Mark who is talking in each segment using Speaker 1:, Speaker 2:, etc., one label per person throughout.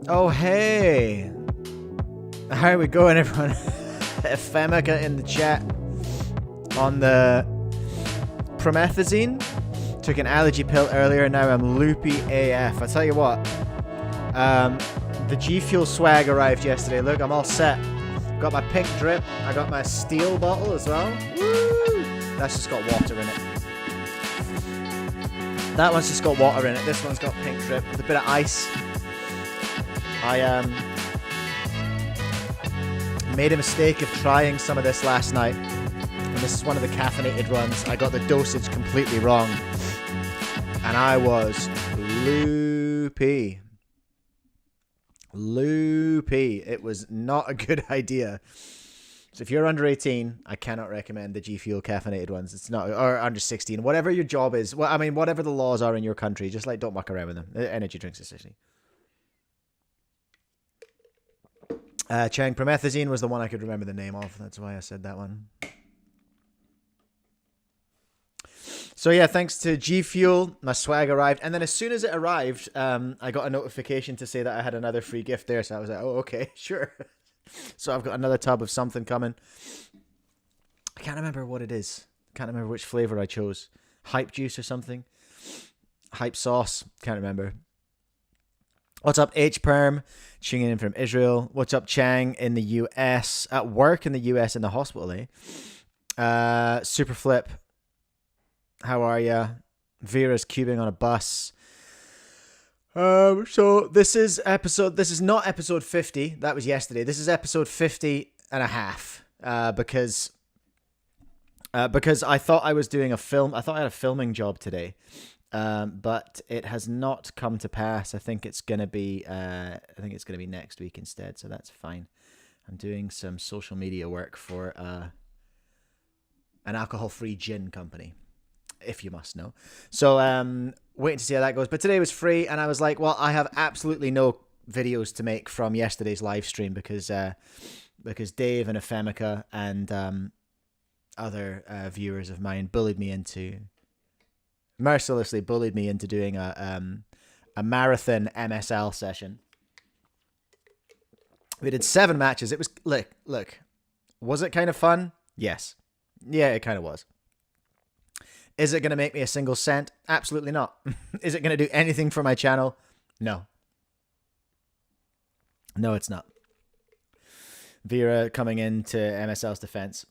Speaker 1: Oh, hey. How are we going, everyone? Femika in the chat on the promethazine. Took an allergy pill earlier, now I'm loopy AF. I tell you what, the G Fuel swag arrived yesterday. Look, I'm all set. Got my pink drip. I got my steel bottle as well. Woo! That's just got water in it. That one's just got water in it. This one's got pink drip with a bit of ice. I made a mistake of trying some of this last night, and this is one of the caffeinated runs. I got the dosage completely wrong, and I was loopy. It was not a good idea. So if you're under 18, I cannot recommend the G Fuel caffeinated ones. It's not, or under 16, whatever your job is. Well, I mean, whatever the laws are in your country, just like don't muck around with them. Energy drinks, especially. Chang promethazine was the one I could remember the name of. That's why I said that one. So yeah, thanks to G Fuel, my swag arrived. And then as soon as it arrived, I got a notification to say that I had another free gift there. So I was like, oh, okay, sure. So I've got another tub of something coming. I can't remember what it is. Can't remember which flavor I chose. Hype juice or something. Hype sauce. Can't remember. What's up, H-Perm? Tuning in from Israel. What's up, Chang in the US? At work in the US in the hospital, eh? Superflip. How are ya? Vera's cubing on a bus. So this is not episode 50. That was yesterday. This is episode 50 and a half. Because I thought I was doing a film. I thought I had a filming job today. But it has not come to pass. I think it's gonna be next week instead, so that's fine. I'm doing some social media work for an alcohol-free gin company, if you must know. So waiting to see how that goes. But today was free, and I was like, well, I have absolutely no videos to make from yesterday's live stream because Dave and Femika and other viewers of mine mercilessly bullied me into doing a marathon MSL session. We did 7 matches. It was look. Was it kind of fun? Yes. Yeah, it kind of was. Is it going to make me a single cent? Absolutely not. Is it going to do anything for my channel? No. No, it's not. Vera coming into MSL's defense.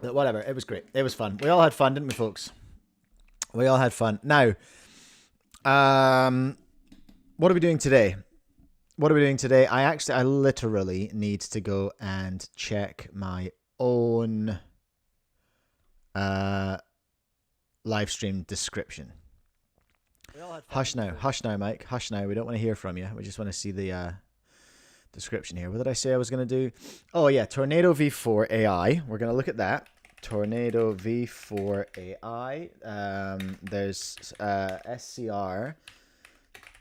Speaker 1: But whatever, it was great. It was fun. We all had fun, didn't we, folks? We all had fun. Now, what are we doing today? I literally need to go and check my own live stream description. Hush now, Mike. Hush now. We don't want to hear from you. We just want to see the description here. What did I say I was going to do? Oh, yeah. Tornado V4 AI. We're going to look at that. Tornado V4 AI. There's SCR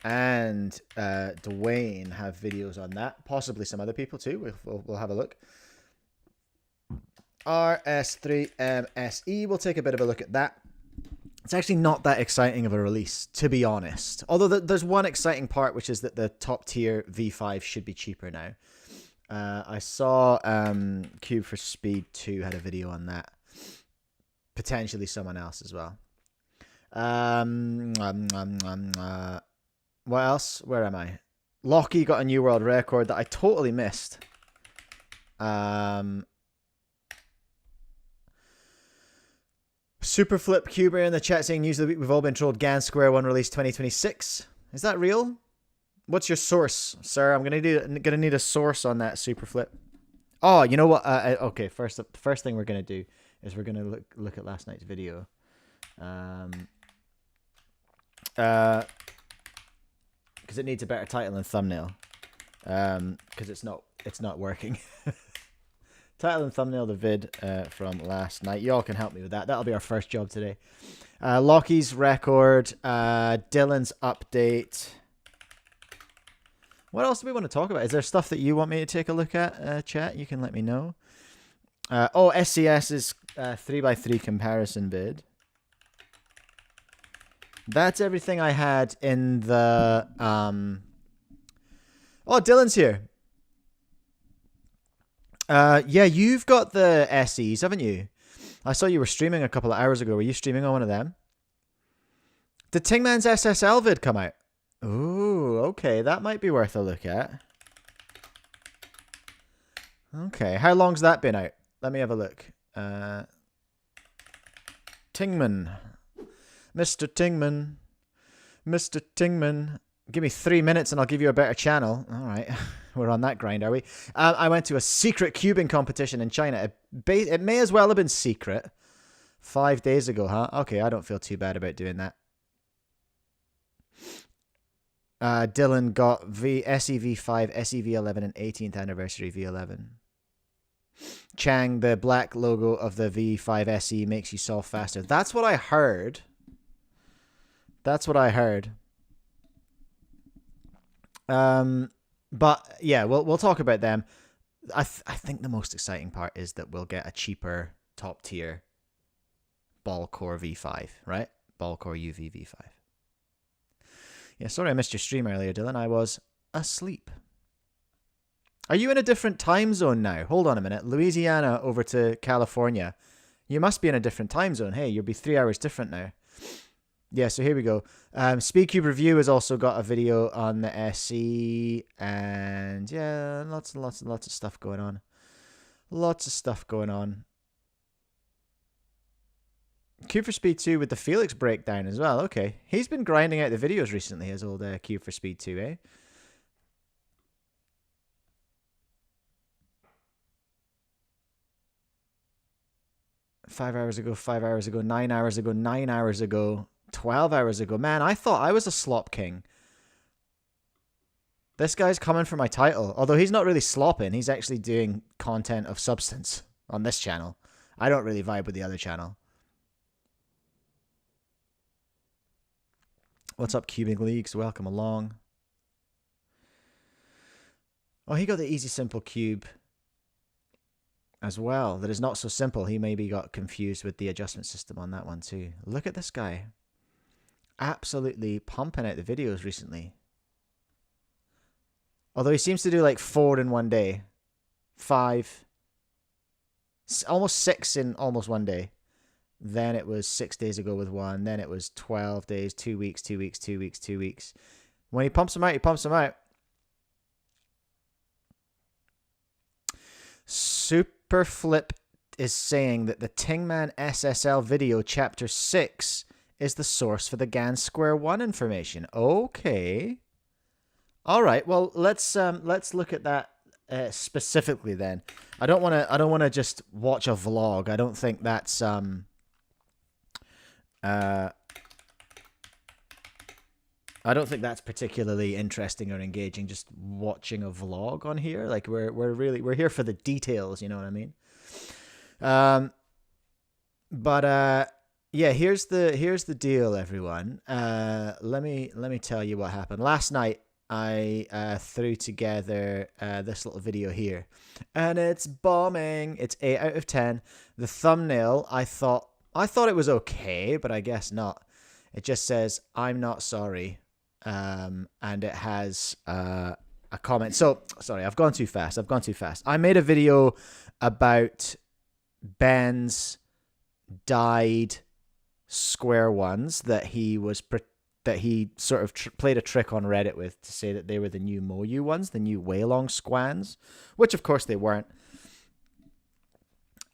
Speaker 1: and Dwayne have videos on that. Possibly some other people too. We'll have a look. RS3MSE. We'll take a bit of a look at that. It's actually not that exciting of a release, to be honest. Although there's one exciting part, which is that the top tier V5 should be cheaper now. I saw Cube for Speed 2 had a video on that. Potentially someone else as well. What else? Where am I? Lachie got a new world record that I totally missed. Superflip Cuber in the chat saying news of the week. We've all been told GAN Square 1 release 2026. Is that real? What's your source, sir? I'm gonna need a source on that, Superflip. Oh, you know what? Okay, the first thing we're gonna do is we're gonna look at last night's video. Because it needs a better title and thumbnail. Because it's not working. Title and thumbnail the vid from last night. Y'all can help me with that. That'll be our first job today. Lachie's record. Dylan's update. What else do we want to talk about? Is there stuff that you want me to take a look at, chat? You can let me know. SCS's 3x3 comparison vid. That's everything I had in the... Oh, Dylan's here. Yeah, you've got the SEs, haven't you? I saw you were streaming a couple of hours ago. Were you streaming on one of them? Did Tingman's SSL vid come out? Ooh, okay. That might be worth a look at. Okay. How long's that been out? Let me have a look. Tingman. Mr. Tingman. Mr. Tingman. Give me 3 minutes and I'll give you a better channel. All right. We're on that grind, are we? I went to a secret cubing competition in China. It may as well have been secret. 5 days ago, huh? Okay, I don't feel too bad about doing that. Dylan got SEV5, SEV11, and 18th anniversary V11. Chang, the black logo of the V5 SE makes you solve faster. That's what I heard. That's what I heard. But yeah, we'll talk about them. I think the most exciting part is that we'll get a cheaper top tier ball core V5, right? Ball core UV V5. Yeah, sorry I missed your stream earlier, Dylan. I was asleep. Are you in a different time zone now? Hold on a minute. Louisiana over to California. You must be in a different time zone. Hey, you'll be 3 hours different now. Yeah, so here we go. Speedcube Review has also got a video on the SE. And yeah, lots and lots of stuff going on. Lots of stuff going on. Cube for Speed 2 with the Felix breakdown as well. Okay. He's been grinding out the videos recently, his old Cube for Speed 2, eh? Five hours ago, 5 hours ago, 9 hours ago, 9 hours ago, 12 hours ago. Man, I thought I was a slop king. This guy's coming for my title. Although he's not really slopping. He's actually doing content of substance on this channel. I don't really vibe with the other channel. What's up, Cubing Leagues? Welcome along. Oh, he got the easy simple cube as well. That is not so simple. He maybe got confused with the adjustment system on that one too. Look at this guy. Absolutely pumping out the videos recently. Although he seems to do like 4 in one day. 5. Almost 6 in almost one day. Then it was 6 days ago with 1. Then it was 12 days, 2 weeks, 2 weeks, 2 weeks, 2 weeks. When he pumps them out, he pumps them out. Superflip is saying that the Tingman SSL video chapter 6 is the source for the GAN Square 1 information. Okay. All right. Well, let's look at that specifically then. I don't want to just watch a vlog. I don't think that's I don't think that's particularly interesting or engaging, just watching a vlog on here. Like we're here for the details, you know what I mean? Yeah, here's the deal, everyone. Let me tell you what happened. Last night I threw together this little video here, and it's bombing. It's 8 out of 10. The thumbnail, I thought it was okay, but I guess not. It just says, "I'm not sorry." And it has a comment. So, sorry, I've gone too fast. I made a video about Ben's dyed square ones that he sort of played a trick on Reddit with to say that they were the new Moyu ones, the new Weilong squans, which of course they weren't.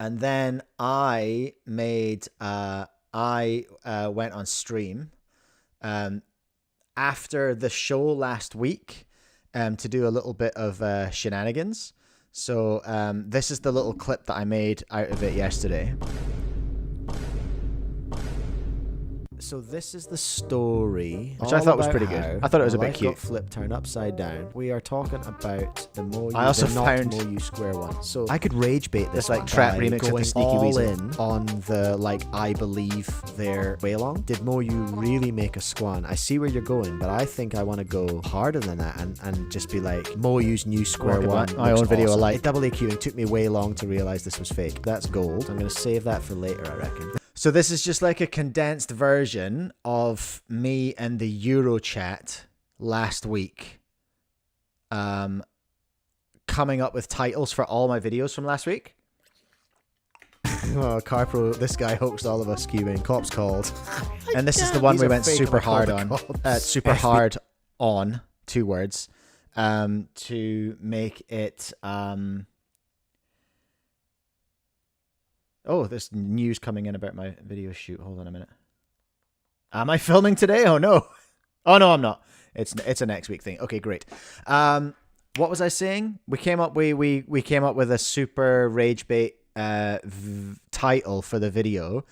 Speaker 1: And then I made I went on stream after the show last week to do a little bit of shenanigans. So this is the little clip that I made out of it yesterday. So this is the story, which I thought was pretty good. I thought it was a bit cute.
Speaker 2: Flip turned upside down. We are talking about the Moyu.
Speaker 1: I also found
Speaker 2: Moyu square one. So
Speaker 1: I could rage bait this like trap remix of the Sneaky
Speaker 2: all
Speaker 1: Weasel
Speaker 2: in on the like I believe their Weilong. Did Moyu really make a squan? I see where you're going, but I think I want to go harder than that and just be like Moyu's new square one.
Speaker 1: My own video
Speaker 2: awesome.
Speaker 1: alike.
Speaker 2: Double AQing took me way long to realize this was fake. That's gold. I'm gonna save that for later, I reckon.
Speaker 1: So this is just like a condensed version of me and the Euro chat last week, coming up with titles for all my videos from last week.
Speaker 2: Oh, Carpro, this guy hoaxed all of us, cubing. Cops called.
Speaker 1: And this is the one
Speaker 2: He's
Speaker 1: we
Speaker 2: a
Speaker 1: went
Speaker 2: fake
Speaker 1: super
Speaker 2: and I called
Speaker 1: hard
Speaker 2: the
Speaker 1: on.
Speaker 2: cops.
Speaker 1: Super hard on, 2 words, to make it... Oh, there's news coming in about my video shoot. Hold on a minute. Am I filming today? Oh, no. Oh, no, I'm not. It's a next week thing. Okay, great. What was I saying? We came up with a super rage bait title for the video.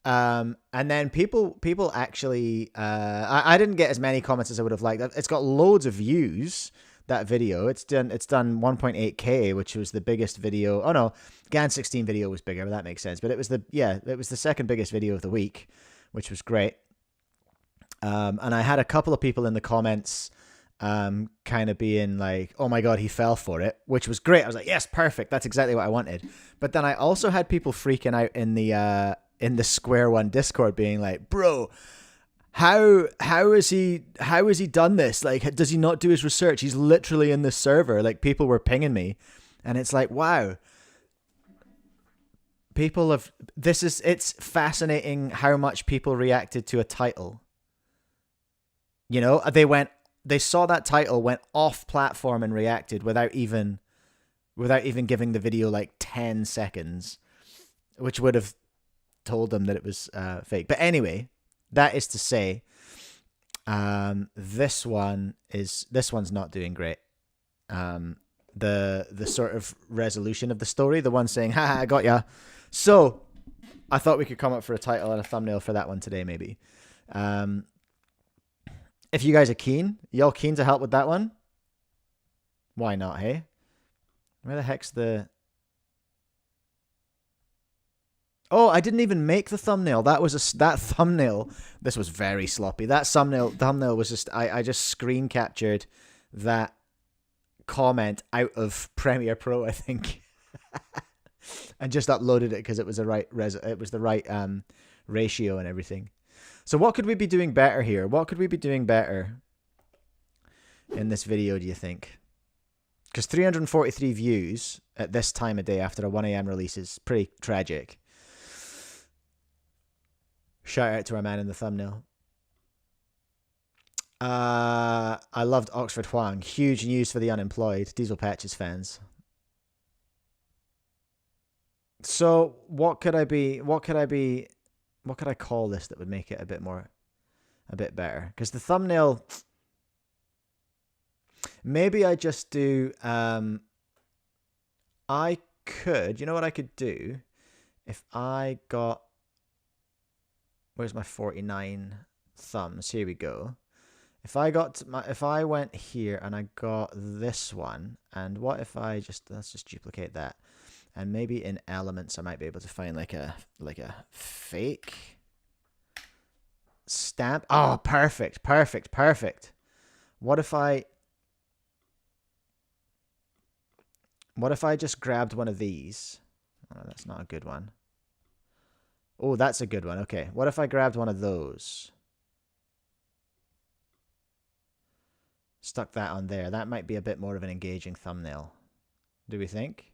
Speaker 1: And then people actually, I didn't get as many comments as I would have liked. It's got loads of views, that video. It's done 1.8K, which was the biggest video. Oh no, GAN 16 video was bigger, but that makes sense. But it was the second biggest video of the week, which was great. And I had a couple of people in the comments kind of being like, oh my god, he fell for it, which was great. I was like, yes, perfect, that's exactly what I wanted. But then I also had people freaking out in the Square One Discord being like, bro, how has he done this? Like, does he not do his research? He's literally in the server. Like, people were pinging me, and it's like, wow, it's fascinating how much people reacted to a title. You know, they saw that title, went off platform and reacted without even giving the video like 10 seconds, which would have told them that it was fake. But anyway, that is to say, this one's not doing great. The sort of resolution of the story, the one saying, haha, I got ya. So I thought we could come up for a title and a thumbnail for that one today, maybe. If you guys are keen, y'all keen to help with that one? Why not, hey? Where the heck's the... Oh, I didn't even make the thumbnail. That thumbnail. This was very sloppy. That thumbnail was just... I just screen captured that comment out of Premiere Pro, I think. And just uploaded it because it was the right ratio and everything. So what could we be doing better here? What could we be doing better in this video, do you think? Because 343 views at this time of day after a 1 a.m. release is pretty tragic. Shout out to our man in the thumbnail. I loved Oxford Huang. Huge news for the unemployed. Diesel Patches fans. So what could I call this that would make it a bit better? Because the thumbnail, maybe I just do, I could, you know what I could do? If I got, where's my 49 thumbs? Here we go. If I went here and I got this one, and what if let's just duplicate that. And maybe in elements, I might be able to find like a fake stamp. Oh, perfect. What if I just grabbed one of these? Oh, that's not a good one. Oh, that's a good one. Okay. What if I grabbed one of those? Stuck that on there. That might be a bit more of an engaging thumbnail. Do we think?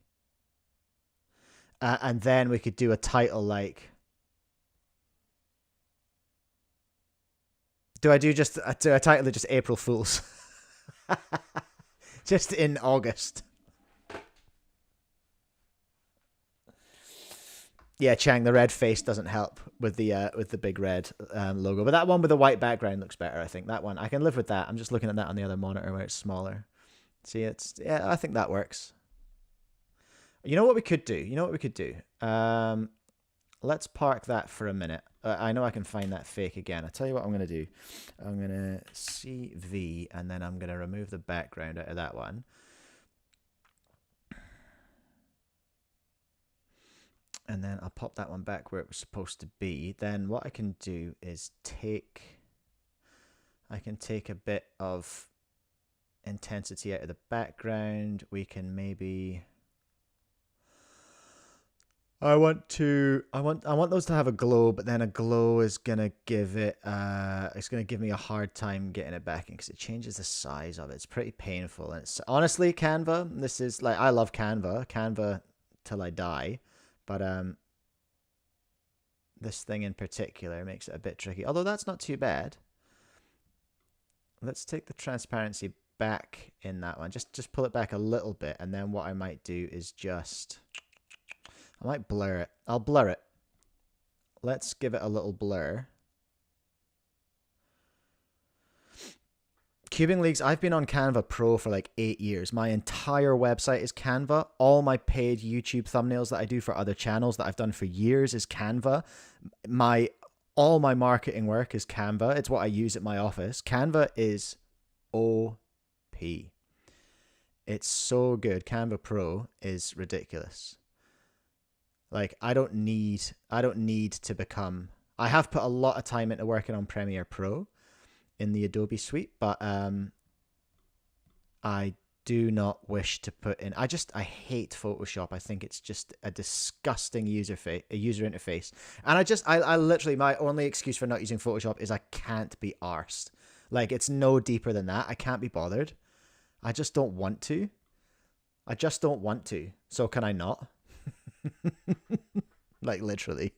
Speaker 1: And then we could do a title like... Do I do just a title of just April Fools? Just in August. Yeah, Chang, the red face doesn't help with the big red logo. But that one with the white background looks better, I think. That one, I can live with that. I'm just looking at that on the other monitor where it's smaller. See, I think that works. You know what we could do? Let's park that for a minute. I know I can find that fake again. I'll tell you what I'm going to do. I'm going to CV, and then I'm going to remove the background out of that one. And then I'll pop that one back where it was supposed to be. Then what I can do is I can take a bit of intensity out of the background. We can maybe... I want those to have a glow, but then a glow is gonna give it it's gonna give me a hard time getting it back in because it changes the size of it. It's pretty painful. And it's honestly Canva, this is like, I love Canva till I die, but this thing in particular makes it a bit tricky. Although that's not too bad. Let's take the transparency back in that one. Just pull it back a little bit, and then what I might do is I might blur it. I'll blur it. Let's give it a little blur. Cubing Leagues, I've been on Canva Pro for like 8 years. My entire website is Canva. All my paid YouTube thumbnails that I do for other channels that I've done for years is Canva. All my marketing work is Canva. It's what I use at my office. Canva is OP. It's so good. Canva Pro is ridiculous. Like, I don't need to become... I have put a lot of time into working on Premiere Pro in the Adobe suite, but I do not wish to put in... I hate Photoshop. I think it's just a disgusting user interface. And I literally, my only excuse for not using Photoshop is I can't be arsed. Like, it's no deeper than that. I can't be bothered. I just don't want to. I just don't want to. So can I not? Like, literally.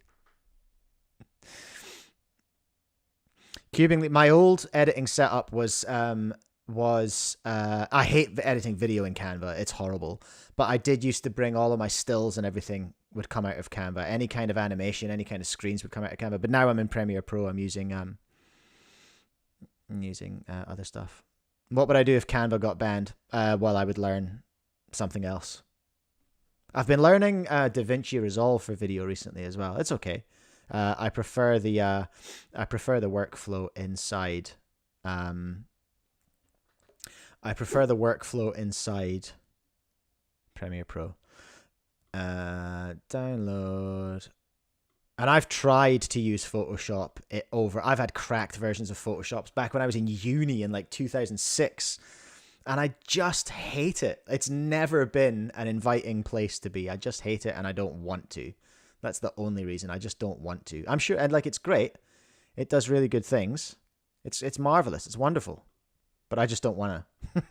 Speaker 1: Cubing, my old editing setup was I hate editing video in Canva. It's horrible. But I did used to bring all of my stills and everything would come out of Canva. Any kind of animation, any kind of screens would come out of Canva. But now I'm in Premiere Pro. I'm using other stuff. What would I do if Canva got banned? Well, I would learn something else. I've been learning DaVinci Resolve for video recently as well. It's okay. I prefer the workflow inside. I prefer the workflow inside Premiere Pro. Download. And I've tried to use Photoshop I've had cracked versions of Photoshops back when I was in uni in like 2006. And I just hate it. It's never been an inviting place to be. I just hate it and I don't want to. That's the only reason. I just don't want to. I'm sure, and like, it's great. It does really good things. It's marvelous. It's wonderful. But I just don't want to.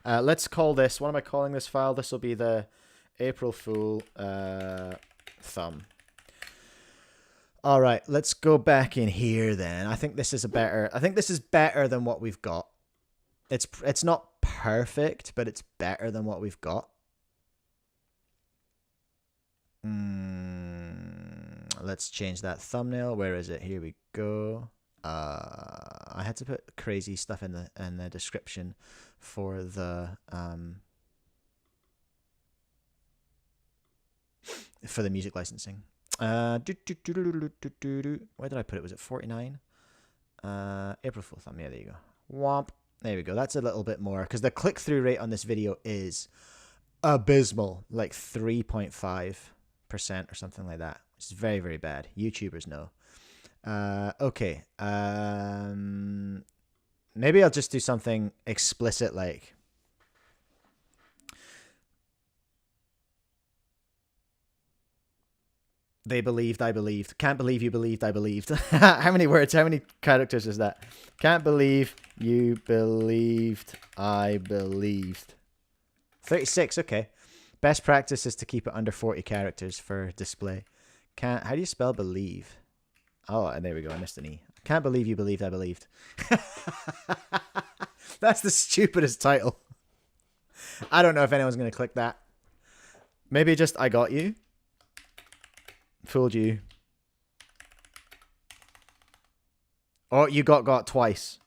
Speaker 1: Let's call this, what am I calling this file? This will be the April Fool thumb. All right, let's go back in here then. I think this is better than what we've got. It's not perfect, but it's better than what we've got. Let's change that thumbnail. Where is it? Here we go. I had to put crazy stuff in the description for the music licensing. Where did I put it? Was it 49? April Fool thumb. Yeah, there you go. Womp. There we go. That's a little bit more because the click-through rate on this video is abysmal, like 3.5% or something like that. It's very, very bad. YouTubers know. Okay. Maybe I'll just do something explicit like they believed, I believed. Can't believe you believed, I believed. How many words? How many characters is that? Can't believe you believed, I believed. 36, okay. Best practice is to keep it under 40 characters for display. How do you spell believe? Oh, and there we go. I missed an E. Can't believe you believed, I believed. That's the stupidest title. I don't know if anyone's going to click that. Maybe just I got you. Fooled you. Oh, you got twice.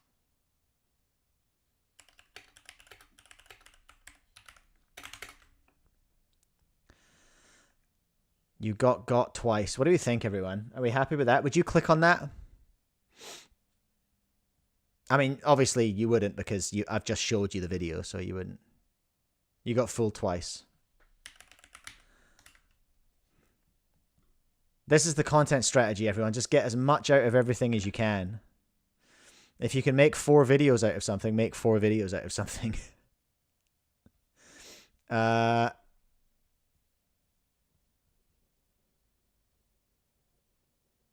Speaker 1: You got twice. What do we think, everyone? Are we happy with that? Would you click on that? I mean, obviously you wouldn't because I've just showed you the video, so you wouldn't. You got fooled twice. This is the content strategy, everyone. Just get as much out of everything as you can. If you can make 4 videos out of something, make 4 videos out of something.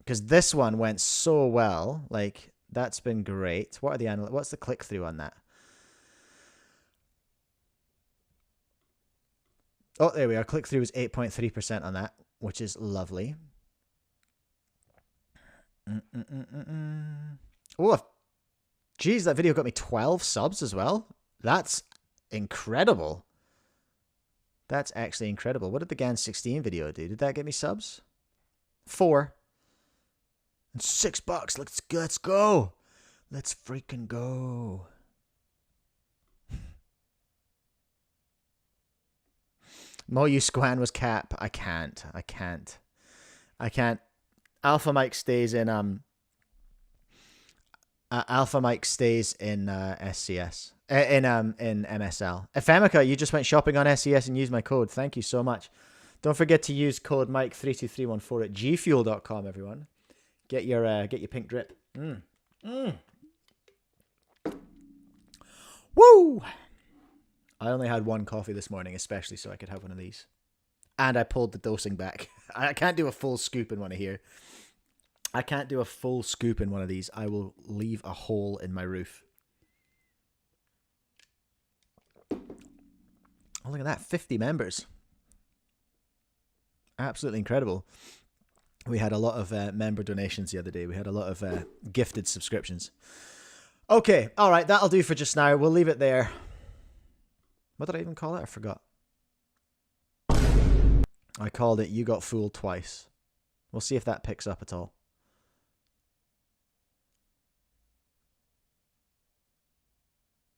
Speaker 1: because this one went so well. Like, that's been great. What are the what's the click through on that? Oh, there we are. Click through was 8.3% on that, which is lovely. Oh, geez, that video got me 12 subs as well. That's incredible. That's actually incredible. What did the GAN 16 video do? Did that get me subs? 4. And $6. Let's go. Let's freaking go. Moyu Squan was cap. I can't. Alpha Mike stays in SCS. In MSL. Efemica, you just went shopping on SCS and used my code. Thank you so much. Don't forget to use code Mike32314 at gfuel.com, everyone. Get your pink drip. Woo! I only had one coffee this morning, especially so I could have one of these. And I pulled the dosing back. I can't do a full scoop in one of here. I can't do a full scoop in one of these. I will leave a hole in my roof. Oh, look at that. 50 members. Absolutely incredible. We had a lot of member donations the other day. We had a lot of gifted subscriptions. Okay. All right. That'll do for just now. We'll leave it there. What did I even call it? I forgot. I called it You Got Fooled Twice. We'll see if that picks up at all.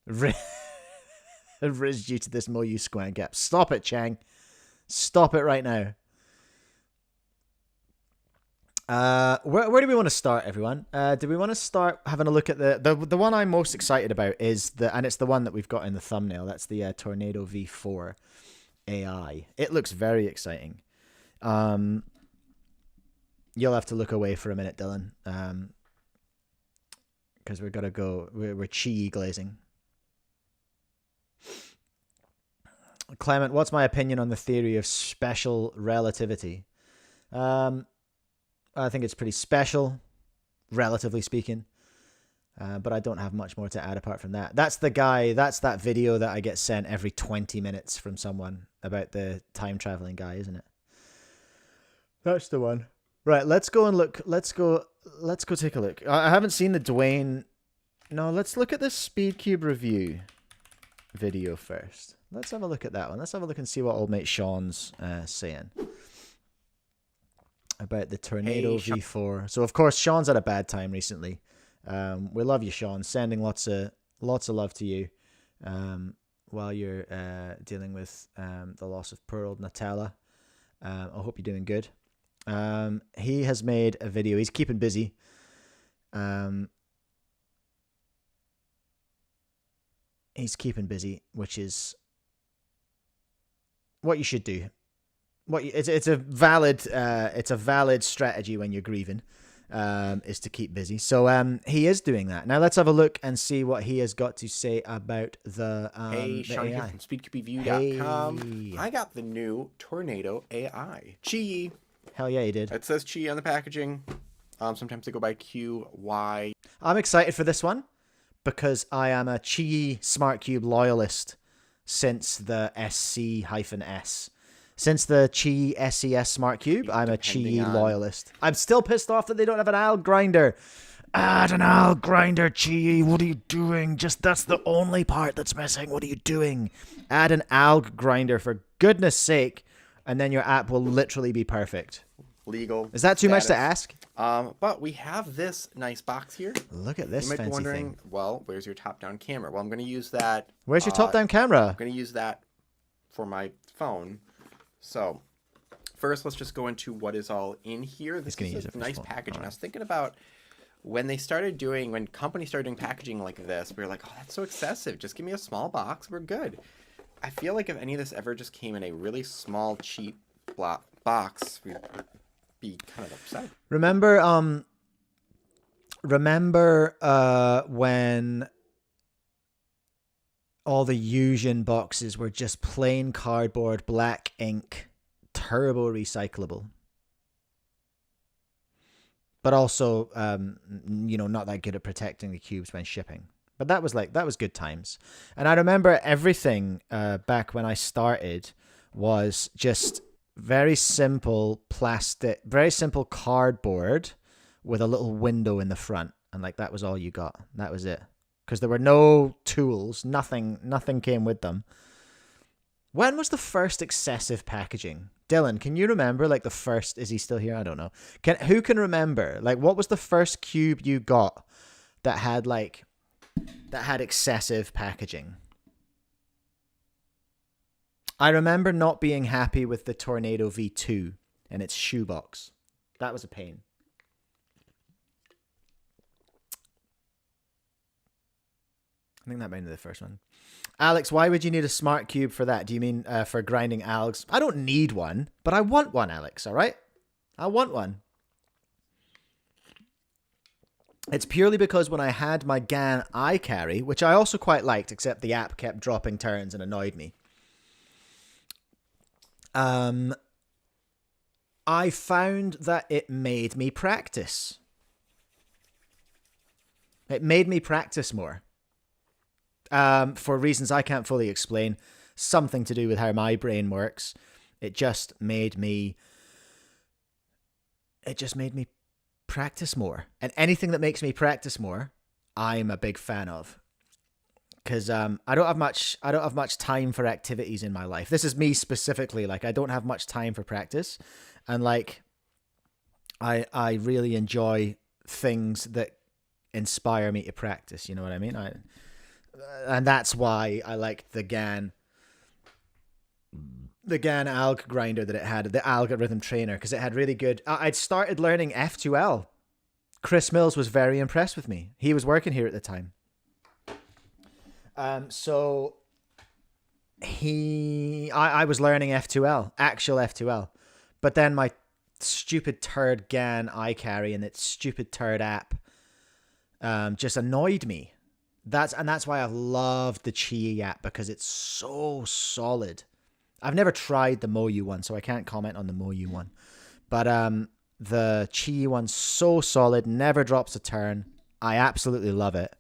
Speaker 1: Riz due to this Moyu Squan gap. Stop it, Chang. Stop it right now. Where do we want to start, everyone? Do we want to start having a look at the one I'm most excited about is and it's the one that we've got in the thumbnail. That's the Tornado V4 AI. It looks very exciting. You'll have to look away for a minute, Dylan, because we're gonna go. We're chi glazing. Clement, what's my opinion on the theory of special relativity? I think it's pretty special, relatively speaking. But I don't have much more to add apart from that. That's that video that I get sent every 20 minutes from someone about the time traveling guy, isn't it? That's the one. Right, let's go and look. Let's go take a look. I haven't seen the Dwayne. No, let's look at the Speedcube review video first. Let's have a look at that one. Let's have a look and see what old mate Sean's saying about the Tornado V4. So of course Sean's had a bad time recently. We love you, Sean. Sending lots of love to you while you're dealing with the loss of poor old Nutella. I hope you're doing good. He has made a video. He's keeping busy. He's keeping busy, which is what you should do. It's a valid strategy when you're grieving, is to keep busy. So he is doing that. Now let's have a look and see what he has got to say about the
Speaker 3: Hey,
Speaker 1: the
Speaker 3: Shawn
Speaker 1: AI.
Speaker 3: here from speedcubing.com.
Speaker 1: Hey.
Speaker 3: I got the new Tornado AI. Chi.
Speaker 1: Hell yeah, he did.
Speaker 3: It says Chi on the packaging. Sometimes they go by QY.
Speaker 1: I'm excited for this one because I am a Qi Smart Cube loyalist since the SC-S. Since the Qi SES Smart Cube, I'm a Qi loyalist. I'm still pissed off that they don't have an ALG grinder. Add an ALG grinder, Qi. What are you doing? That's the only part that's missing. What are you doing? Add an ALG grinder for goodness sake, and then your app will literally be perfect.
Speaker 3: Legal.
Speaker 1: Is that too much to ask?
Speaker 3: But we have this nice box here.
Speaker 1: Look at this
Speaker 3: You might
Speaker 1: fancy
Speaker 3: be wondering,
Speaker 1: thing.
Speaker 3: well, where's your top-down camera? Well, I'm going to use that.
Speaker 1: Where's your top-down camera?
Speaker 3: I'm going to use that for my phone. So, first, let's just go into what is all in here. This is a nice packaging. I was thinking about when companies started doing packaging like this, we were like, oh, that's so excessive. Just give me a small box. We're good. I feel like if any of this ever just came in a really small, cheap box, we'd be kind of upset.
Speaker 1: Remember when all the Fusion boxes were just plain cardboard, black ink, turbo recyclable? but also, not that good at protecting the cubes when shipping. But that was good times. And I remember everything back when I started was just very simple plastic, very simple cardboard with a little window in the front. And that was all you got. That was it. Because there were no tools, nothing came with them. When was the first excessive packaging? Dylan, can you remember the first, is he still here? I don't know. Who can remember? What was the first cube you got that had excessive packaging? I remember not being happy with the Tornado V2 and its shoebox. That was a pain. I think that might be the first one. Alex, why would you need a smart cube for that? Do you mean for grinding algs? I don't need one, but I want one, Alex, all right? I want one. It's purely because when I had my GAN iCarry, which I also quite liked, except the app kept dropping turns and annoyed me. I found that it made me practice. It made me practice more. For reasons I can't fully explain. Something to do with how my brain works. It just made me practice more. And anything that makes me practice more, I'm a big fan of. Because I don't have much time for activities in my life. This is me specifically. I don't have much time for practice, and I really enjoy things that inspire me to practice. You know what I mean? And that's why I liked the GAN alg grinder that it had, the algorithm trainer, because it had really good. I'd started learning F2L. Chris Mills was very impressed with me. He was working here at the time. So I was learning F2L, actual F2L, but then my stupid turd GAN iCarry and its stupid turd app, just annoyed me. That's why I loved the Qi app, because it's so solid. I've never tried the Moyu one, so I can't comment on the Moyu one, but, the Qi one's so solid, never drops a turn. I absolutely love it.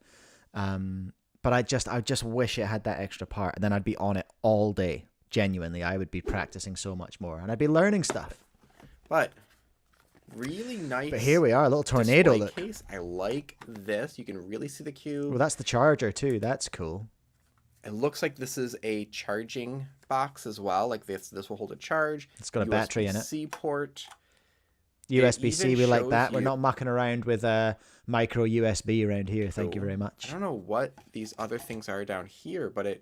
Speaker 1: But I just wish it had that extra part, and then I'd be on it all day. Genuinely, I would be practicing so much more, and I'd be learning stuff.
Speaker 3: But really nice.
Speaker 1: But here we are, a little tornado
Speaker 3: display
Speaker 1: look.
Speaker 3: Case. I like this. You can really see the cube.
Speaker 1: Well, that's the charger too. That's cool.
Speaker 3: It looks like this is a charging box as well. This will hold a charge.
Speaker 1: It's got a battery in it.
Speaker 3: USB-C port.
Speaker 1: USB-C, we like that. We're not mucking around with micro USB around here. Thank you very much.
Speaker 3: I don't know what these other things are down here, but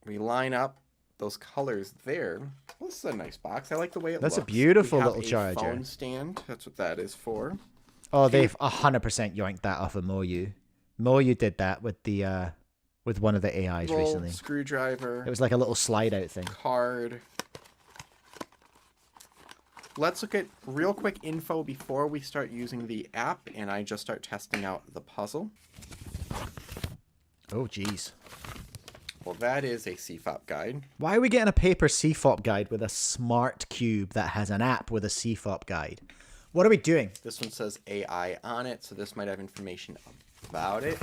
Speaker 3: we line up those colors there. Well, this is a nice box. I like the way it looks.
Speaker 1: That's a beautiful little
Speaker 3: charger.
Speaker 1: charger.
Speaker 3: Phone stand. That's what that is for.
Speaker 1: Oh, they've 100% yoinked that off of Moyu. Moyu did that with the with one of the AIs recently.
Speaker 3: Screwdriver.
Speaker 1: It was like a little slide out thing.
Speaker 3: Card. Let's look at real quick info before we start using the app, and I just start testing out the puzzle.
Speaker 1: Oh, geez.
Speaker 3: Well, that is a CFOP guide.
Speaker 1: Why are we getting a paper CFOP guide with a smart cube that has an app with a CFOP guide? What are we doing?
Speaker 3: This one says AI on it, so this might have information about it.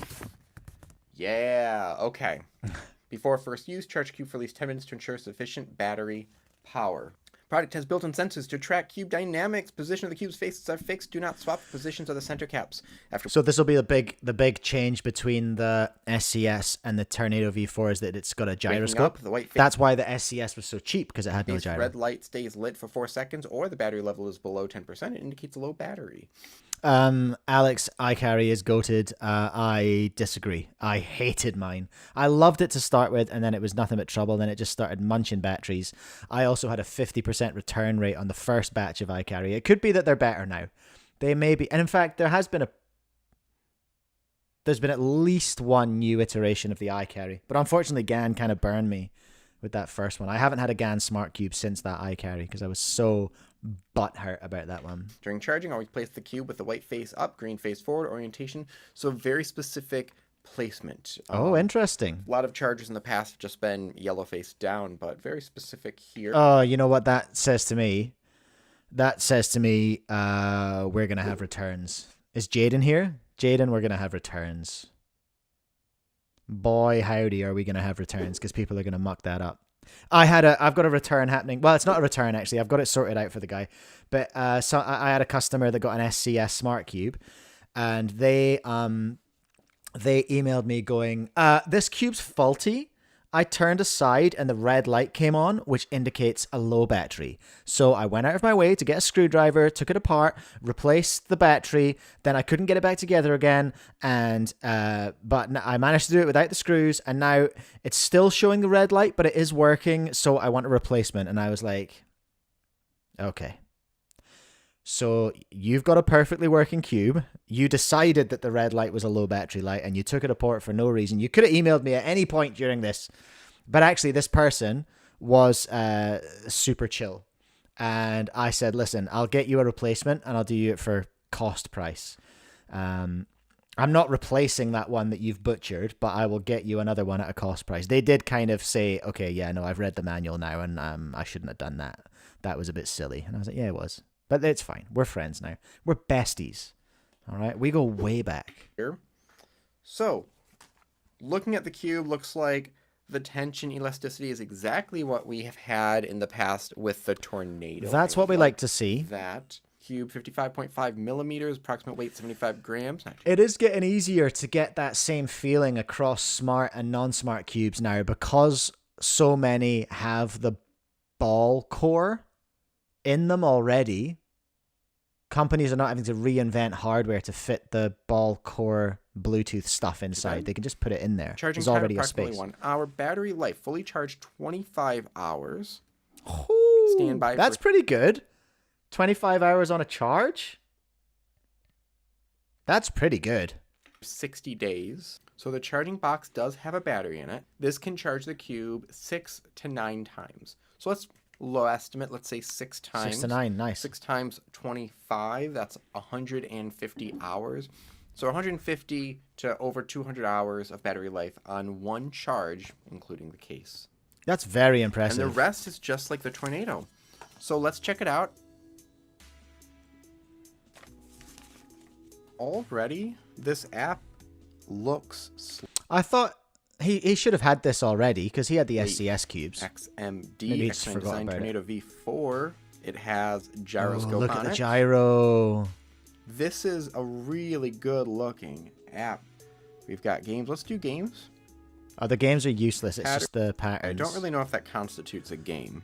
Speaker 3: Yeah, okay. Before first use, charge cube for at least 10 minutes to ensure sufficient battery power. Product has built-in sensors to track cube dynamics. Position of the cube's faces are fixed. Do not swap the positions of the center caps.
Speaker 1: So this will be the big change between the SCS and the Tornado V4 is that it's got a gyroscope.
Speaker 3: The white
Speaker 1: That's why the SCS was so cheap, because it had no gyro.
Speaker 3: Red light stays lit for 4 seconds, or the battery level is below 10%. It indicates a low battery.
Speaker 1: Alex, iCarry is goated. I disagree. I hated mine. I loved it to start with, and then it was nothing but trouble. Then it just started munching batteries. I also had a 50% return rate on the first batch of iCarry. It could be that they're better now. They may be. And in fact, there's been at least one new iteration of the iCarry. But unfortunately, GAN kind of burned me with that first one. I haven't had a GAN Smart Cube since that iCarry because I was so butthurt about that one.
Speaker 3: During charging, always place the cube with the white face up, green face forward orientation. So very specific placement.
Speaker 1: Oh, interesting.
Speaker 3: A lot of chargers in the past have just been yellow face down, but very specific here.
Speaker 1: Oh, you know what that says to me? That says to me, we're going to have returns. Is Jaden here? Jaden, we're going to have returns. Boy, howdy, are we going to have returns, because people are going to muck that up. I've got a return happening. Well, it's not a return, actually. I've got it sorted out for the guy. But so I had a customer that got an SCS Smart Cube, and they emailed me going, this cube's faulty. I turned aside and the red light came on, which indicates a low battery. So I went out of my way to get a screwdriver, took it apart, replaced the battery. Then I couldn't get it back together again. And but I managed to do it without the screws. And now it's still showing the red light, but it is working. So I want a replacement. And I was like, okay. So you've got a perfectly working cube. You decided that the red light was a low battery light and you took it apart for no reason. You could have emailed me at any point during this. But actually, this person was super chill. And I said, listen, I'll get you a replacement and I'll do it for cost price. I'm not replacing that one that you've butchered, but I will get you another one at a cost price. They did kind of say, okay, yeah, no, I've read the manual now and I shouldn't have done that. That was a bit silly. And I was like, yeah, it was. But it's fine. We're friends now. We're besties. All right? We go way back.
Speaker 3: Here. So, looking at the cube, looks like the tension elasticity is exactly what we have had in the past with the Tornado.
Speaker 1: That's what we like to see.
Speaker 3: That cube, 55.5 millimeters, approximate weight 75 grams.
Speaker 1: It is getting easier to get that same feeling across smart and non-smart cubes now because so many have the ball core in them already. Companies are not having to reinvent hardware to fit the ball core Bluetooth stuff inside. Okay. They can just put it in there.
Speaker 3: Charging
Speaker 1: There's already
Speaker 3: time
Speaker 1: a space.
Speaker 3: 1 hour. Battery life, fully charged 25 hours.
Speaker 1: Ooh,
Speaker 3: Standby.
Speaker 1: That's pretty good. 25 hours on a charge? That's pretty good.
Speaker 3: 60 days. So the charging box does have a battery in it. This can charge the cube 6 to 9 times. So let's low estimate, let's say 6 times.
Speaker 1: 6 to 9, nice.
Speaker 3: 6 times 25, that's 150 hours. So 150 to over 200 hours of battery life on one charge, including the case.
Speaker 1: That's very impressive.
Speaker 3: And the rest is just like the Tornado. So let's check it out. Already, this app looks...
Speaker 1: I thought he should have had this already because he had the SCS cubes.
Speaker 3: XMD, X9 Design Tornado V4. It has gyroscope
Speaker 1: look
Speaker 3: on
Speaker 1: at the
Speaker 3: it.
Speaker 1: gyro.
Speaker 3: This is a really good looking app. We've got games. Let's do games.
Speaker 1: Oh, the games are useless. It's just the patterns.
Speaker 3: I don't really know if that constitutes a game.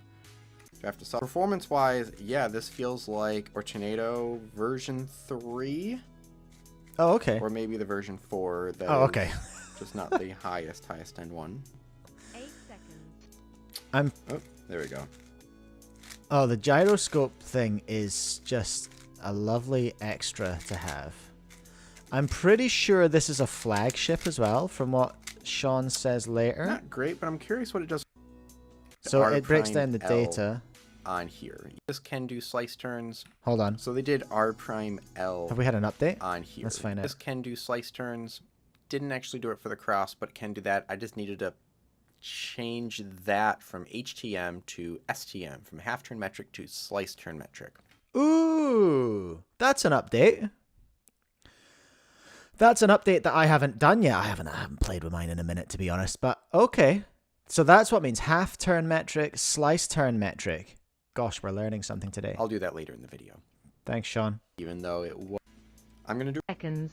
Speaker 3: You have to solve. Performance-wise, yeah, this feels like or Tornado version 3.
Speaker 1: Oh, okay.
Speaker 3: Or maybe the version 4. That
Speaker 1: oh, okay.
Speaker 3: Just not the highest end one.
Speaker 4: 8 seconds.
Speaker 3: Oh, there we go.
Speaker 1: Oh, the gyroscope thing is just a lovely extra to have. I'm pretty sure this is a flagship as well, from what Shawn says later.
Speaker 3: Not great, but I'm curious what it does.
Speaker 1: So it breaks down the data
Speaker 3: on here. This can do slice turns.
Speaker 1: Hold on.
Speaker 3: So they did R prime L.
Speaker 1: Have we had an update
Speaker 3: on here?
Speaker 1: Let's find out.
Speaker 3: This can do slice turns. Didn't actually do it for the cross, but can do that. I just needed to change that from HTM to STM, from half turn metric to slice turn metric.
Speaker 1: Ooh, that's an update. That's an update that I haven't done yet. I haven't played with mine in a minute, to be honest. But okay, so that's what means half turn metric, slice turn metric. Gosh, we're learning something today.
Speaker 3: I'll do that later in the video.
Speaker 1: Thanks, Shawn.
Speaker 3: Even though it was, I'm gonna do
Speaker 4: Seconds.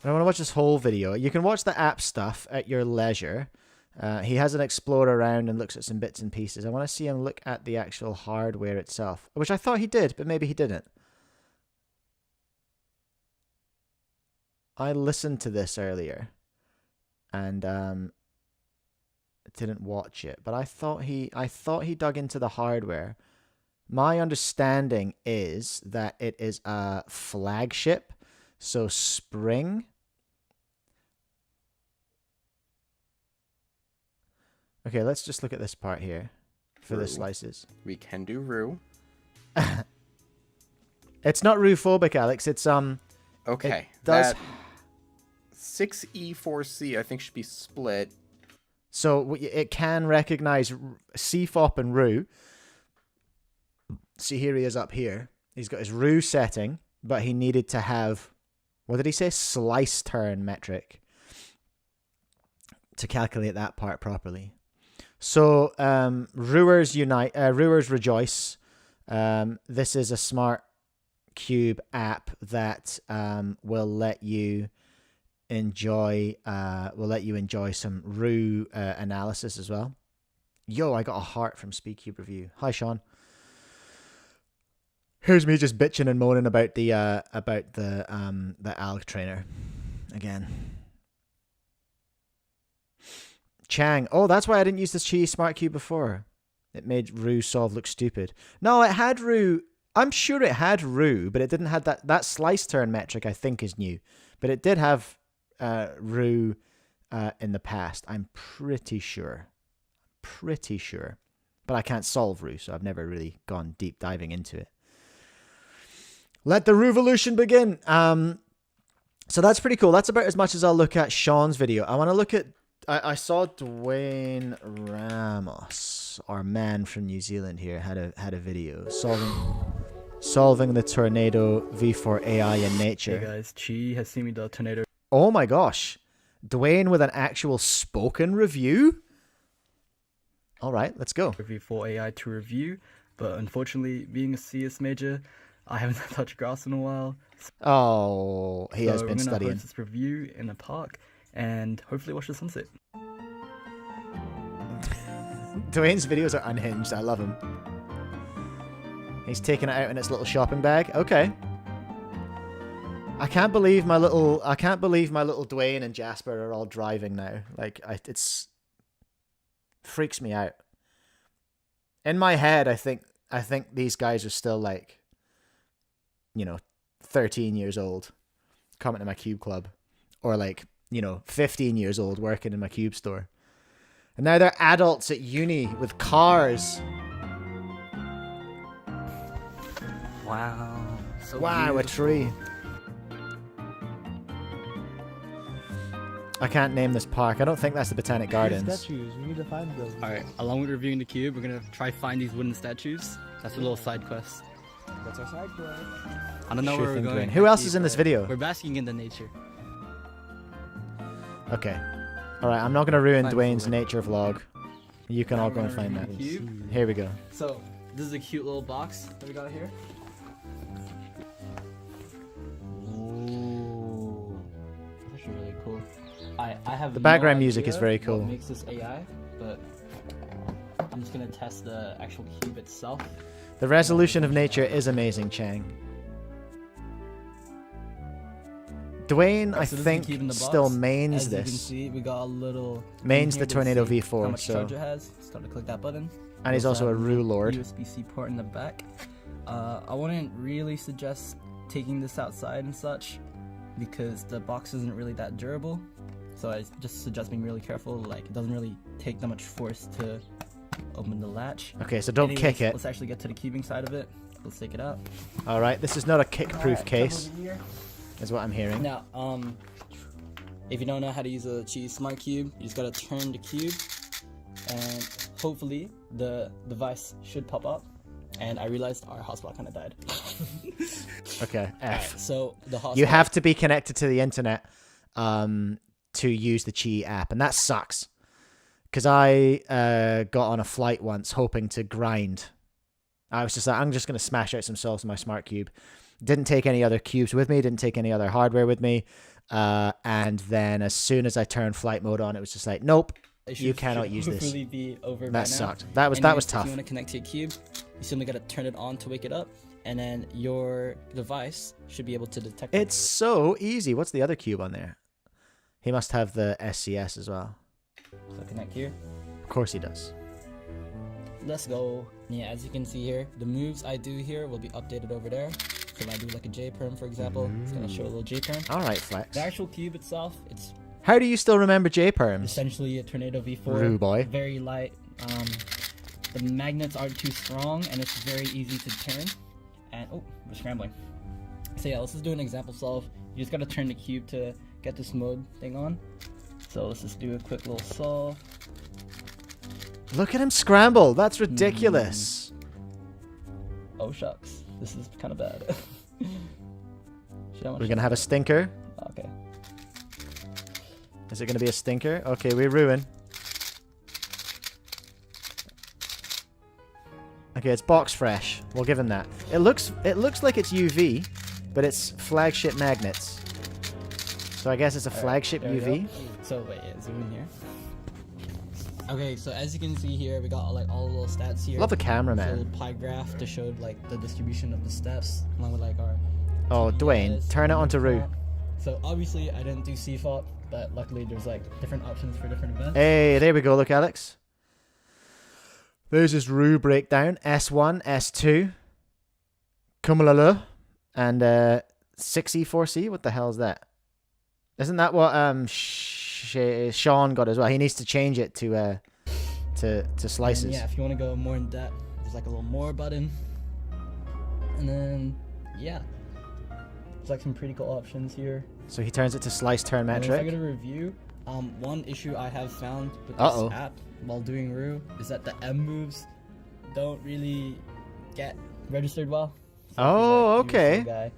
Speaker 1: I want to watch this whole video. You can watch the app stuff at your leisure. He has an explore around and looks at some bits and pieces. I want to see him look at the actual hardware itself, which I thought he did, but maybe he didn't. I listened to this earlier and didn't watch it, but I thought he dug into the hardware. My understanding is that it is a flagship, so spring. Okay, let's just look at this part here for the slices.
Speaker 3: We can do roux.
Speaker 1: It's not roux-phobic, Alex. It's
Speaker 3: okay.
Speaker 1: It does.
Speaker 3: That 6E4C I think should be split.
Speaker 1: So it can recognize CFOP and roux. See, here he is up here. He's got his roux setting, but he needed to have, what did he say? Slice turn metric to calculate that part properly. So, Rewers unite, Rewers rejoice. This is a smart cube app that will let you enjoy some roux analysis as well. Yo, I got a heart from Speedcube Review. Hi, Shawn. Here's me just bitching and moaning about the alg trainer again. Chang. Oh, that's why I didn't use this Qi Smart Cube before. It made roux solve look stupid. No, it had roux. I'm sure it had roux, but it didn't have that slice turn metric. I think is new, but it did have roux in the past. I'm pretty sure. But I can't solve roux, so I've never really gone deep diving into it. Let the revolution begin. So that's pretty cool. That's about as much as I'll look at Shawn's video. I want to look at. I saw Dwayne Ramos, our man from New Zealand here, had a video solving the tornado V4 AI in nature.
Speaker 5: Hey guys, Chi has seen me the tornado.
Speaker 1: Oh my gosh, Dwayne with an actual spoken review. All right, let's go.
Speaker 5: V4 AI to review, but unfortunately, being a CS major, I haven't touched grass in a while.
Speaker 1: Oh, he has been
Speaker 5: studying.
Speaker 1: studying.
Speaker 5: I'm gonna host this review in a park and hopefully watch the sunset.
Speaker 1: Dwayne's videos are unhinged. I love him. He's taking it out in its little shopping bag. Okay. I can't believe my little Dwayne and Jasper are all driving now. Like it's freaks me out. In my head, I think these guys are still like, 13 years old, coming to my cube club, or 15 years old working in my cube store. And now they're adults at uni with cars.
Speaker 5: Wow.
Speaker 1: Wow, a tree. I can't name this park. I don't think that's the Botanic Gardens.
Speaker 6: Statues. We need to find them.
Speaker 5: Alright, along with reviewing the cube, we're gonna try find these wooden statues. That's a little side quest.
Speaker 6: What's our side quest?
Speaker 5: I don't know where we're going.
Speaker 1: Who else is in this video?
Speaker 5: We're basking in the nature.
Speaker 1: Okay. Alright, I'm not going to ruin
Speaker 5: Fine,
Speaker 1: Dwayne's
Speaker 5: forward.
Speaker 1: nature vlog. You can all go and find that. Here we go.
Speaker 5: So, this is a cute little box that we got here. Ooh. That's actually really cool. I have
Speaker 1: The background
Speaker 5: no
Speaker 1: music is
Speaker 5: idea
Speaker 1: very
Speaker 5: what
Speaker 1: cool.
Speaker 5: makes this AI, but I'm just gonna test the actual cube itself.
Speaker 1: The resolution of nature is amazing, Chang. Dwayne, I
Speaker 5: So this is the cube in
Speaker 1: think,
Speaker 5: the
Speaker 1: still
Speaker 5: box.
Speaker 1: mains
Speaker 5: As you can
Speaker 1: this.
Speaker 5: see, we got a little
Speaker 1: Mains
Speaker 5: in here
Speaker 1: the
Speaker 5: to
Speaker 1: Tornado
Speaker 5: see
Speaker 1: V4,
Speaker 5: How much
Speaker 1: so-
Speaker 5: charge it has? Start to click that button.
Speaker 1: And he's also a Rue Lord.
Speaker 5: USB-C port in the back. I wouldn't really suggest taking this outside and such because the box isn't really that durable. So I just suggest being really careful. Like, it doesn't really take that much force to open the latch.
Speaker 1: Okay, so don't
Speaker 5: Anyways,
Speaker 1: kick it.
Speaker 5: Let's actually get to the cubing side of it. Let's take it out.
Speaker 1: Alright, this is not a kick-proof
Speaker 5: Alright,
Speaker 1: case,
Speaker 5: come over here.
Speaker 1: is what I'm hearing.
Speaker 5: Now, if you don't know how to use a Qi Smart Cube, you just gotta turn the cube, and hopefully the device should pop up. And I realized our hotspot kind of died.
Speaker 1: Okay, F.
Speaker 5: Alright, so the hotspot.
Speaker 1: You have to be connected to the internet to use the Qi app, and that sucks. Because I got on a flight once hoping to grind. I was just like, I'm just going to smash out some solves in my smart cube. Didn't take any other cubes with me, didn't take any other hardware with me. And then as soon as I turned flight mode on, it was just like, nope, you cannot use this.
Speaker 5: Hopefully be over by
Speaker 1: That
Speaker 5: now.
Speaker 1: sucked. That was
Speaker 5: Anyways,
Speaker 1: tough.
Speaker 5: If you want to connect to your cube, you simply gotta turn it on to wake it up, and then your device should be able to detect it.
Speaker 1: It's so easy. What's the other cube on there? He must have the SCS as well.
Speaker 5: So connect here.
Speaker 1: Of course he does.
Speaker 5: Let's go. Yeah, as you can see here, the moves I do here will be updated over there. So if I do like a J-perm, for example, it's gonna show a little J-perm.
Speaker 1: All right, Flex.
Speaker 5: The actual cube itself, it's
Speaker 1: How do you still remember J-perms?
Speaker 5: essentially a Tornado V4.
Speaker 1: Rue boy.
Speaker 5: Very light. The magnets aren't too strong, and it's very easy to turn. And oh, we're scrambling. So yeah, let's just do an example solve. You just gotta turn the cube to get this mode thing on. So let's just do a quick little solve.
Speaker 1: Look at him scramble. That's ridiculous.
Speaker 5: Oh shucks, this is kind of bad.
Speaker 1: We're gonna have a stinker.
Speaker 5: Okay.
Speaker 1: Is it gonna be a stinker? Okay, we ruin. Okay, it's box fresh. We'll give him that. It looks like it's UV, but it's flagship magnets. So I guess it's a flagship UV.
Speaker 5: So wait, zoom in here. Okay, so as you can see here, we got like all the little stats here.
Speaker 1: Love the camera,
Speaker 5: It's a
Speaker 1: man.
Speaker 5: little pie graph to show like the distribution of the steps, along with like our.
Speaker 1: Oh, Dwayne, turn it onto Rue.
Speaker 5: So obviously I didn't do CFOP, but luckily there's like different options for different events.
Speaker 1: Hey, there we go. Look, Alex. There's this Rue breakdown. S1, S2, Kumalala, and 6E4C. What the hell is that? Isn't that what Shawn got as well? He needs to change it to slices.
Speaker 5: And yeah, if you want to go more in depth, there's like a little more button. And then, yeah. There's like some pretty cool options here.
Speaker 1: So he turns it to slice turn
Speaker 5: And if I
Speaker 1: metric.
Speaker 5: get a review, one issue I have found with this app while doing Rue is that the M moves don't really get registered well. So
Speaker 1: Oh,
Speaker 5: if you're, like,
Speaker 1: okay.
Speaker 5: using guy.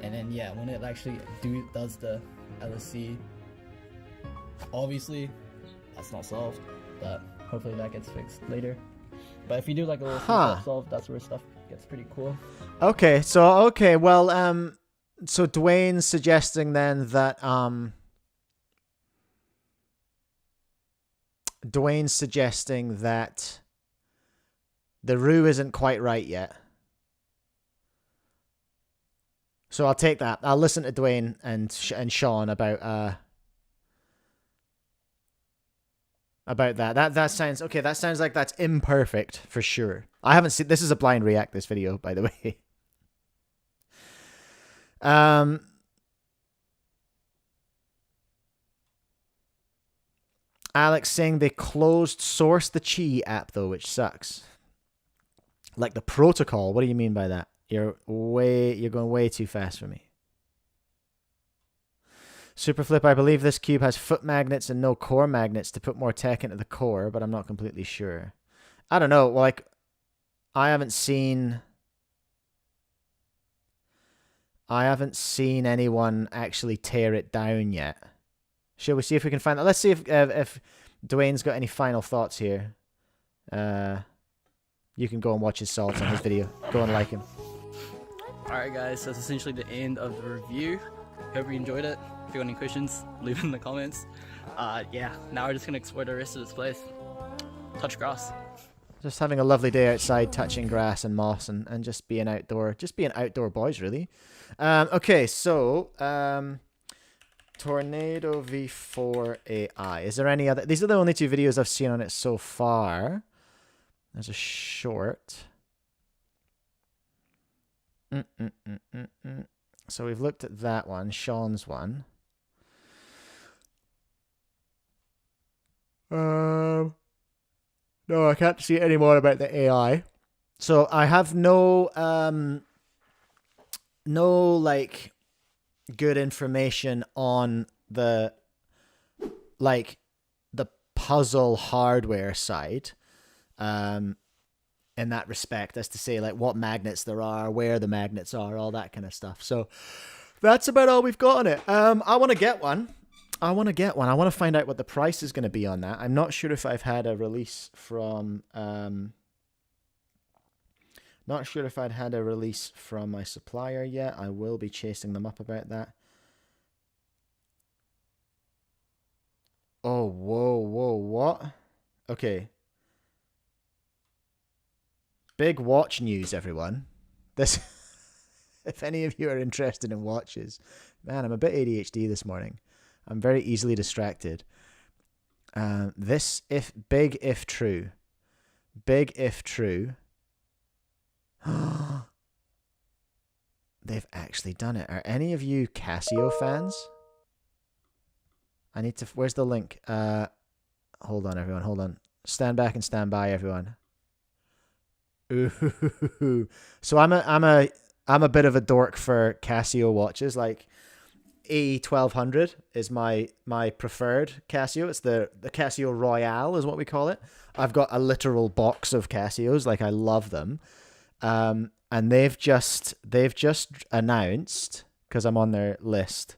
Speaker 5: And then yeah, when it actually does the LSC, obviously that's not solved, but hopefully that gets fixed later. But if you do like a little solve, that's where stuff gets pretty cool.
Speaker 1: Okay, so well, so Dwayne's suggesting then that the Rue isn't quite right yet. So I'll take that. I'll listen to Dwayne and Shawn about that. That sounds okay. That sounds like that's imperfect for sure. I haven't seen. This is a blind react. This video, by the way. Alex saying they closed source the Qi app though, which sucks. Like the protocol. What do you mean by that? You're going way too fast for me. Superflip, I believe this cube has foot magnets and no core magnets to put more tech into the core, but I'm not completely sure. I don't know. Like, I haven't seen anyone actually tear it down yet. Shall we see if we can find that? Let's see if Dwayne's got any final thoughts here. You can go and watch his salts on his video. Go and like him.
Speaker 5: Alright guys, so that's essentially the end of the review. Hope you enjoyed it. If you got any questions, leave them in the comments. Yeah, now we're just gonna explore the rest of this place. Touch grass.
Speaker 1: Just having a lovely day outside, touching grass and moss and just being outdoor. Just being outdoor boys, really. Okay, so Tornado V4 AI. Is there any other? These are the only two videos I've seen on it so far. There's a short. So we've looked at that one, Shawn's one. No, I can't see any more about the AI. So I have no like good information on the puzzle hardware side. In that respect, as to say like what magnets there are, where the magnets are, all that kind of stuff. So that's about all we've got on it. I want to get one. I want to find out what the price is going to be on that. I'm not sure if I've had a release from not sure if I'd had a release from my supplier yet. I will be chasing them up about that. Oh, whoa, what? Okay. Big watch news, everyone. This, if any of you are interested in watches, man, I'm a bit ADHD this morning. I'm very easily distracted. This, if true, they've actually done it. Are any of you Casio fans? I need to. Where's the link? Hold on, everyone. Hold on. Stand back and stand by, everyone. Ooh. So I'm a bit of a dork for Casio watches. Like, A1200 is my preferred Casio. It's the Casio Royale is what we call it. I've got a literal box of Casios. Like, I love them. And they've just announced, because I'm on their list,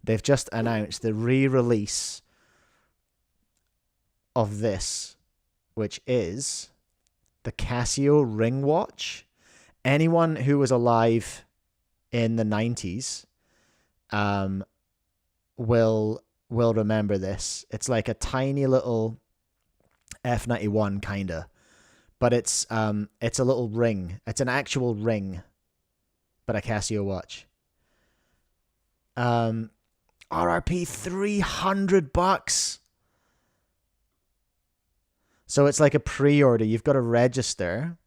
Speaker 1: they've just announced the re-release of this, which is the Casio Ring Watch. Anyone who was alive in the 90s will remember this. It's like a tiny little F91 kinda, but it's a little ring. It's an actual ring, but a Casio watch. RRP $300. So it's like a pre-order. You've got to register.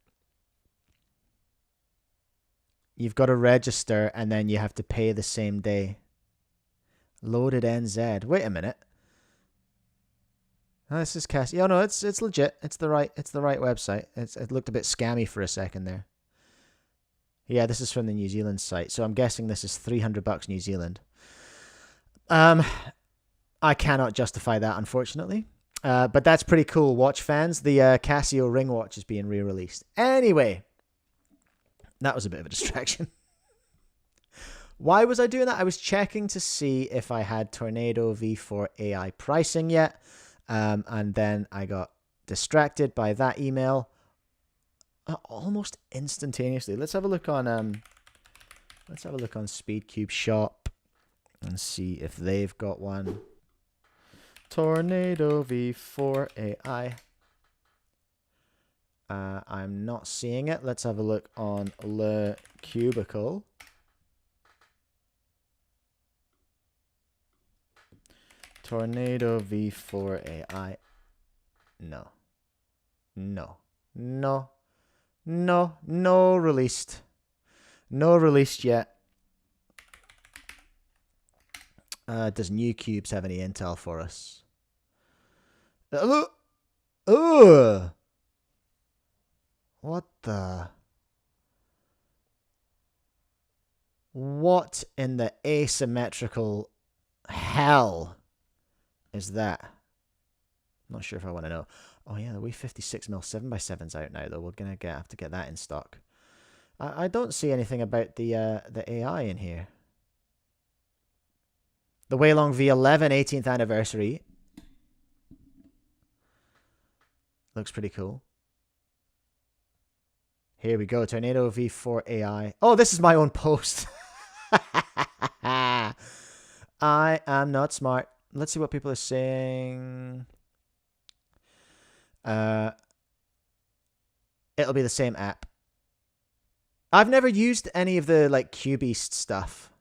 Speaker 1: And then you have to pay the same day. Loaded NZ. Wait a minute. Oh, this is Casio. Oh no, it's legit. It's the right website. It looked a bit scammy for a second there. Yeah, this is from the New Zealand site. So I'm guessing this is $300 New Zealand. I cannot justify that, unfortunately. But that's pretty cool, watch fans. The Casio Ring Watch is being re-released. Anyway, that was a bit of a distraction. Why was I doing that? I was checking to see if I had Tornado V4 AI pricing yet. And then I got distracted by that email almost instantaneously. Let's have a look on Speedcube shop and see if they've got one. Tornado V4 AI. I'm not seeing it. Let's have a look on Le Cubicle. Tornado V4 AI. No released. No released yet. Does New Cubes have any intel for us? What the? What in the asymmetrical hell is that? I'm not sure if I want to know. Oh yeah, the wee 56mm 7x7's out now though. We're gonna have to get that in stock. I don't see anything about the AI in here. The Waylong V11 18th anniversary looks pretty cool. Here we go, Tornado V4 AI. Oh, this is my own post. I am not smart. Let's see what people are saying. It'll be the same app. I've never used any of the like Cubeast stuff.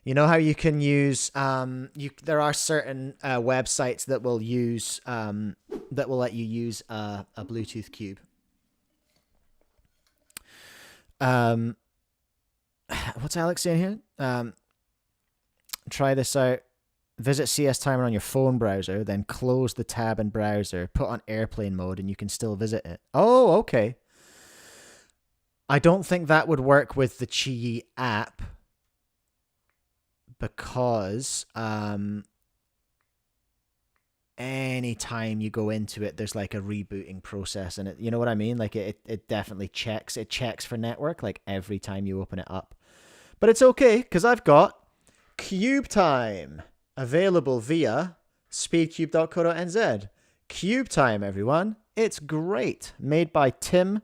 Speaker 1: You know how you can use there are certain websites that will use that will let you use a Bluetooth cube. What's Alex saying here? Try this out. Visit CS Timer on your phone browser, then close the tab in browser, put on airplane mode, and you can still visit it. Oh, okay. I don't think that would work with the Qi app because anytime you go into it, there's like a rebooting process in it. You know what I mean? Like it definitely checks. It checks for network like every time you open it up. But it's okay because I've got Cube Time available via speedcube.co.nz. Cube Time, everyone. It's great. Made by Tim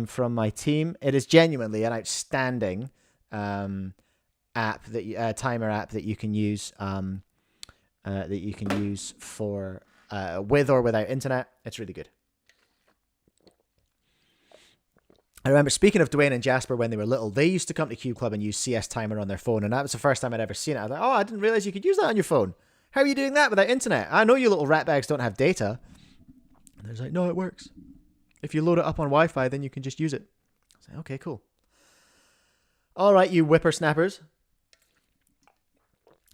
Speaker 1: from my team. It is genuinely an outstanding timer app that you can use for with or without internet. It's really good. I remember, speaking of Dwayne and Jasper, when they were little, they used to come to Cube Club and use CS Timer on their phone, and that was the first time I'd ever seen it. I was like, oh, I didn't realize you could use that on your phone. How are you doing that without internet? I know you little ratbags don't have data. And they're like, no, it works. If you load it up on Wi-Fi, then you can just use it. I was like, okay, cool. All right, you whippersnappers.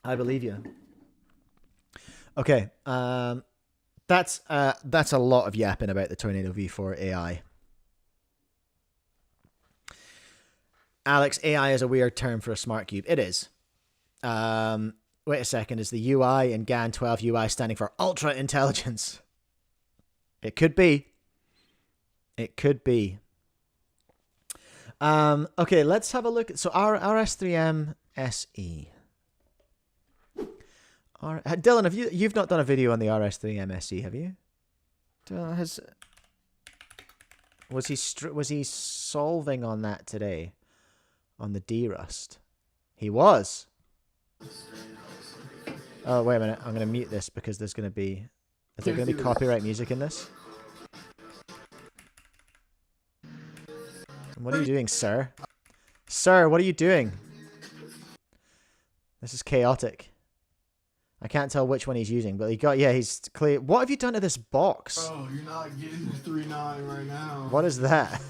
Speaker 1: I believe you. Okay, that's a lot of yapping about the Tornado V4 AI. Alex, AI is a weird term for a smart cube. It is. Wait a second. Is the UI in GAN 12 UI standing for ultra intelligence? It could be. It could be. Okay, let's have a look. So our RS3M SE. Dylan, you've not done a video on the RS3M SE, have you? Was he solving on that today? On the derust? He was. Oh, wait a minute. I'm going to mute this because there's going to be... Is there going to be copyright music in this? What are you doing, sir? Sir, what are you doing? This is chaotic. I can't tell which one he's using, but he's clear. What have you done to this box?
Speaker 7: Bro, you're not getting the 3.9 right now.
Speaker 1: What is that?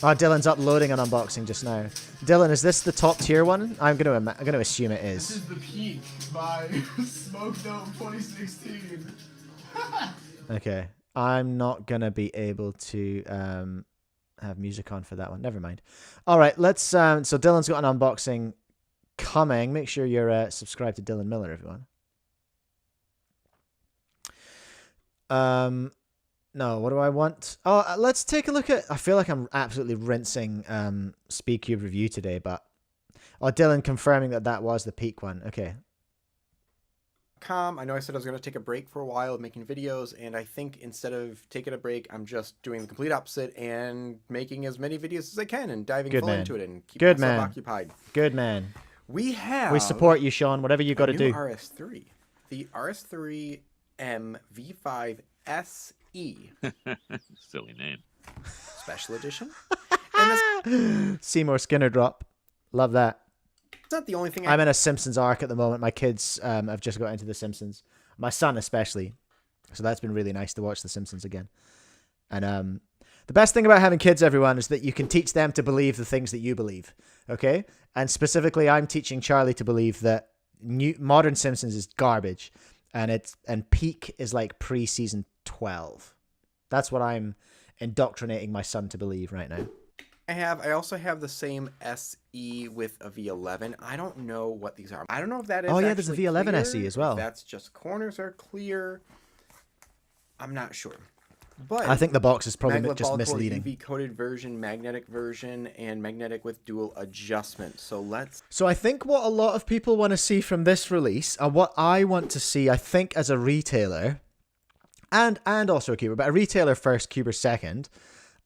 Speaker 1: Oh, Dylan's uploading an unboxing just now. Dylan, is this the top tier one? I'm gonna assume it is.
Speaker 7: This is the Peak by Smoke Dome 2016.
Speaker 1: Okay, I'm not gonna be able to have music on for that one. Never mind. All right, let's. So Dylan's got an unboxing coming. Make sure you're subscribed to Dylan Miller, everyone. No, what do I want? Oh, let's take a look at... I feel like I'm absolutely rinsing Speedcube review today, but... Oh, Dylan confirming that was the peak one. Okay.
Speaker 3: I know I said I was going to take a break for a while of making videos, and I think instead of taking a break, I'm just doing the complete opposite and making as many videos as I can and diving full into it and keeping myself occupied.
Speaker 1: Good man.
Speaker 3: We
Speaker 1: support you, Shawn. Whatever you got to do.
Speaker 3: RS3. The RS3M V5 SE.
Speaker 8: Silly name.
Speaker 3: Special edition.
Speaker 1: Seymour Skinner drop. Love that.
Speaker 3: It's not the only thing.
Speaker 1: I'm in a Simpsons arc at the moment. My kids have just got into The Simpsons. My son especially. So that's been really nice to watch The Simpsons again. And the best thing about having kids, everyone, is that you can teach them to believe the things that you believe. Okay? And specifically, I'm teaching Charlie to believe that modern Simpsons is garbage. And peak is like pre-season 12. That's what I'm indoctrinating my son to believe right now.
Speaker 3: I also have the same SE with a V11. I don't know what these are. I don't know if that is.
Speaker 1: Oh yeah, there's a V11
Speaker 3: clear,
Speaker 1: SE as well.
Speaker 3: That's just corners are clear. I'm not sure. But
Speaker 1: I think the box is probably just misleading.
Speaker 3: EV coated version, magnetic version, and magnetic with dual adjustment. So
Speaker 1: I think what a lot of people want to see from this release, and what I want to see, I think as a retailer, and also a cuber, but a retailer first, cuber second,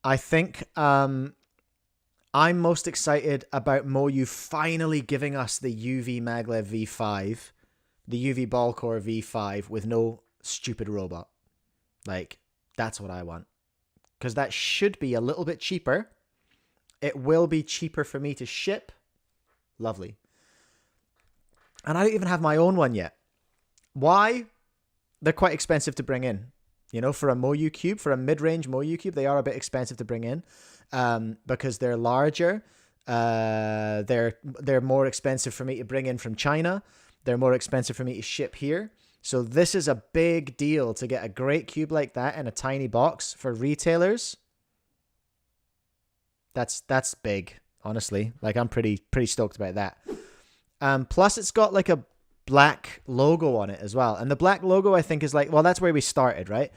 Speaker 1: I think I'm most excited about Moyu finally giving us the UV maglev V5, the UV ball core V5 with no stupid robot. Like, that's what I want. Because that should be a little bit cheaper. It will be cheaper for me to ship. Lovely. And I don't even have my own one yet. Why? They're quite expensive to bring in. You know, for a Moyu cube, for a mid-range Moyu cube, they are a bit expensive to bring in. Because they're larger. They're more expensive for me to bring in from China. They're more expensive for me to ship here. So this is a big deal to get a great cube like that in a tiny box for retailers. That's big, honestly. Like, I'm pretty stoked about that. Plus it's got like a black logo on it as well. And the black logo, I think, is like, well, that's where we started, right?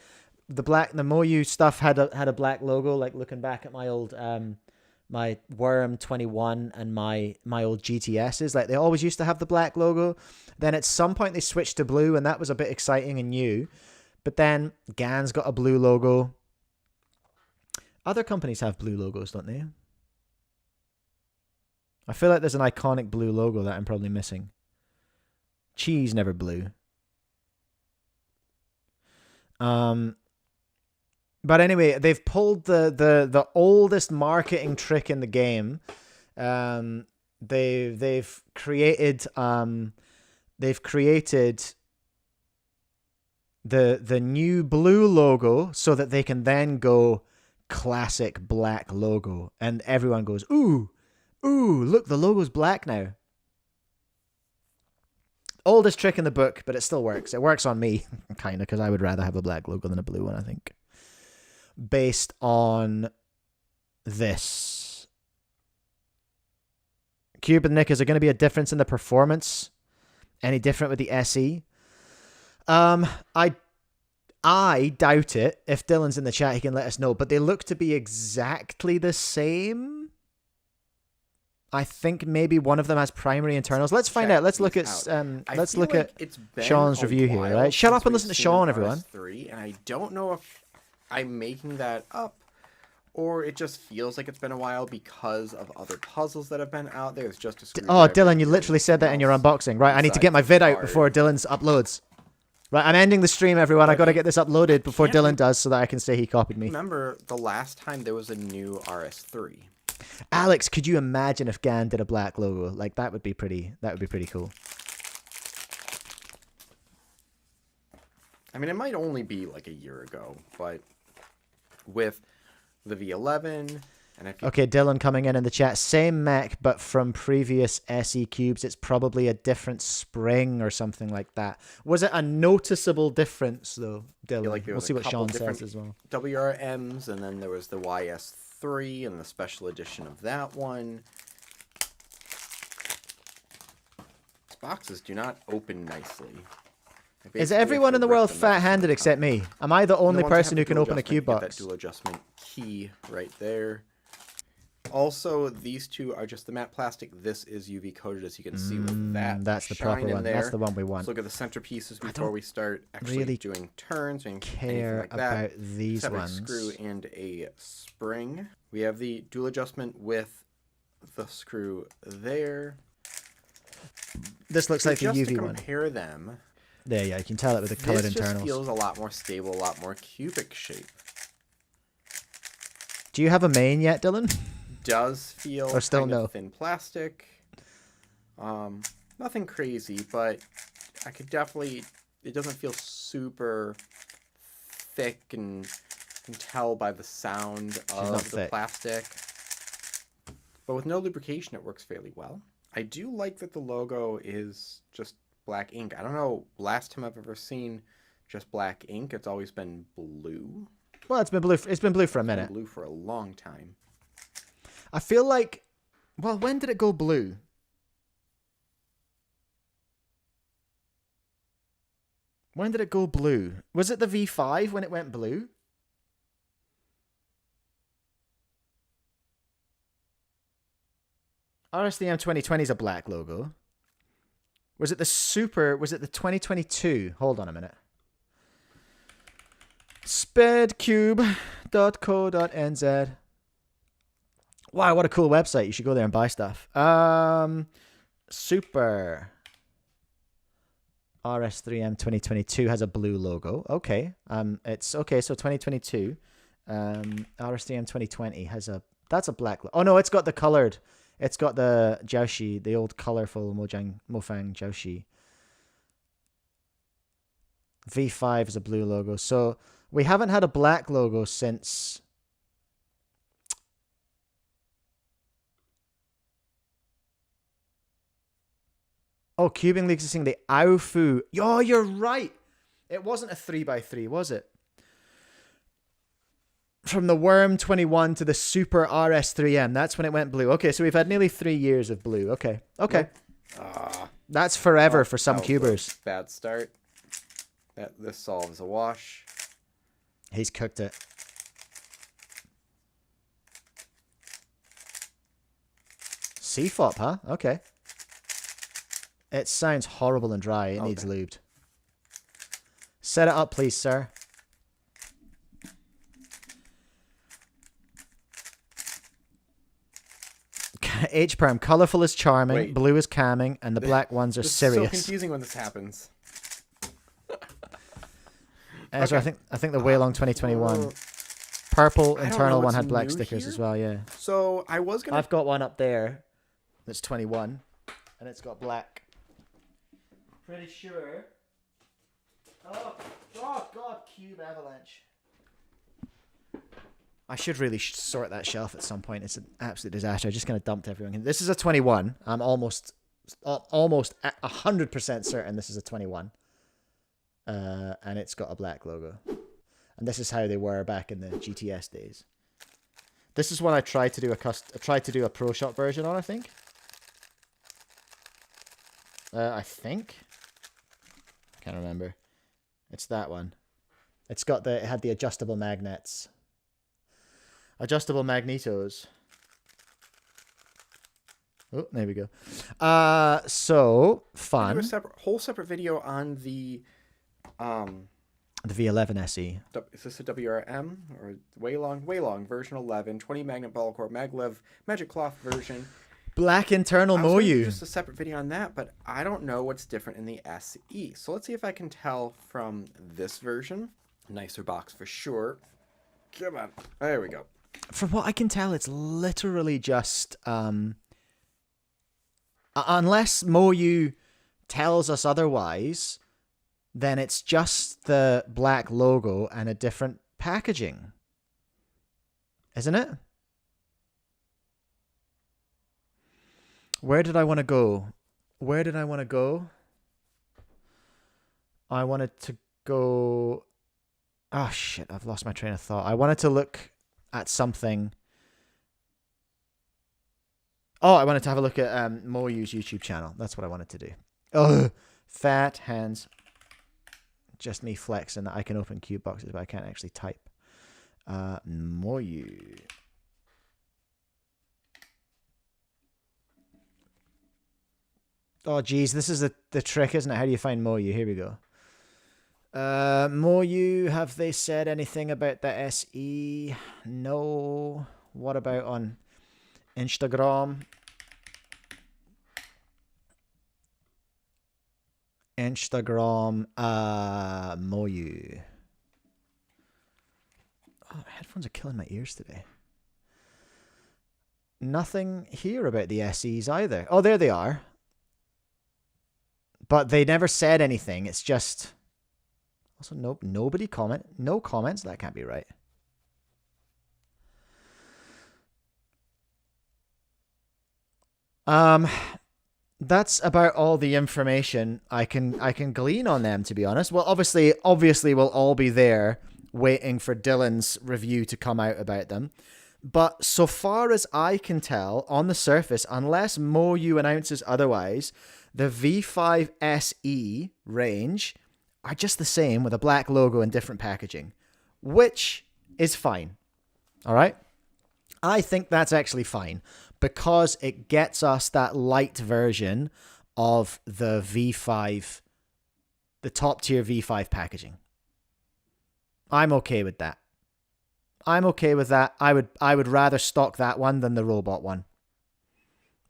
Speaker 1: The Moyu stuff had a black logo, like looking back at my old my Worm 21 and my old GTSs, like they always used to have the black logo. Then at some point they switched to blue, and that was a bit exciting and new. But then GAN's got a blue logo. Other companies have blue logos, don't they? I feel like there's an iconic blue logo that I'm probably missing. Cheese never blue. But anyway, they've pulled the oldest marketing trick in the game. They've created the new blue logo so that they can then go classic black logo, and everyone goes, ooh, look, the logo's black now. Oldest trick in the book, but it still works. It works on me, kind of, because I would rather have a black logo than a blue one, I think.
Speaker 2: based on this. Cube and Nick, is there going to be a difference in the performance? Any different with the SE? I doubt it. If Dylan's in the chat, he can let us know. But they look to be exactly the same. I think maybe one of them has primary internals. Let's find out. Let's look at Sean's review here. Right? Shut up and listen to Sean, everyone.
Speaker 3: And I don't know if I'm making that up, or it just feels like it's been a while because of other puzzles that have been out there. It's just a
Speaker 2: Dylan, you literally said that in your unboxing. Right, I need to get my vid out before Dylan's uploads. Right, I'm ending the stream, everyone. I got to get this uploaded before Dylan does so that I can say he copied me.
Speaker 3: Remember the last time there was a new RS3.
Speaker 2: Alex, could you imagine if GAN did a black logo? Like that would be pretty cool.
Speaker 3: I mean, it might only be like a year ago, but with the V11 and
Speaker 2: okay, Dylan coming in the chat. Same mech, but from previous SE cubes. It's probably a different spring or something like that. Was it a noticeable difference though, Dylan? We'll see what Sean says as well.
Speaker 3: WRMs, and then there was the YS3 and the special edition of that one. These boxes do not open nicely.
Speaker 2: Is everyone in the world fat-handed except me? Am I the only person who can open a cube box?
Speaker 3: That dual adjustment key right there. Also, these two are just the matte plastic. This is UV coated, as you can see with that.
Speaker 2: That's the proper one. That's the one we want.
Speaker 3: Let's look at the centerpieces before we start actually
Speaker 2: really
Speaker 3: doing turns and
Speaker 2: care
Speaker 3: like that.
Speaker 2: About these ones.
Speaker 3: A screw and a spring. We have the dual adjustment with the screw there.
Speaker 2: This looks like the UV one.
Speaker 3: Just to compare them.
Speaker 2: There, yeah, you can tell it with the colored internals.
Speaker 3: This just feels a lot more stable, a lot more cubic shape.
Speaker 2: Do you have a main yet, Dylan?
Speaker 3: Does feel
Speaker 2: or still
Speaker 3: kind
Speaker 2: no
Speaker 3: of thin plastic. Nothing crazy, but I could definitely. It doesn't feel super thick, and you can tell by the sound of the plastic. But with no lubrication, it works fairly well. I do like that the logo is just black ink. I don't know, last time I've ever seen just black ink. It's always been blue.
Speaker 2: Well, it's been blue. It's been blue for a minute.
Speaker 3: It's been blue for a long time.
Speaker 2: I feel like, well, when did it go blue? When did it go blue? Was it the V5 when it went blue? RSDM 2020 is a black logo. Was it the Super? Was it the 2022? Hold on a minute. speedcube.co.nz. Wow, what a cool website. You should go there and buy stuff. Super. RS3M 2022 has a blue logo. Okay. It's okay, so 2022. RS3M 2020 has that's a black logo. Oh no, it's got the colored. It's got the Jiaoshi, the old colorful Mofang Jiaoshi. V5 is a blue logo. So we haven't had a black logo since Cubing Leagues is saying the Aofu. Oh, you're right. It wasn't a 3x3, was it? From the Worm 21 to the Super RS3M. That's when it went blue. Okay, so we've had nearly 3 years of blue. Okay. That's forever for some cubers.
Speaker 3: Bad start. This solves a wash.
Speaker 2: He's cooked it. CFOP, huh? Okay. It sounds horrible and dry. It needs lubed. Set it up, please, sir. H-Perm, colorful is charming, blue is calming, and the black ones are serious.
Speaker 3: It's so confusing when this happens.
Speaker 2: Ezra, I think the Waylong 2021 purple internal one had black stickers as well. Yeah.
Speaker 3: So I was gonna.
Speaker 2: I've got one up there. That's 21, and it's got black. Pretty sure. Oh God! Cube avalanche. I should really sort that shelf at some point. It's an absolute disaster. I'm just gonna dump everything. This is a 21. I'm almost 100% certain this is a 21. And it's got a black logo. And this is how they were back in the GTS days. This is one I tried to do a Pro Shop version on, I think. I can't remember. It's that one. It had the adjustable magnets. Adjustable magnetos. Oh, there we go. So fun.
Speaker 3: Do a whole separate video on the
Speaker 2: V11 SE.
Speaker 3: Is this a WRM or Waylong version 11, 20 magnet ball core maglev magic cloth version.
Speaker 2: Black internal Moyu.
Speaker 3: Just a separate video on that, but I don't know what's different in the SE. So let's see if I can tell from this version. Nicer box for sure. Come on. There we go.
Speaker 2: From what I can tell, it's literally just unless Moyu tells us otherwise, then it's just the black logo and a different packaging. Isn't it? Where did I want to go? I wanted to go... Oh, shit. I've lost my train of thought. I wanted to look at something... Oh, I wanted to have a look at Moyu's YouTube channel. That's what I wanted to do. Oh, fat hands. Just me flexing that I can open cube boxes, but I can't actually type. Moyu. Oh, geez, this is the trick, isn't it? How do you find Moyu? Here we go. Moyu, have they said anything about the SE? No. What about on Instagram? Moyu. Oh, my headphones are killing my ears today. Nothing here about the SEs either. Oh, there they are. But they never said anything. It's just... Also, nope, nobody comment. No comments. That can't be right. That's about all the information I can glean on them, to be honest. Well, obviously we'll all be there waiting for Dylan's review to come out about them. But so far as I can tell, on the surface, unless Moyu announces otherwise, the V5 SE range are just the same with a black logo and different packaging, which is fine. All right? I think that's actually fine because it gets us that light version of the V5, the top tier V5 packaging. I'm okay with that. I'm okay with that. I would rather stock that one than the robot one.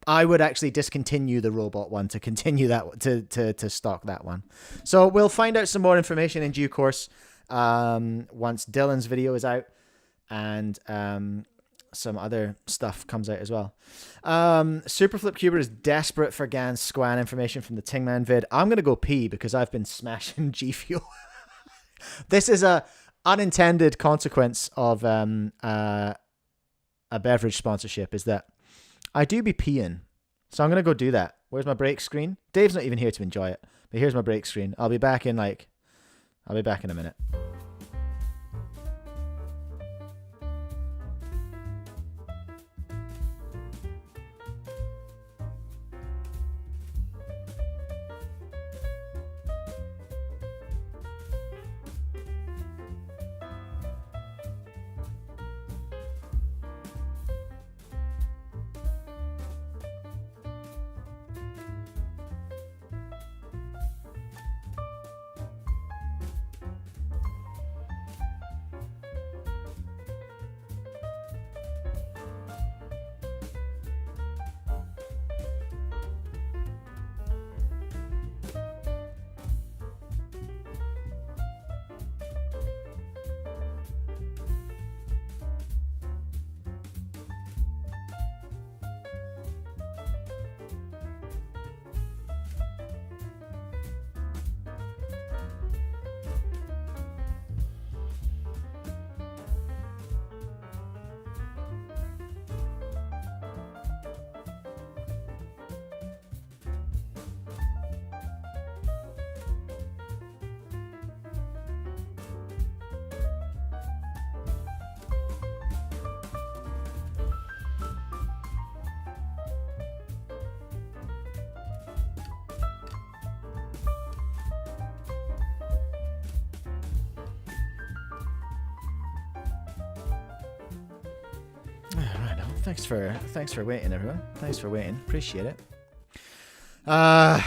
Speaker 2: I would actually discontinue the robot one to continue that to stock that one. So we'll find out some more information in due course once Dylan's video is out and some other stuff comes out as well. Superflip Cuber is desperate for GAN Squan information from the Tingman vid. I'm gonna go pee because I've been smashing G Fuel. This is a unintended consequence of a beverage sponsorship, is that I do be peeing. So I'm going to go do that. Where's my break screen? Dave's not even here to enjoy it. But here's my break screen. I'll be back in a minute. Thanks for waiting, everyone. Thanks for waiting. Appreciate it. Yeah,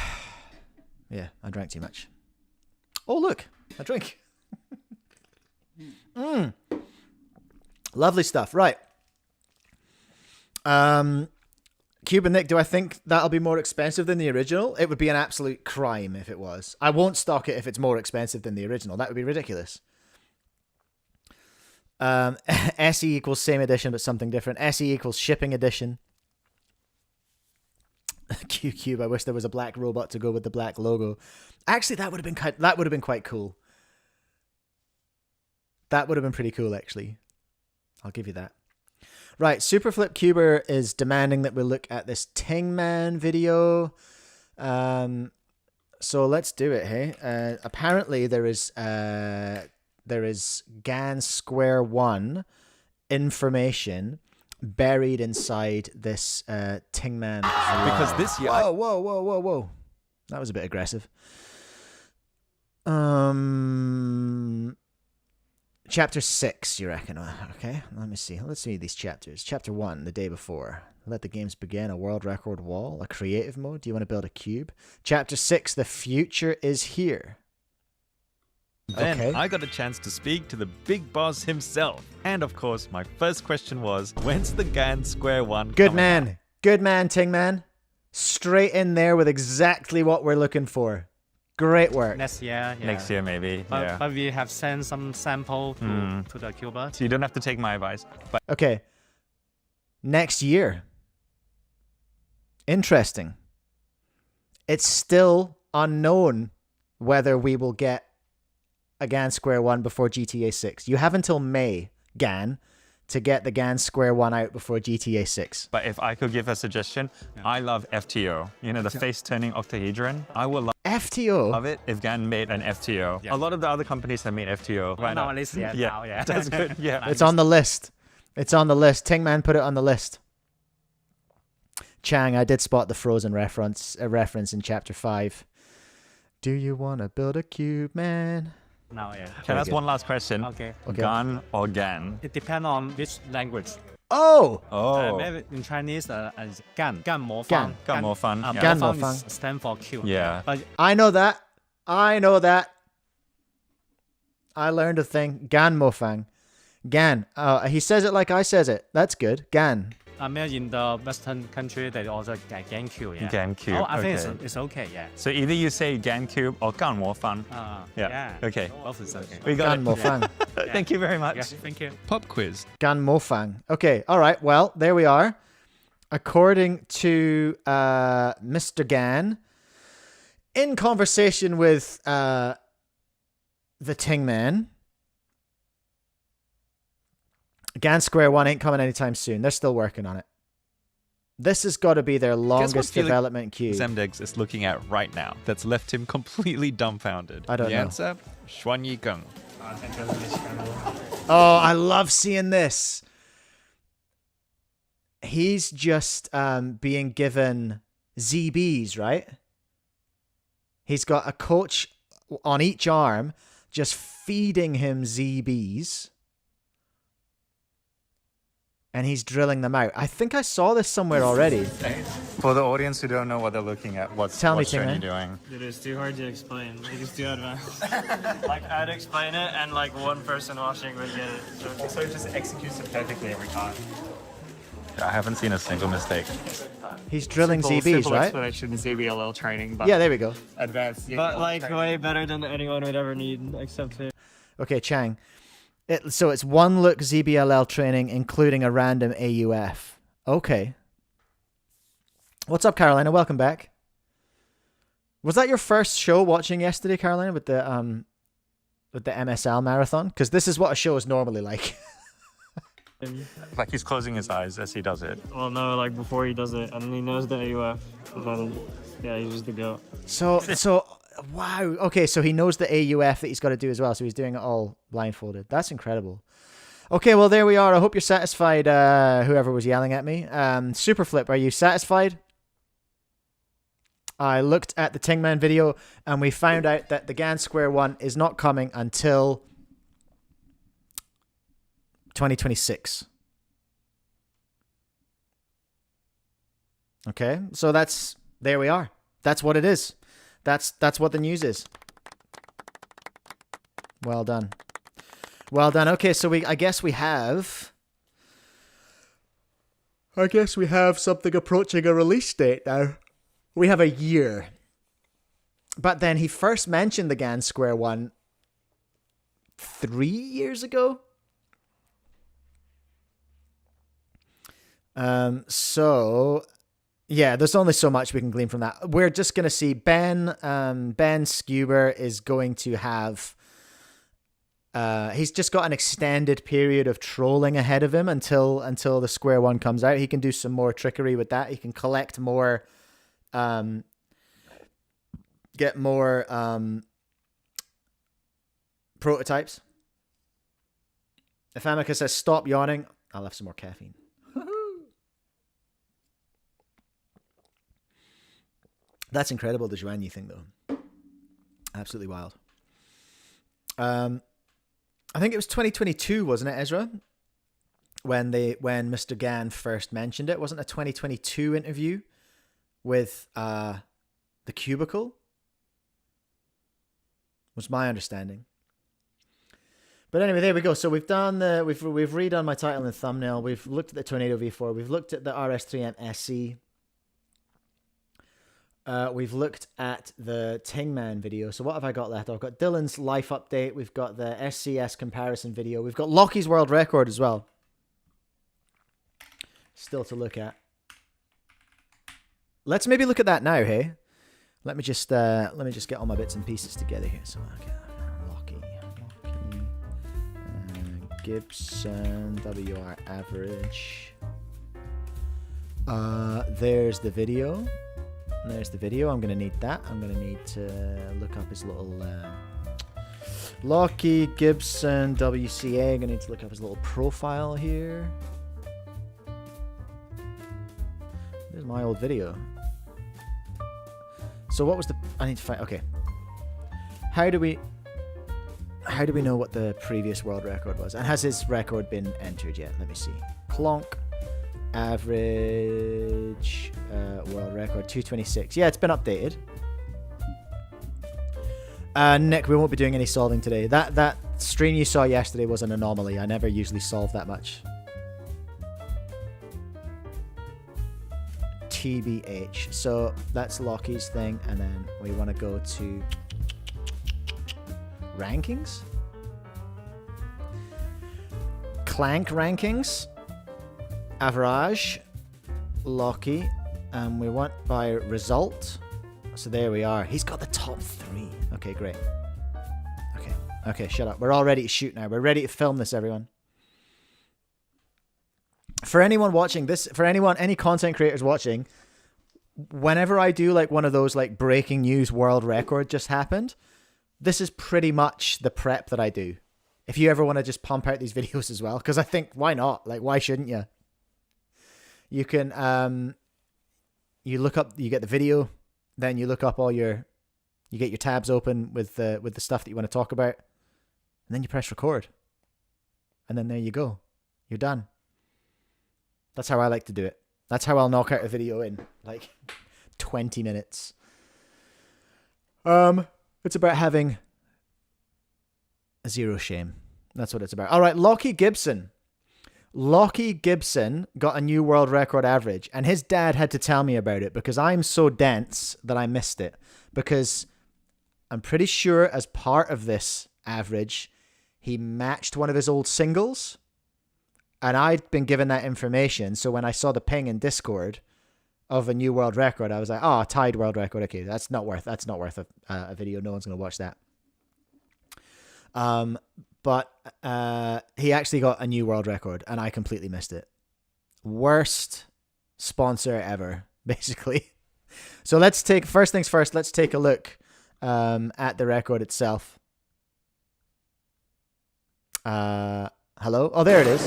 Speaker 2: I drank too much. Oh, look, a drink. Lovely stuff. Right. Cube and Nick, do I think that'll be more expensive than the original? It would be an absolute crime if it was. I won't stock it if it's more expensive than the original. That would be ridiculous. SE equals same edition but something different. SE equals shipping edition. Cube, I wish there was a black robot to go with the black logo. Actually, that would have been quite cool. That would have been pretty cool, actually. I'll give you that. Right, Superflip Cuber is demanding that we look at this Tingman video. So let's do it, hey? Apparently there is GAN Square 1 information buried inside this Tingman vlog.
Speaker 9: Because this year...
Speaker 2: Whoa. That was a bit aggressive. Chapter 6, you reckon? Okay, let me see. Let's see these chapters. Chapter 1, the day before. Let the games begin. A world record wall. A creative mode. Do you want to build a cube? Chapter 6, the future is here.
Speaker 9: Then
Speaker 2: Okay.
Speaker 9: I got a chance to speak to the big boss himself. And of course, my first question was, when's the GAN Square 1
Speaker 2: Good
Speaker 9: coming
Speaker 2: man.
Speaker 9: out?
Speaker 2: Good man, Tingman. Straight in there with exactly what we're looking for. Great work.
Speaker 10: Next year, yeah.
Speaker 9: Next year, maybe. Yeah.
Speaker 10: But we have sent some sample to the Cuba.
Speaker 9: So you don't have to take my advice. But
Speaker 2: Okay. Next year. Interesting. It's still unknown whether we will get a GAN Square 1 before GTA 6. You have until May, GAN, to get the GAN Square 1 out before GTA 6.
Speaker 9: But if I could give a suggestion, I love FTO. You know, the face-turning octahedron. I would
Speaker 2: FTO?
Speaker 9: love it if GAN made an FTO.
Speaker 10: Yeah.
Speaker 9: A lot of the other companies have made FTO. Why
Speaker 10: Now
Speaker 9: not?
Speaker 10: at least, yeah.
Speaker 9: Yeah,
Speaker 10: Now, yeah.
Speaker 9: that's good. Yeah.
Speaker 2: It's on the list. It's on the list. Tingman put it on the list. Chang, I did spot the Frozen reference in Chapter 5. Do you want to build a cube, man?
Speaker 10: Now, yeah.
Speaker 9: Can I ask
Speaker 2: good.
Speaker 9: one last question?
Speaker 10: Okay.
Speaker 9: GAN or GAN?
Speaker 10: It depends on which language.
Speaker 2: Oh!
Speaker 10: Maybe in Chinese, is gan. Gan more
Speaker 2: Gan.
Speaker 10: fun.
Speaker 9: GAN more fun. Yeah.
Speaker 2: Gan more
Speaker 10: fun
Speaker 2: fun.
Speaker 10: stand for Q.
Speaker 9: Yeah.
Speaker 10: But
Speaker 2: I know that. I learned a thing. Gan Mofang. Gan. He says it like I says it. That's good. Gan.
Speaker 10: I mean, in the Western country, they also get gan Q. Yeah.
Speaker 9: GAN cube.
Speaker 10: Oh, I think
Speaker 9: okay.
Speaker 10: it's okay. Yeah.
Speaker 9: So either you say GAN cube or GAN more fun. Yeah. Okay.
Speaker 10: Both is okay.
Speaker 9: We got
Speaker 2: Gan
Speaker 9: it.
Speaker 2: Mofang.
Speaker 9: Thank you very much.
Speaker 10: Yeah. Thank you.
Speaker 9: Pop quiz.
Speaker 2: Gan Mofang. Okay. All right. Well, there we are. According to Mr. Gan, in conversation with the Tingman, GAN Square 1 ain't coming anytime soon. They're still working on it. This has got to be their longest
Speaker 9: Felix
Speaker 2: development queue.
Speaker 9: Zemdegs is looking at right now that's left him completely dumbfounded.
Speaker 2: I don't
Speaker 9: the
Speaker 2: know.
Speaker 9: answer? Xuan Yi Geng.
Speaker 2: Oh, I love seeing this. He's just being given ZBs, right? He's got a coach on each arm just feeding him ZBs. And he's drilling them out. I think I saw this somewhere already.
Speaker 9: For the audience who don't know what they're looking at, what's
Speaker 2: Tell me,
Speaker 9: Xuan Yi
Speaker 2: Tingman.
Speaker 9: doing?
Speaker 11: Dude, it's too hard to explain. Like, it's too advanced. Like, I'd explain it, and like one person watching would get it. So it just executes it perfectly every time.
Speaker 9: I haven't seen a single mistake.
Speaker 2: He's drilling
Speaker 11: Simple
Speaker 2: ZBs, right?
Speaker 11: explanation is ABLL training, but
Speaker 2: Yeah, there we go.
Speaker 11: advanced. But like way better than anyone would ever need, except for.
Speaker 2: Okay, Chang. So it's one look ZBLL training, including a random AUF. Okay. What's up, Carolina? Welcome back. Was that your first show watching yesterday, Carolina, with the MSL marathon? Because this is what a show is normally like.
Speaker 9: Like he's closing his eyes as he does it.
Speaker 11: Well, no, like before he does it, and he knows the AUF. And then, yeah, he's just the goat.
Speaker 2: So wow. Okay, so he knows the AUF that he's got to do as well. So he's doing it all blindfolded. That's incredible. Okay, well there we are. I hope you're satisfied. Whoever was yelling at me. Superflip, are you satisfied? I looked at the Tingman video and we found out that the GAN Square 1 is not coming until 2026. Okay, so there we are. That's what it is. That's what the news is. Well done. Well done. Okay, so I guess we have something approaching a release date now. We have a year. But then he first mentioned the GAN Square one 3 years ago. So yeah, there's only so much we can glean from that. We're just gonna see Ben Scuber is going to have he's just got an extended period of trolling ahead of him until the Square One comes out. He can do some more trickery with that. He can collect more get more prototypes. If Amika says stop yawning, I'll have some more caffeine. That's incredible, the Joanne thing, though. Absolutely wild. I think it was 2022, wasn't it, Ezra? When Mr. Gann first mentioned it. Wasn't a 2022 interview with the Cubicle? Was my understanding. But anyway, there we go. So we've done we've redone my title and thumbnail. We've looked at the Tornado V4. We've looked at the RS3M SE. We've looked at the Tingman video. So what have I got left? I've got Dylan's life update. We've got the SCS comparison video. We've got Lachie's world record as well. Still to look at. Let's maybe look at that now, hey? Let me just get all my bits and pieces together here. So okay, Lachie, Gibson, WR average. There's the video. There's the video. I'm going to need that. I'm going to need to look up his little Lachie Gibson WCA. I'm going to need to look up his little profile here. There's my old video. So what was the... I need to find... Okay. How do we know what the previous world record was? And has his record been entered yet? Let me see. Clonk. Average world record 226. Yeah, it's been updated. Nick, we won't be doing any solving today. That stream you saw yesterday was an anomaly. I never usually solve that much. TBH. So that's Lachie's thing, and then we want to go to rankings. Clank rankings. Average, Lachie, and we want by result. So there we are. He's got the top 3. Okay, great. Okay, shut up. We're all ready to shoot now. We're ready to film this, everyone. For anyone watching this, any content creators watching, whenever I do like one of those like breaking news world record just happened, this is pretty much the prep that I do. If you ever want to just pump out these videos as well, because I think, why not? Like, why shouldn't you? You can, you look up, you get the video, then you look up you get your tabs open with the stuff that you want to talk about, and then you press record. And then there you go. You're done. That's how I like to do it. That's how I'll knock out a video in like 20 minutes. It's about having zero shame. That's what it's about. All right, Lachie Gibson. Lachie Gibson got a new world record average, and his dad had to tell me about it because I'm so dense that I missed it. Because I'm pretty sure as part of this average, he matched one of his old singles, and I'd been given that information. So when I saw the ping in Discord of a new world record, I was like, oh, tied world record. Okay, that's not worth a video. No one's going to watch that. But he actually got a new world record, and I completely missed it. Worst sponsor ever, basically. So let's take, first things first, let's take a look at the record itself. Hello? Oh, there it is.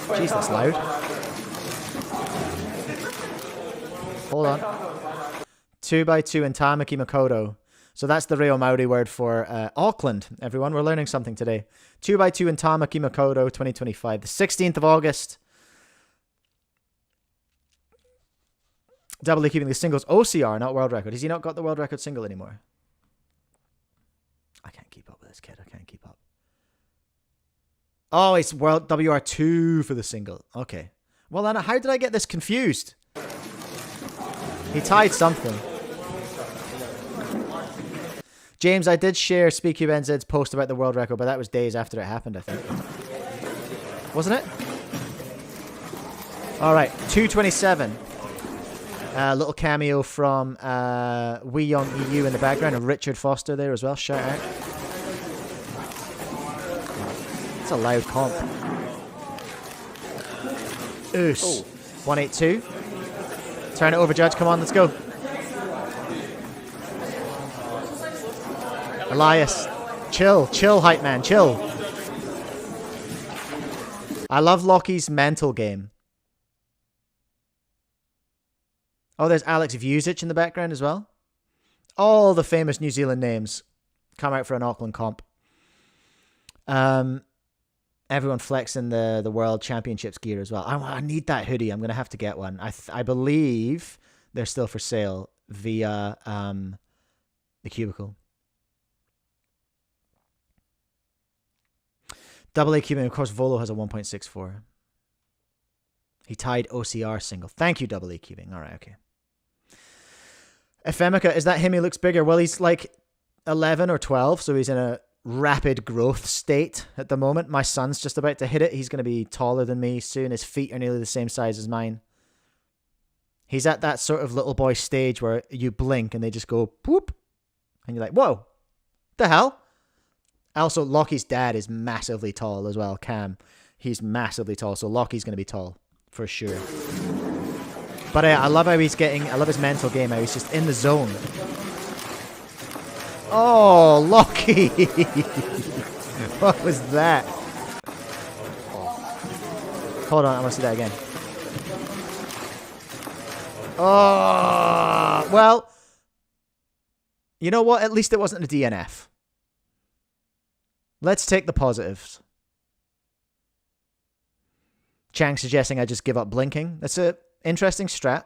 Speaker 2: Jeez, that's loud. Hold on. 2x2 in Tamaki Makoto. So that's the Reo Maori word for Auckland, everyone. We're learning something today. 2x2 in Tamaki Makoto 2025. The 16th of August. Doubly keeping the singles OCR, not world record. Has he not got the world record single anymore? I can't keep up with this kid. I can't keep up. Oh, it's world WR2 for the single. Okay. Well, then how did I get this confused? He tied something. James, I did share SpeedCubeNZ's post about the world record, but that was days after it happened, I think. Wasn't it? All right, 227. Little cameo from Wee Young EU in the background, and Richard Foster there as well. Shout out. It's a loud comp. Oos. Oh. 182. Turn it over, Judge. Come on, let's go. Elias. Chill. Chill, hype man. Chill. I love Lachie's mental game. Oh, there's Alex Vusic in the background as well. All the famous New Zealand names come out for an Auckland comp. Everyone flexing the World Championships gear as well. I need that hoodie. I'm going to have to get one. I believe they're still for sale via the Cubicle. Double A cubing, of course, Volo has a 1.64. He tied OCR single. Thank you, Double A cubing. All right, okay. Ephemica, is that him? He looks bigger. Well, he's like 11 or 12, so he's in a rapid growth state at the moment. My son's just about to hit it. He's going to be taller than me soon. His feet are nearly the same size as mine. He's at that sort of little boy stage where you blink and they just go poop. And you're like, whoa, the hell? Also, Lachie's dad is massively tall as well, Cam. He's massively tall, so Lachie's going to be tall for sure. But I love how he's getting, I love his mental game, how he's just in the zone. Oh, Lachie! What was that? Hold on, I want to see that again. Oh, well, you know what? At least it wasn't a DNF. Let's take the positives. Chang suggesting I just give up blinking. That's an interesting strat.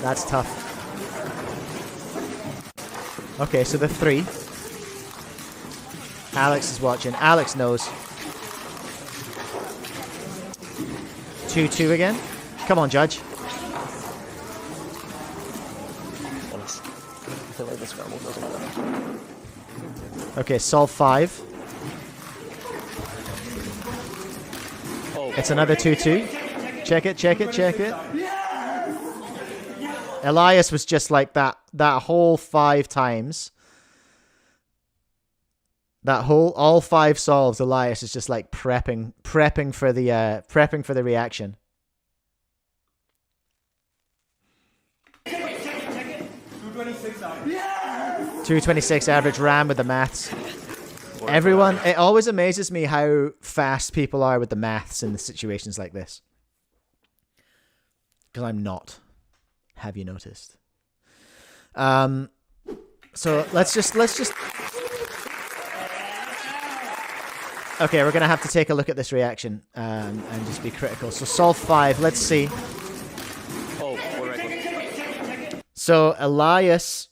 Speaker 2: That's tough. Okay, so the 3. Alex is watching. Alex knows. 2-2 again. Come on, Judge. I feel like the scramble doesn't matter. Okay, solve 5. Oh. It's another 2-2. Check it, check it, check it. Elias was just like that whole 5 times. All 5 solves, Elias is just like prepping for the reaction. 226 average RAM with the maths. Everyone, it always amazes me how fast people are with the maths in the situations like this. Because I'm not. Have you noticed? So let's just. Okay, we're gonna have to take a look at this reaction and just be critical. So solve 5. Let's see. Oh, we're right. So Elias.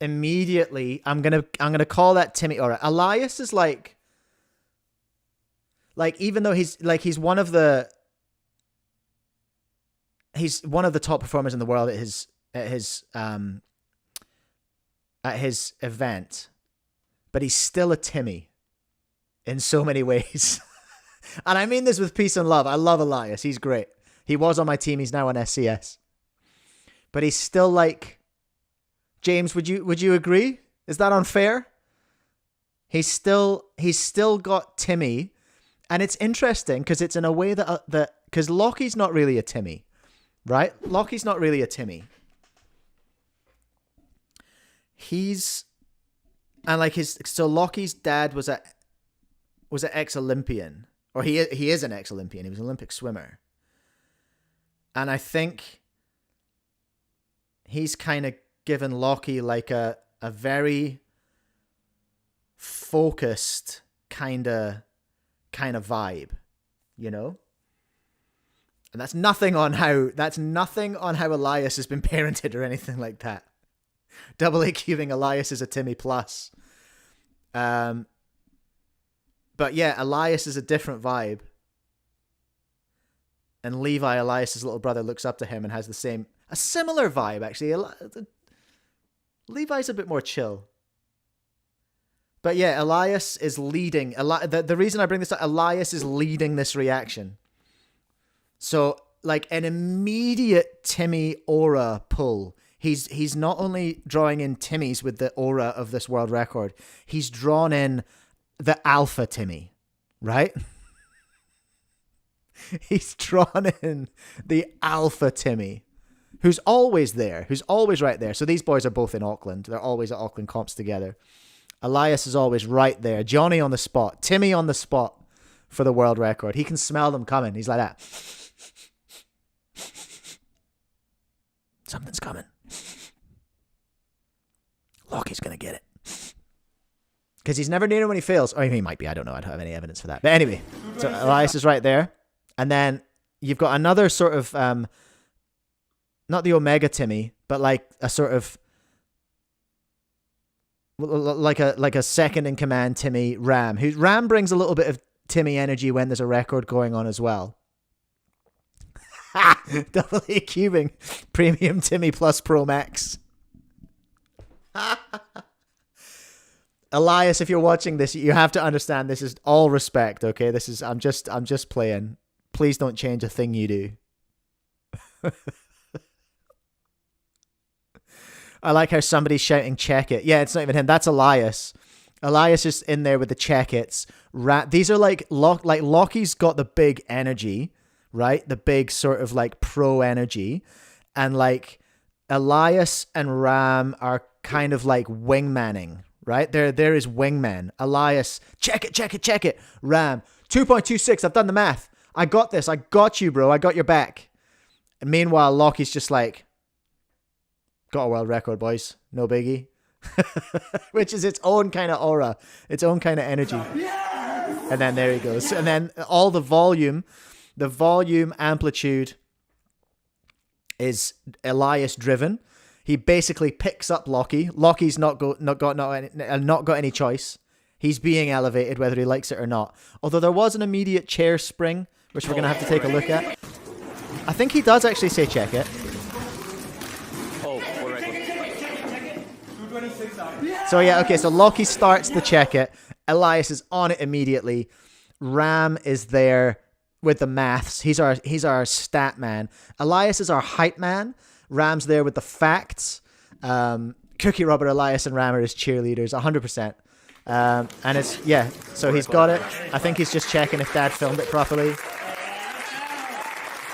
Speaker 2: Immediately, I'm gonna call that Timmy. All right, Elias is like even though he's one of the top performers in the world at his event, but he's still a Timmy in so many ways. And I mean this with peace and love. I love Elias. He's great. He was on my team. He's now on SCS, but he's still like. James, would you agree? Is that unfair? He's still got Timmy, and it's interesting because it's in a way that because Lachie's not really a Timmy, right? Lachie's not really a Timmy. Lachie's dad was an ex-Olympian, or he is an ex-Olympian. He was an Olympic swimmer, and I think he's kind of given Lachie like a very focused kind of vibe, you know? And that's nothing on how Elias has been parented or anything like that. Double A cubing Elias is a Timmy plus. But yeah, Elias is a different vibe. And Levi, Elias's little brother, looks up to him and has a similar vibe, actually. Levi's a bit more chill. But yeah, Elias is leading. The reason I bring this up, Elias is leading this reaction. So, like, an immediate Timmy aura pull. He's not only drawing in Timmys with the aura of this world record, he's drawn in the alpha Timmy, right? He's drawn in the alpha Timmy, who's always there, who's always right there. So these boys are both in Auckland. They're always at Auckland comps together. Elias is always right there. Johnny on the spot. Timmy on the spot for the world record. He can smell them coming. He's like that. Something's coming. Lachie's going to get it. Because he's never near him when he fails. Or he might be. I don't know. I don't have any evidence for that. But anyway, so Elias is right there. And then you've got another sort of, not the Omega Timmy, but like a sort of, like a second in command Timmy, Ram. Ram brings a little bit of Timmy energy when there's a record going on as well. Double A cubing Premium Timmy Plus Pro Max. Elias, if you're watching this, you have to understand this is all respect, okay? I'm just playing. Please don't change a thing you do. I like how somebody's shouting check it. Yeah, it's not even him. That's Elias. Elias is in there with the check it's. These are like Lachie's got the big energy, right? The big sort of like pro energy. And like Elias and Ram are kind of like wingmanning, right? There is wingman. Elias, check it. Ram, 2.26. I've done the math. I got this. I got you, bro. I got your back. And meanwhile, Lachie's just like, got a world record, boys. No biggie. Which is its own kind of aura, its own kind of energy. And then there he goes. And then all the volume amplitude is Elias driven. He basically picks up Lachie. Lachie's not got any choice. He's being elevated whether he likes it or not. Although there was an immediate chair spring, which we're going to have to take a look at. I think he does actually say check it. So yeah, okay, so Lachie starts the check it. Elias is on it immediately. Ram is there with the maths. He's our stat man. Elias is our hype man. Ram's there with the facts. Cookie Robert, Elias, and Ram are his cheerleaders, 100%. And it's, yeah, so he's got it. I think he's just checking if Dad filmed it properly.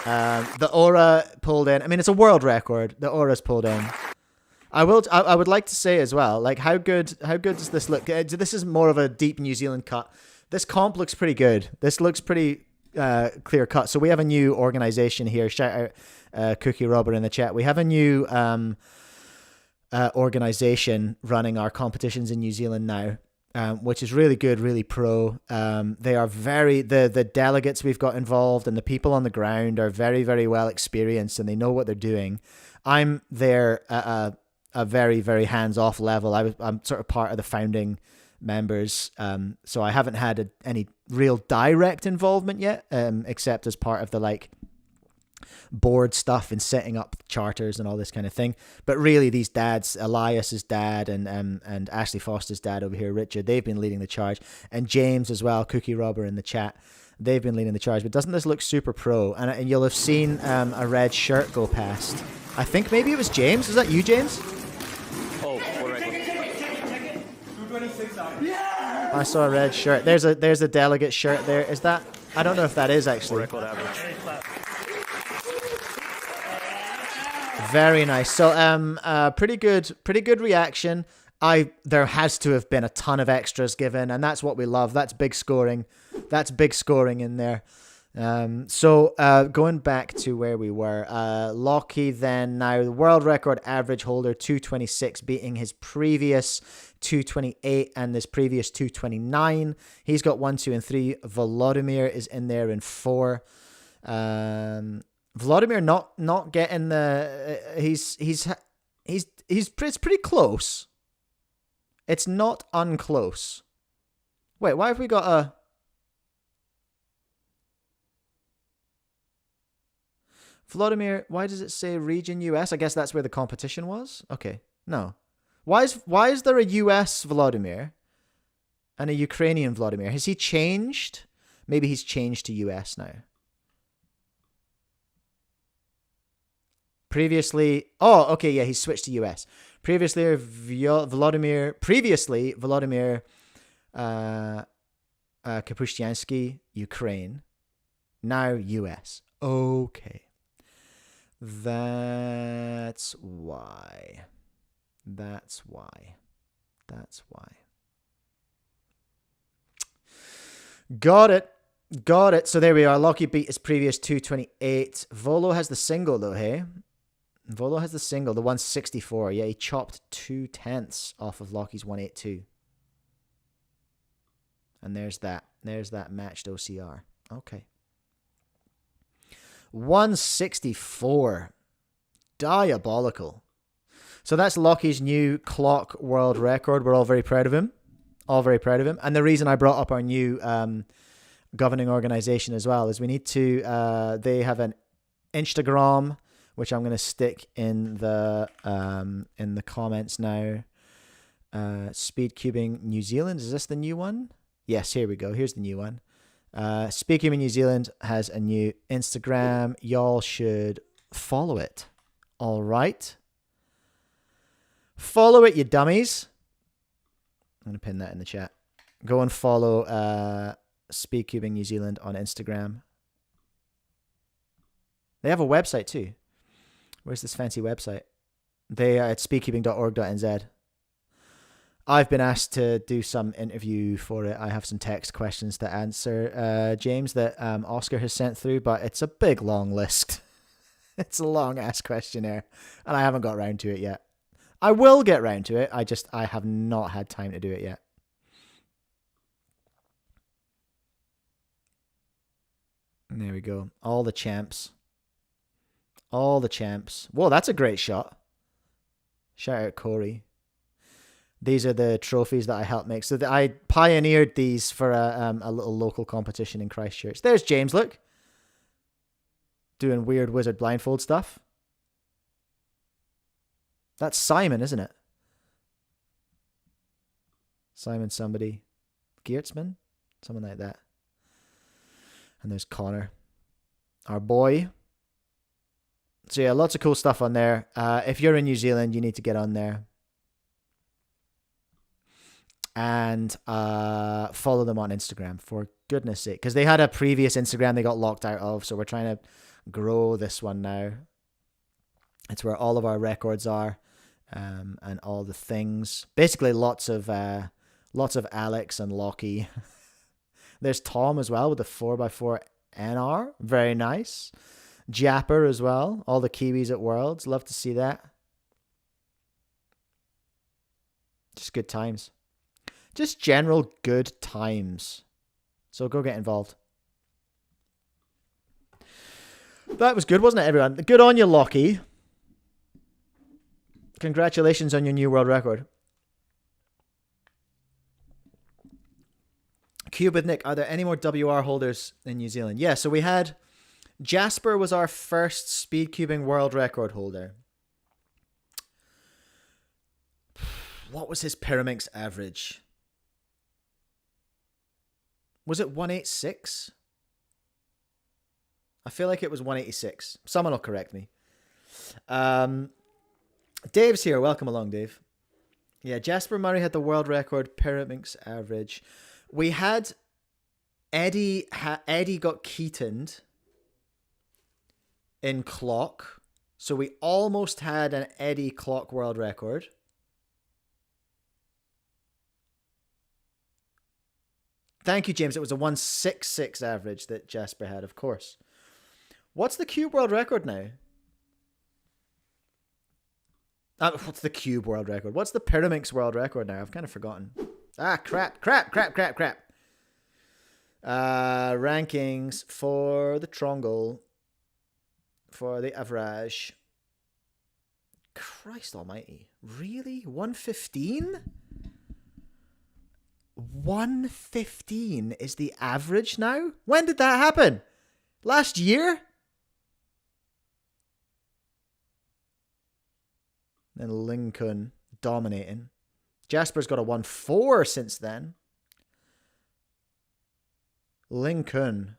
Speaker 2: The aura pulled in. I mean, it's a world record. The aura's pulled in. I would like to say as well, like how good does this look? This is more of a deep New Zealand cut. This comp looks pretty good. This looks pretty clear cut. So we have a new organization here. Shout out Cookie Robert in the chat. We have a new organization running our competitions in New Zealand now, which is really good, really pro. They are the delegates we've got involved and the people on the ground are very, very well experienced and they know what they're doing. I'm there at a very, very hands-off level. I'm sort of part of the founding members, so I haven't had any real direct involvement yet, except as part of the like board stuff and setting up charters and all this kind of thing. But really, these dads, Elias's dad and Ashley Foster's dad over here, Richard, they've been leading the charge, and James as well, Cookie Robber in the chat. They've been leading the charge. But doesn't this look super pro? And you'll have seen a red shirt go past. I think maybe it was James. Was that you, James? I saw a red shirt. There's a delegate shirt there. Is that? I don't know if that is actually. Very nice. So pretty good reaction. There has to have been a ton of extras given, and that's what we love. That's big scoring. That's big scoring in there. So going back to where we were, Lachie then now the world record average holder 226, beating his previous 228 and this previous 229. He's got 1, 2, and 3. Volodymyr is in there in 4. Vladimir not getting the. It's pretty close. It's not unclose. Wait, why have we got a? Vladimir, why does it say region US? I guess that's where the competition was. Okay, no. Why is there a US Vladimir and a Ukrainian Vladimir? Has he changed? Maybe he's changed to US now. Previously, oh, okay, yeah, he's switched to US. Previously, Vladimir Kapustyansky, Ukraine. Now US. Okay. That's why. Got it. So there we are. Lachie beat his previous 228. Volo has the single though, hey? Volo has the single, the 164. Yeah, he chopped 2/10 off of Lachie's 182. And there's that. There's that matched OCR. Okay. 164. Diabolical. So that's Lachie's new clock world record. We're all very proud of him. And the reason I brought up our new governing organization as well is we need to, they have an Instagram, which I'm going to stick in the comments now. Speedcubing New Zealand. Is this the new one? Yes, here we go. Here's the new one. Speedcubing New Zealand has a new Instagram. Y'all should follow it. All right. Follow it, you dummies. I'm going to pin that in the chat. Go and follow Speedcubing New Zealand on Instagram. They have a website too. Where's this fancy website? They are at speedcubing.org.nz. I've been asked to do some interview for it. I have some text questions to answer, James, that Oscar has sent through, but it's a big, long list. It's a long-ass questionnaire, and I haven't got around to it yet. I will get round to it. I have not had time to do it yet. And there we go. All the champs. Whoa, that's a great shot. Shout out Corey. These are the trophies that I helped make. So I pioneered these for a little local competition in Christchurch. There's James, look. Doing weird wizard blindfold stuff. That's Simon, isn't it? Simon somebody. Geertzman? Someone like that. And there's Connor. Our boy. So yeah, lots of cool stuff on there. If you're in New Zealand, you need to get on there. And follow them on Instagram, for goodness sake. Because they had a previous Instagram they got locked out of, so we're trying to grow this one now. It's where all of our records are, and all the things. Basically, lots of Alex and Lachie. There's Tom as well with the 4x4 NR. Very nice. Japper as well. All the Kiwis at Worlds. Love to see that. Just good times. Just general good times. So go get involved. That was good, wasn't it, everyone? Good on you, Lachie. Congratulations on your new world record. Cube with Nick, are there any more WR holders in New Zealand? Yeah, so we had... Jasper was our first speedcubing world record holder. What was his Pyraminx average? Was it 186? I feel like it was 186. Someone will correct me. Dave's here. Welcome along, Dave. Yeah, Jasper Murray had the world record Pyraminx average. We had Eddie got keatoned in clock. So we almost had an Eddie clock world record. Thank you, James. It was a 166 average that Jasper had, of course. What's the Cube world record now? What's the Cube world record? What's the Pyraminx world record now? I've kind of forgotten. Ah, crap. Rankings for the Trongle. For the average. Christ almighty. Really? 115? 115 is the average now? When did that happen? Last year? Then Lincoln dominating. Jasper's got a 1-4 since then. Lincoln.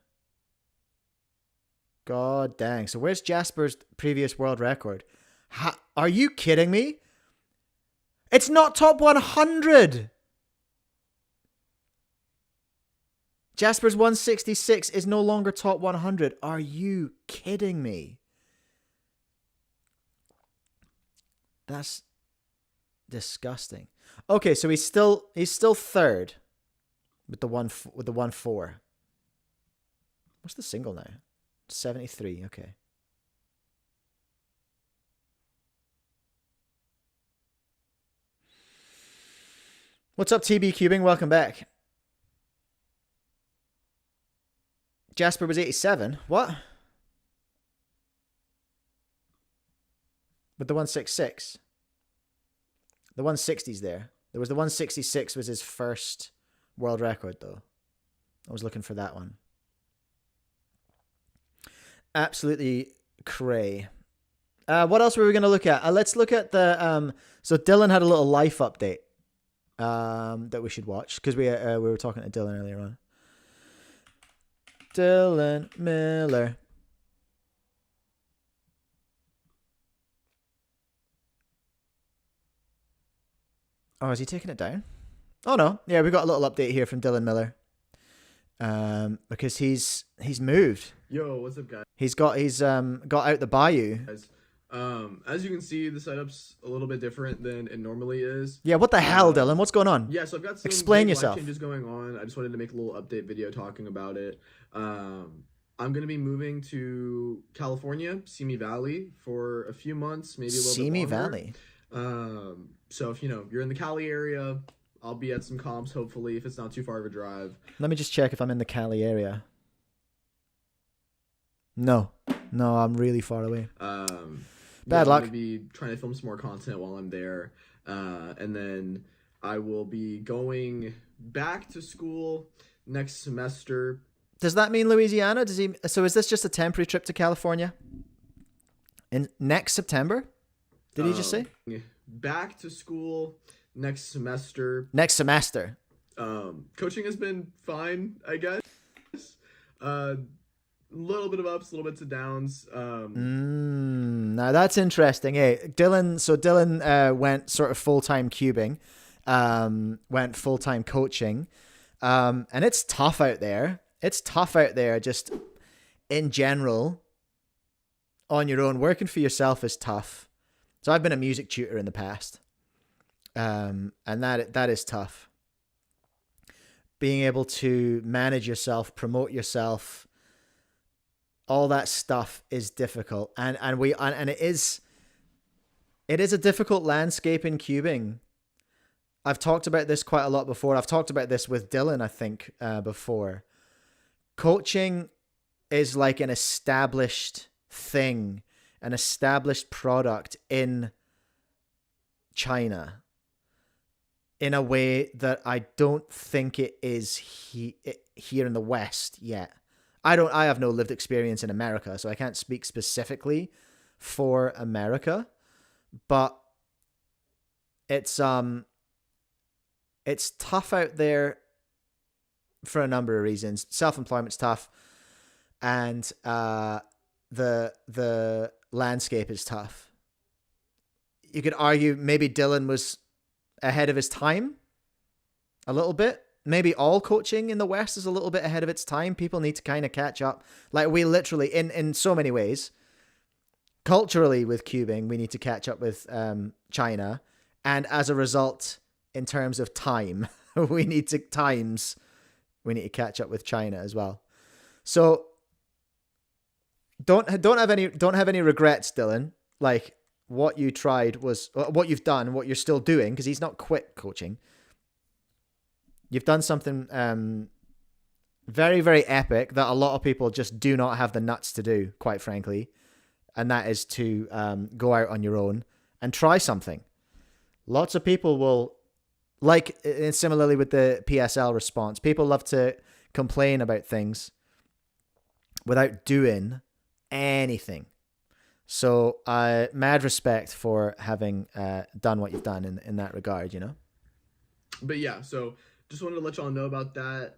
Speaker 2: God dang. So where's Jasper's previous world record? Are you kidding me? It's not top 100. Jasper's 166 is no longer top 100. Are you kidding me? That's disgusting. Okay, so he's still third with the 1-4. What's the single now? 73. Okay. What's up, TB Cubing? Welcome back. Jasper was 87. What? With the 166. The 160's there. There was the 166 was his first world record, though. I was looking for that one. Absolutely cray. What else were we going to look at? Let's look at the... So Dylan had a little life update that we should watch, because we were talking to Dylan earlier on. Dylan Miller. Oh, is he taking it down? Oh no. Yeah, we got a little update here from Dylan Miller. Because he's moved.
Speaker 7: Yo, what's up, guys?
Speaker 2: He's got out the bayou.
Speaker 7: As you can see, the setup's a little bit different than it normally is.
Speaker 2: Yeah, what the hell, Dylan? What's going on?
Speaker 7: Yeah, so I've got some
Speaker 2: Explain
Speaker 7: big
Speaker 2: yourself.
Speaker 7: life changes going on. I just wanted to make a little update video talking about it. I'm gonna be moving to California, Simi Valley, for a few months, maybe a little
Speaker 2: Simi
Speaker 7: bit longer.
Speaker 2: Valley.
Speaker 7: So if you're in the Cali area, I'll be at some comps, hopefully, if it's not too far of a drive.
Speaker 2: Let me just check if I'm in the Cali area. No, I'm really far away. Bad luck.
Speaker 7: I'm going to be trying to film some more content while I'm there. And then I will be going back to school next semester.
Speaker 2: Does that mean Louisiana? So is this just a temporary trip to California? In next September? Did he just say?
Speaker 7: Back to school next semester.
Speaker 2: Next semester.
Speaker 7: Coaching has been fine, I guess. Little bit of ups, little bits of downs.
Speaker 2: Now that's interesting. Hey, Dylan went sort of full-time cubing, went full-time coaching, and it's tough out there. It's tough out there just in general. On your own, working for yourself is tough. So I've been a music tutor in the past, and that is tough. Being able to manage yourself, promote yourself, all that stuff is difficult, and it is a difficult landscape in cubing. I've talked about this quite a lot before. I've talked about this with Dylan, I think, before. Coaching is like an established thing, an established product in China in a way that I don't think it is here in the West yet. I have no lived experience in America, so I can't speak specifically for America, but it's tough out there for a number of reasons. Self-employment's tough, and the landscape is tough. You could argue maybe Dylan was ahead of his time a little bit. Maybe all coaching in the West is a little bit ahead of its time. People need to kind of catch up. Like we literally, in so many ways, culturally with cubing, we need to catch up with China. And as a result, in terms of time, we need to catch up with China as well. So don't have any regrets, Dylan. Like what you tried was what you've done, what you're still doing, because he's not quit coaching. You've done something very, very epic that a lot of people just do not have the nuts to do, quite frankly. And that is to go out on your own and try something. Lots of people will, like, and similarly with the PSL response, people love to complain about things without doing anything. So mad respect for having done what you've done in that regard, you know?
Speaker 7: But yeah, so just wanted to let y'all know about that.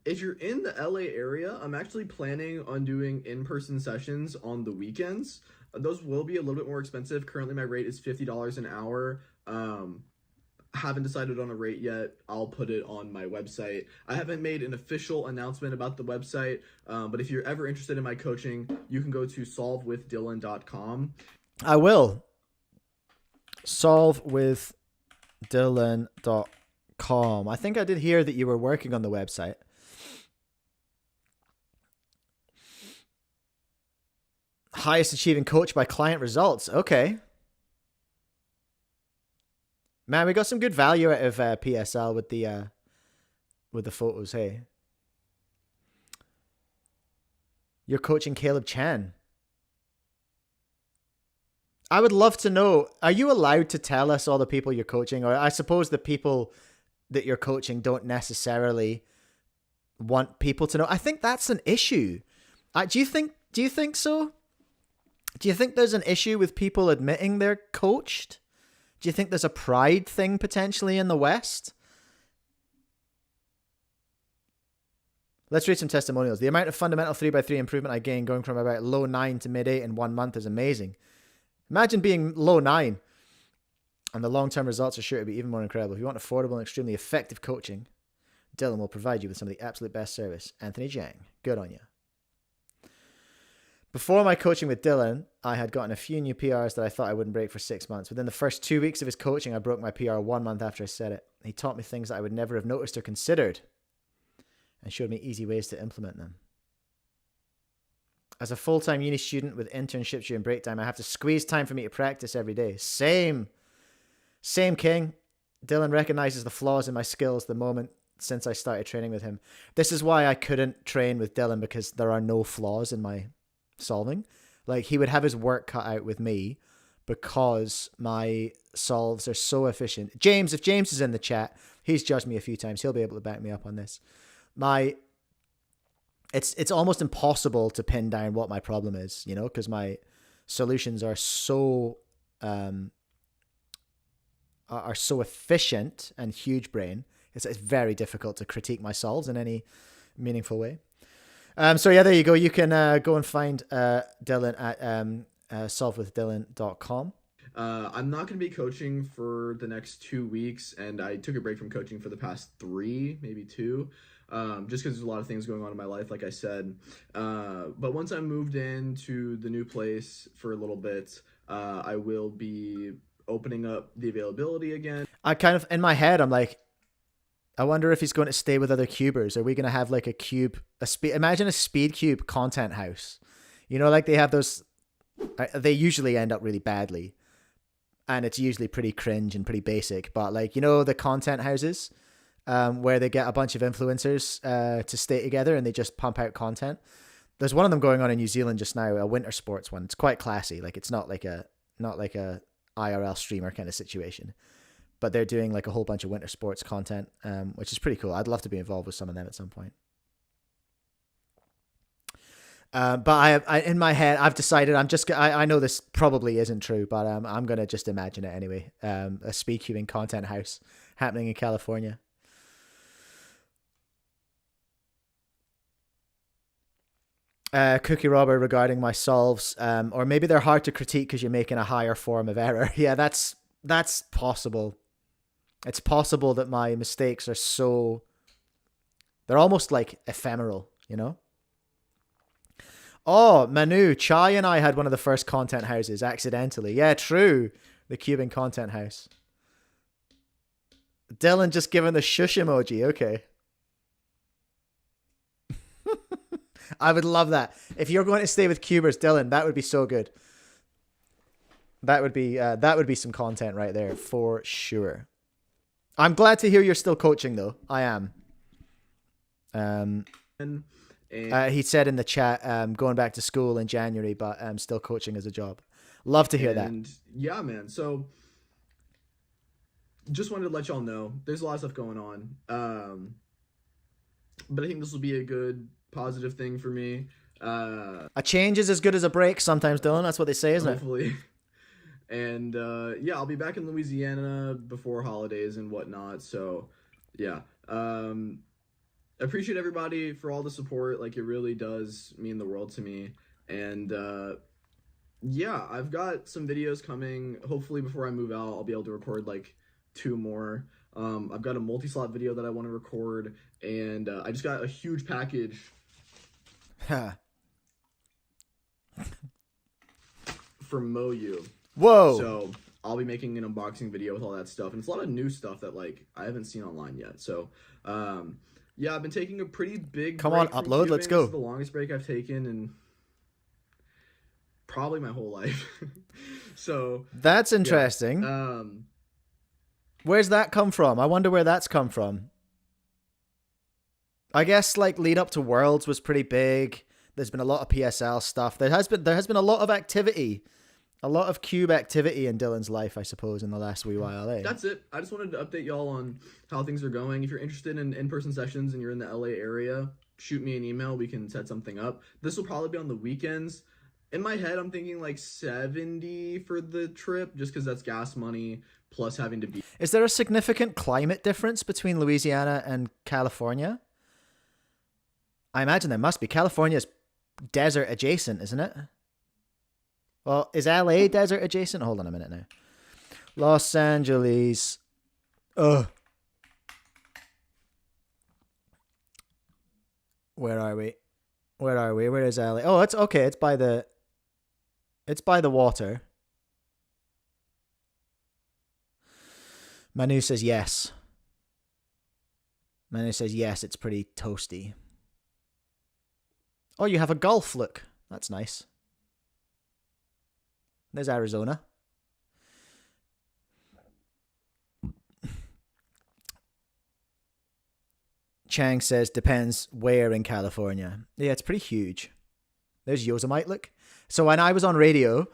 Speaker 7: If you're in the LA area, I'm actually planning on doing in-person sessions on the weekends. Those will be a little bit more expensive. Currently, my rate is $50 an hour. Haven't decided on a rate yet. I'll put it on my website. I haven't made an official announcement about the website, but if you're ever interested in my coaching, you can go to solvewithdylan.com.
Speaker 2: I will. Solvewithdylan.com. I think I did hear that you were working on the website. Highest achieving coach by client results. Okay. Man, we got some good value out of PSL with the photos, hey. You're coaching Caleb Chan. I would love to know, are you allowed to tell us all the people you're coaching? Or I suppose the people that you're coaching don't necessarily want people to know. I think that's an issue. Do you think so? Do you think there's an issue with people admitting they're coached? Do you think there's a pride thing potentially in the West? Let's read some testimonials. The amount of fundamental 3x3 improvement I gained going from about low 9 to mid 8 in 1 month is amazing. Imagine being low 9. And the long-term results are sure to be even more incredible. If you want affordable and extremely effective coaching, Dylan will provide you with some of the absolute best service. Anthony Zhang, good on you. Before my coaching with Dylan, I had gotten a few new PRs that I thought I wouldn't break for 6 months. Within the first 2 weeks of his coaching, I broke my PR 1 month after I said it. He taught me things that I would never have noticed or considered and showed me easy ways to implement them. As a full-time uni student with internships during break time, I have to squeeze time for me to practice every day. Same, King. Dylan recognizes the flaws in my skills the moment since I started training with him. This is why I couldn't train with Dylan, because there are no flaws in my solving. Like, he would have his work cut out with me because my solves are so efficient. James, if James is in the chat, he's judged me a few times. He'll be able to back me up on this. It's almost impossible to pin down what my problem is, you know, because my solutions are so efficient and huge brain. It's very difficult to critique my solves in any meaningful way. So yeah, there you go. You can go and find Dylan at solvewithdylan.com.
Speaker 7: I'm not going to be coaching for the next 2 weeks, and I took a break from coaching for the past 3, maybe 2, just because there's a lot of things going on in my life, like I said. But once I moved into the new place for a little bit, I will be opening up the availability again.
Speaker 2: I kind of, in my head, I'm like, I wonder if he's going to stay with other cubers. Are we going to have like imagine a speed cube content house, you know, like they have those, they usually end up really badly and it's usually pretty cringe and pretty basic, but like, you know, the content houses, where they get a bunch of influencers, to stay together and they just pump out content. There's one of them going on in New Zealand just now, a winter sports one. It's quite classy. Like, it's not like a IRL streamer kind of situation. But they're doing like a whole bunch of winter sports content, which is pretty cool. I'd love to be involved with some of them at some point. But I in my head, I've decided I know this probably isn't true, but I'm going to just imagine it anyway. A speedcubing content house happening in California. Cookie Robber regarding my solves, or maybe they're hard to critique because you're making a higher form of error. Yeah, that's possible. It's possible that my mistakes are they're almost like ephemeral, you know? Oh, Manu, Chai and I had one of the first content houses accidentally. Yeah, true. The cubing content house. Dylan just giving the shush emoji. Okay. I would love that. If you're going to stay with cubers, Dylan, that would be so good. That would be some content right there for sure. I'm glad to hear you're still coaching though. I am. He said in the chat, going back to school in January, but still coaching as a job. Love to hear that.
Speaker 7: Yeah, man. So just wanted to let y'all know there's a lot of stuff going on. But I think this will be a good, positive thing for me.
Speaker 2: A change is as good as a break sometimes, Dylan. That's what they say, isn't
Speaker 7: hopefully. And yeah, I'll be back in Louisiana before holidays and whatnot. So yeah, appreciate everybody for all the support. Like, it really does mean the world to me. And yeah, I've got some videos coming. Hopefully before I move out, I'll be able to record like 2 more. I've got a multi-slot video that I want to record, and I just got a huge package from MoU.
Speaker 2: Whoa!
Speaker 7: So I'll be making an unboxing video with all that stuff, and it's a lot of new stuff that like I haven't seen online yet. So yeah, I've been taking a pretty big
Speaker 2: Come on,
Speaker 7: break from
Speaker 2: upload. Let's
Speaker 7: cubing.
Speaker 2: go.
Speaker 7: This is the longest break I've taken in probably my whole life. So
Speaker 2: that's interesting.
Speaker 7: Yeah.
Speaker 2: Where's that come from? I wonder where that's come from. I guess like lead up to Worlds was pretty big. There's been a lot of PSL stuff. There has been a lot of activity, a lot of cube activity in Dylan's life, I suppose, in the last wee while.
Speaker 7: That's it. I just wanted to update y'all on how things are going. If you're interested in in-person sessions and you're in the LA area, shoot me an email. We can set something up. This will probably be on the weekends. In my head, I'm thinking like 70 for the trip, just because that's gas money plus having to be.
Speaker 2: Is there a significant climate difference between Louisiana and California? I imagine there must be. California's desert adjacent, isn't it? Well, is LA desert adjacent? Hold on a minute now. Los Angeles. Ugh. Where are we? Where is LA? Oh, it's okay. It's by the water. Manu says yes. Manu says yes, it's pretty toasty. Oh, you have a Gulf look. That's nice. There's Arizona. Chang says depends where in California. Yeah, it's pretty huge. There's Yosemite look. So when I was on radio,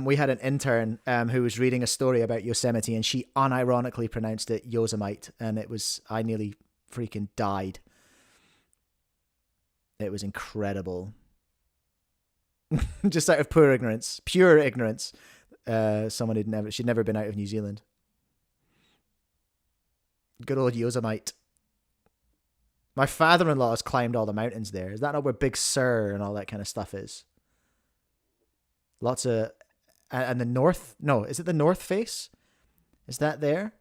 Speaker 2: we had an intern who was reading a story about Yosemite, and she unironically pronounced it Yosemite, and I nearly freaking died. It was incredible. Just out of pure ignorance. Someone she'd never been out of New Zealand. Good old Yosemite. My father-in-law has climbed all the mountains there. Is that not where Big Sur and all that kind of stuff is? Lots of... And the north... No, is it the North Face? Is that there?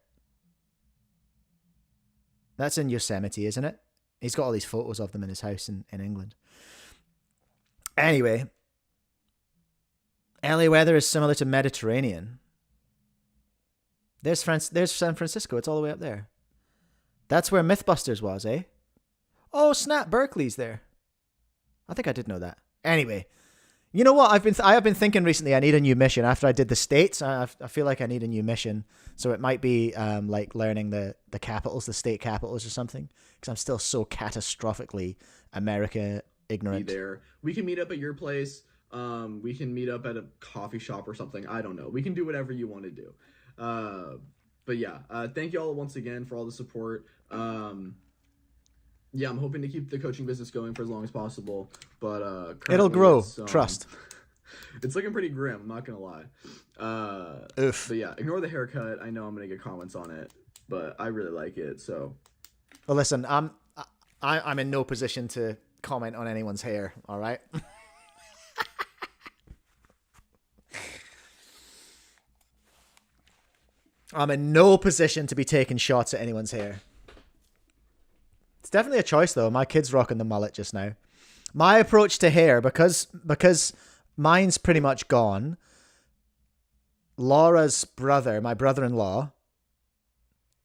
Speaker 2: That's in Yosemite, isn't it? He's got all these photos of them in his house in England. Anyway. LA weather is similar to Mediterranean. There's San Francisco. It's all the way up there. That's where Mythbusters was, eh? Oh, snap, Berkeley's there. I think I did know that. Anyway, you know what? I have been thinking recently I need a new mission. After I did the States, I feel like I need a new mission. So it might be like learning the capitals, the state capitals or something. Because I'm still so catastrophically America ignorant.
Speaker 7: Be there. We can meet up at your place. We can meet up at a coffee shop or something. I don't know. We can do whatever you want to do. But yeah, thank you all once again for all the support. Yeah, I'm hoping to keep the coaching business going for as long as possible, but
Speaker 2: it'll grow. Trust.
Speaker 7: It's looking pretty grim. I'm not gonna lie.
Speaker 2: Oof.
Speaker 7: But yeah, ignore the haircut. I know I'm gonna get comments on it, but I really like it. So.
Speaker 2: Well, listen, I'm in no position to comment on anyone's hair. All right. I'm in no position to be taking shots at anyone's hair. It's definitely a choice, though. My kid's rocking the mullet just now. My approach to hair, because mine's pretty much gone. Laura's brother, my brother-in-law,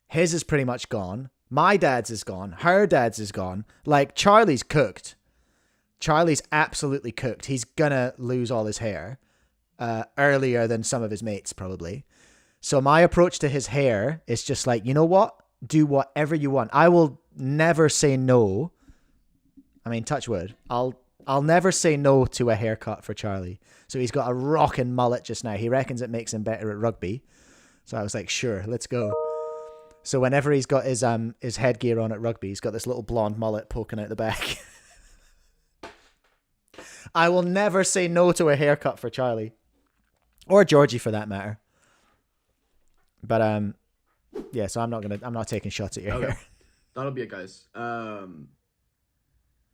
Speaker 2: his is pretty much gone. My dad's is gone. Her dad's is gone. Like, Charlie's cooked. Charlie's absolutely cooked. He's gonna lose all his hair earlier than some of his mates, probably. So my approach to his hair is just like, you know what? Do whatever you want. I will never say no I mean, touch wood. I'll never say no to a haircut for Charlie. So he's got a rockin' mullet just now. He reckons it makes him better at rugby. So I was like, sure, let's go. So whenever he's got his headgear on at rugby, he's got this little blonde mullet poking out the back. I will never say no to a haircut for Charlie. Or Georgie for that matter. But yeah, so I'm not taking shots at your hair.
Speaker 7: That'll be it, guys.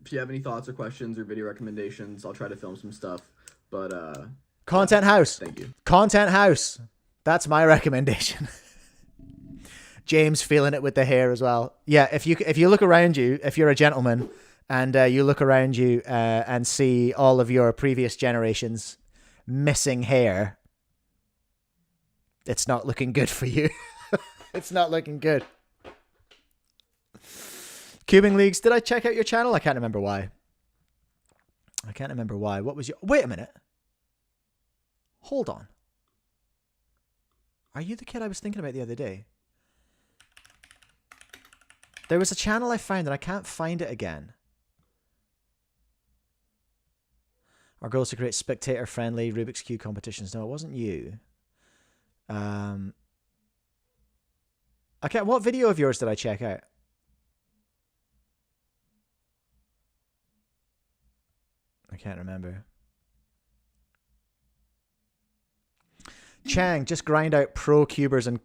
Speaker 7: If you have any thoughts or questions or video recommendations, I'll try to film some stuff. But
Speaker 2: Content House.
Speaker 7: Thank you.
Speaker 2: Content House. That's my recommendation. James feeling it with the hair as well. Yeah, if you look around you, if you're a gentleman, and you look around you and see all of your previous generations missing hair, it's not looking good for you. It's not looking good. Cubing Leagues, did I check out your channel? I can't remember why. What was your... Wait a minute. Hold on. Are you the kid I was thinking about the other day? There was a channel I found and I can't find it again. Our goal is to create spectator-friendly Rubik's Cube competitions. No, it wasn't you. Okay, what video of yours did I check out? I can't remember. Chang, just grind out pro cubers and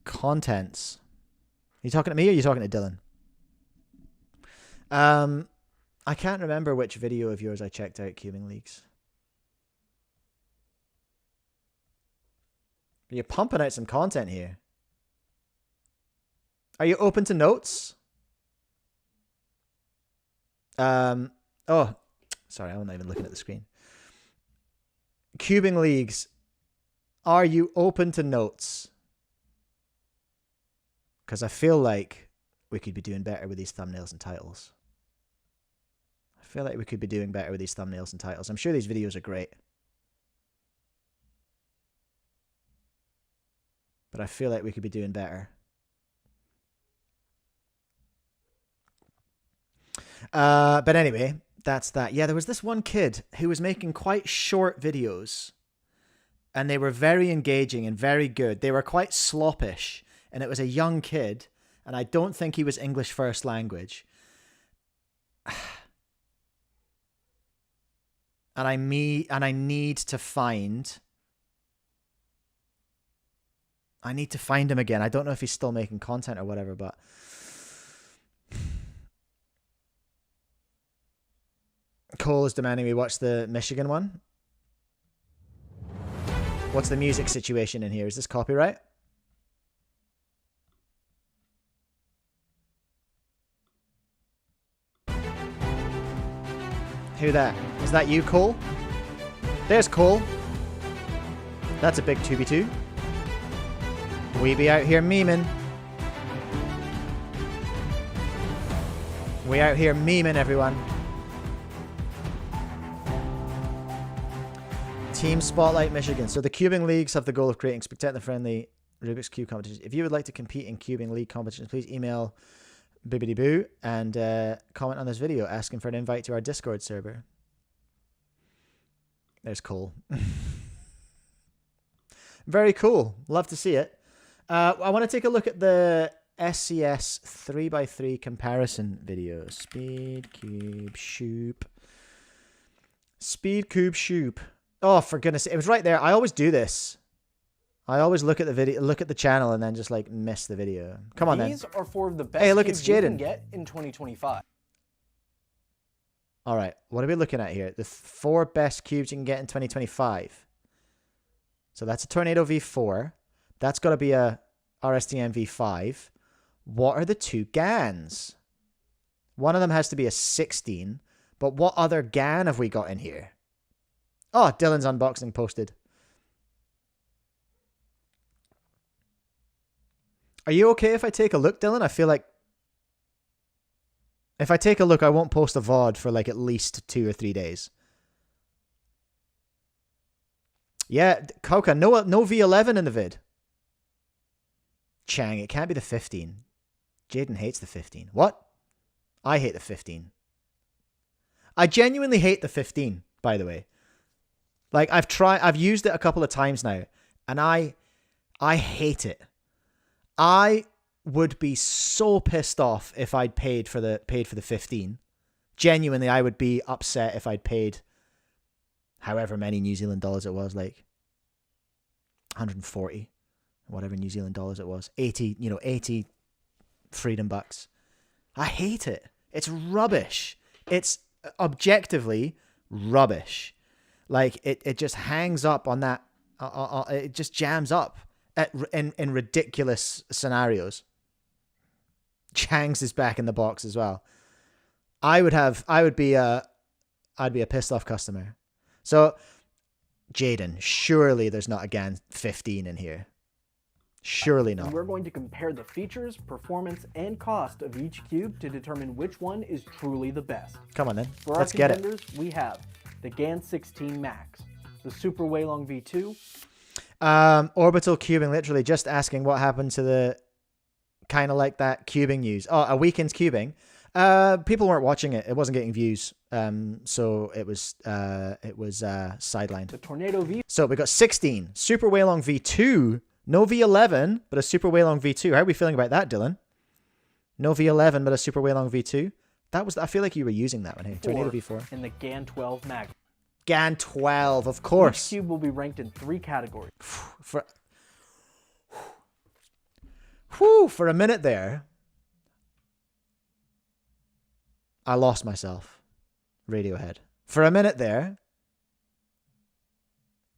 Speaker 2: contents. Are you talking to me or are you talking to Dylan? I can't remember which video of yours I checked out, Cubing Leagues. You're pumping out some content here. Are you open to notes? Oh, sorry, I'm not even looking at the screen. Cubing Leagues, are you open to notes? Because I feel like we could be doing better with these thumbnails and titles. I feel like we could be doing better with these thumbnails and titles. I'm sure these videos are great. But I feel like we could be doing better. But anyway, that's that. Yeah, there was this one kid who was making quite short videos. And they were very engaging and very good. They were quite sloppish. And it was a young kid. And I don't think he was English first language. And I need to find... I need to find him again. I don't know if he's still making content or whatever, but... Cole is demanding we watch the Michigan one. What's the music situation in here? Is this copyright? Who that? Is that you, Cole? There's Cole. That's a big 2v2. We be out here memeing. We out here memeing, everyone. Team Spotlight Michigan. So the Cubing Leagues have the goal of creating spectator-friendly Rubik's Cube competitions. If you would like to compete in Cubing League competitions, please email Bibbidi-Boo and comment on this video asking for an invite to our Discord server. There's Cole. Very cool. Love to see it. I want to take a look at the SCS 3x3 comparison video. Speed Cube Shoop. Speed Cube Shoop. Oh, for goodness sake. It was right there. I always do this. I always look at the video, look at the channel, and then just like miss the video. Come on,
Speaker 12: These are four of the best
Speaker 2: hey, look, it's
Speaker 12: cubes you can
Speaker 2: Jaden.
Speaker 12: get in 2025.
Speaker 2: All right, what are we looking at here? The 4 best cubes you can get in 2025. So that's a Tornado V4. That's got to be a RSTM V5. What are the 2 GANs? One of them has to be a 16. But what other GAN have we got in here? Oh, Dylan's unboxing posted. Are you okay if I take a look, Dylan? I feel like if I take a look, I won't post a VOD for like at least 2 or 3 days. Yeah, Kauka, no V11 in the vid. Chang, it can't be the 15. Jaden hates the 15. What? I hate the 15. I genuinely hate the 15, by the way. Like, I've used it a couple of times now, and I hate it. I would be so pissed off if I'd paid for the 15. Genuinely, I would be upset if I'd paid however many New Zealand dollars it was, like 140, whatever New Zealand dollars it was, 80 freedom bucks. I hate it. It's rubbish. It's objectively rubbish. Like, it just hangs up on that. It just jams up in ridiculous scenarios. Changs is back in the box as well. I'd be a pissed off customer. So, Jaden, surely there's not a GAN 15 in here. Surely not.
Speaker 12: We're going to compare the features, performance, and cost of each cube to determine which one is truly the best.
Speaker 2: Come on then.
Speaker 12: For
Speaker 2: Let's
Speaker 12: our
Speaker 2: get it.
Speaker 12: contenders, we have the GAN 16 Max, the Super Waylong V2.
Speaker 2: Orbital cubing, literally just asking what happened to the kind of like that cubing news. Oh, a weekend's cubing. People weren't watching it. It wasn't getting views. So it was sidelined.
Speaker 12: The Tornado V.
Speaker 2: So we got 16 Super Waylong V2, no V11, but a Super Waylong V2. How are we feeling about that, Dylan? No V11, but a Super Waylong V2. I feel like you were using that one here. Tornado V4.
Speaker 12: And the GAN 12 Mag.
Speaker 2: GAN 12, of course.
Speaker 12: Each cube will be ranked in 3 categories.
Speaker 2: For a minute there, I lost myself. Radiohead. For a minute there,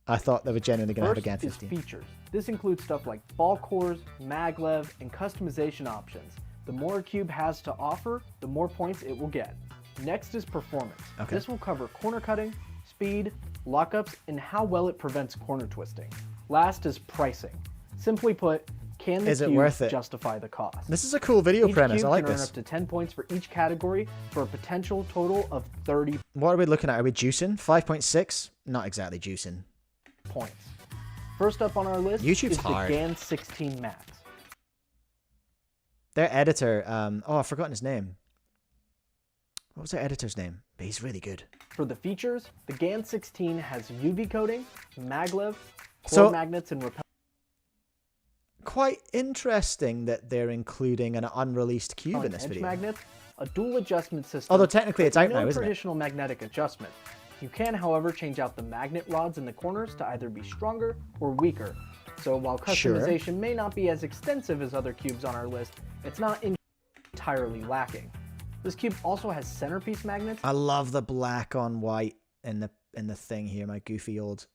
Speaker 2: I thought they were genuinely going to have a GAN 15.
Speaker 12: First is features. This includes stuff like ball cores, maglev, and customization options. The more a cube has to offer, the more points it will get. Next is performance.
Speaker 2: Okay.
Speaker 12: This will cover corner cutting, speed, lockups, and how well it prevents corner twisting. Last is pricing. Simply put, can the cube justify the cost?
Speaker 2: This is a cool video premise. I like
Speaker 12: this. Each cube can earn
Speaker 2: this.
Speaker 12: up to 10 points for each category for a potential total of 30
Speaker 2: What are we looking at? Are we juicing? 5.6? Not exactly juicing.
Speaker 12: points. First up on our list
Speaker 2: YouTube's
Speaker 12: is
Speaker 2: hard.
Speaker 12: the GAN 16 Max.
Speaker 2: Their editor, I've forgotten his name. What was their editor's name? But he's really good.
Speaker 12: For the features, the GAN 16 has UV coating, maglev, core magnets, and repel.
Speaker 2: Quite interesting that they're including an unreleased cube in this
Speaker 12: edge
Speaker 2: video.
Speaker 12: magnets, a dual adjustment system.
Speaker 2: Although technically it's out
Speaker 12: no
Speaker 2: now, isn't it?
Speaker 12: traditional magnetic adjustment. You can, however, change out the magnet rods in the corners to either be stronger or weaker. So while customization may not be as extensive as other cubes on our list, it's not entirely lacking. This cube also has centerpiece magnets.
Speaker 2: I love the black on white in the thing here. My goofy old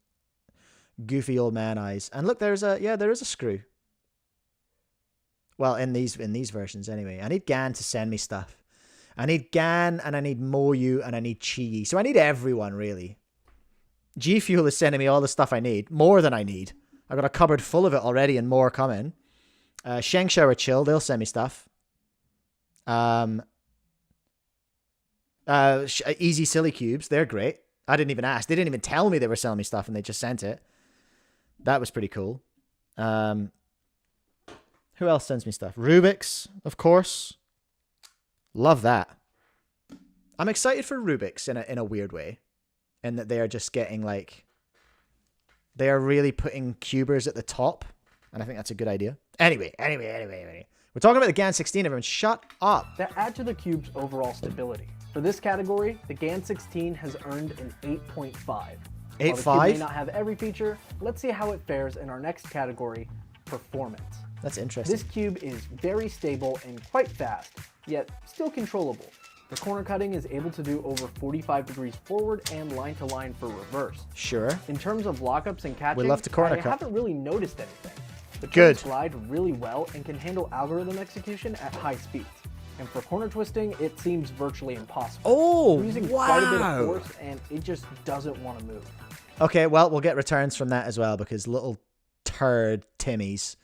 Speaker 2: man eyes. And look, there is a screw. Well, in these versions anyway. I need GAN to send me stuff. I need GAN and I need Moyu and I need Chi. So I need everyone really. G Fuel is sending me all the stuff I need, more than I need. I've got a cupboard full of it already and more coming. Sheng Shower Chill, they'll send me stuff. Easy Silly Cubes, they're great. I didn't even ask. They didn't even tell me they were selling me stuff and they just sent it. That was pretty cool. Who else sends me stuff? Rubik's, of course. Love that. I'm excited for Rubik's in a weird way. In that they are just getting like... They are really putting cubers at the top. And I think that's a good idea. Anyway. We're talking about the GAN 16, everyone. Shut up.
Speaker 12: That add to the cube's overall stability. For this category, the GAN 16 has earned an 8.5.
Speaker 2: 8.5?
Speaker 12: While the cube may not have every feature, let's see how it fares in our next category, performance.
Speaker 2: That's interesting.
Speaker 12: This cube is very stable and quite fast, yet still controllable. The corner cutting is able to do over 45 degrees forward and line to line for reverse.
Speaker 2: Sure.
Speaker 12: In terms of lockups and catching,
Speaker 2: We love to corner
Speaker 12: I
Speaker 2: cut.
Speaker 12: haven't really noticed anything. The
Speaker 2: Good.
Speaker 12: turns glide really well and can handle algorithm execution at high speeds. And for corner twisting, it seems virtually impossible.
Speaker 2: Oh,
Speaker 12: I'm using quite a bit of force and it just doesn't want to move.
Speaker 2: Okay, well, we'll get returns from that as well because little turd Timmies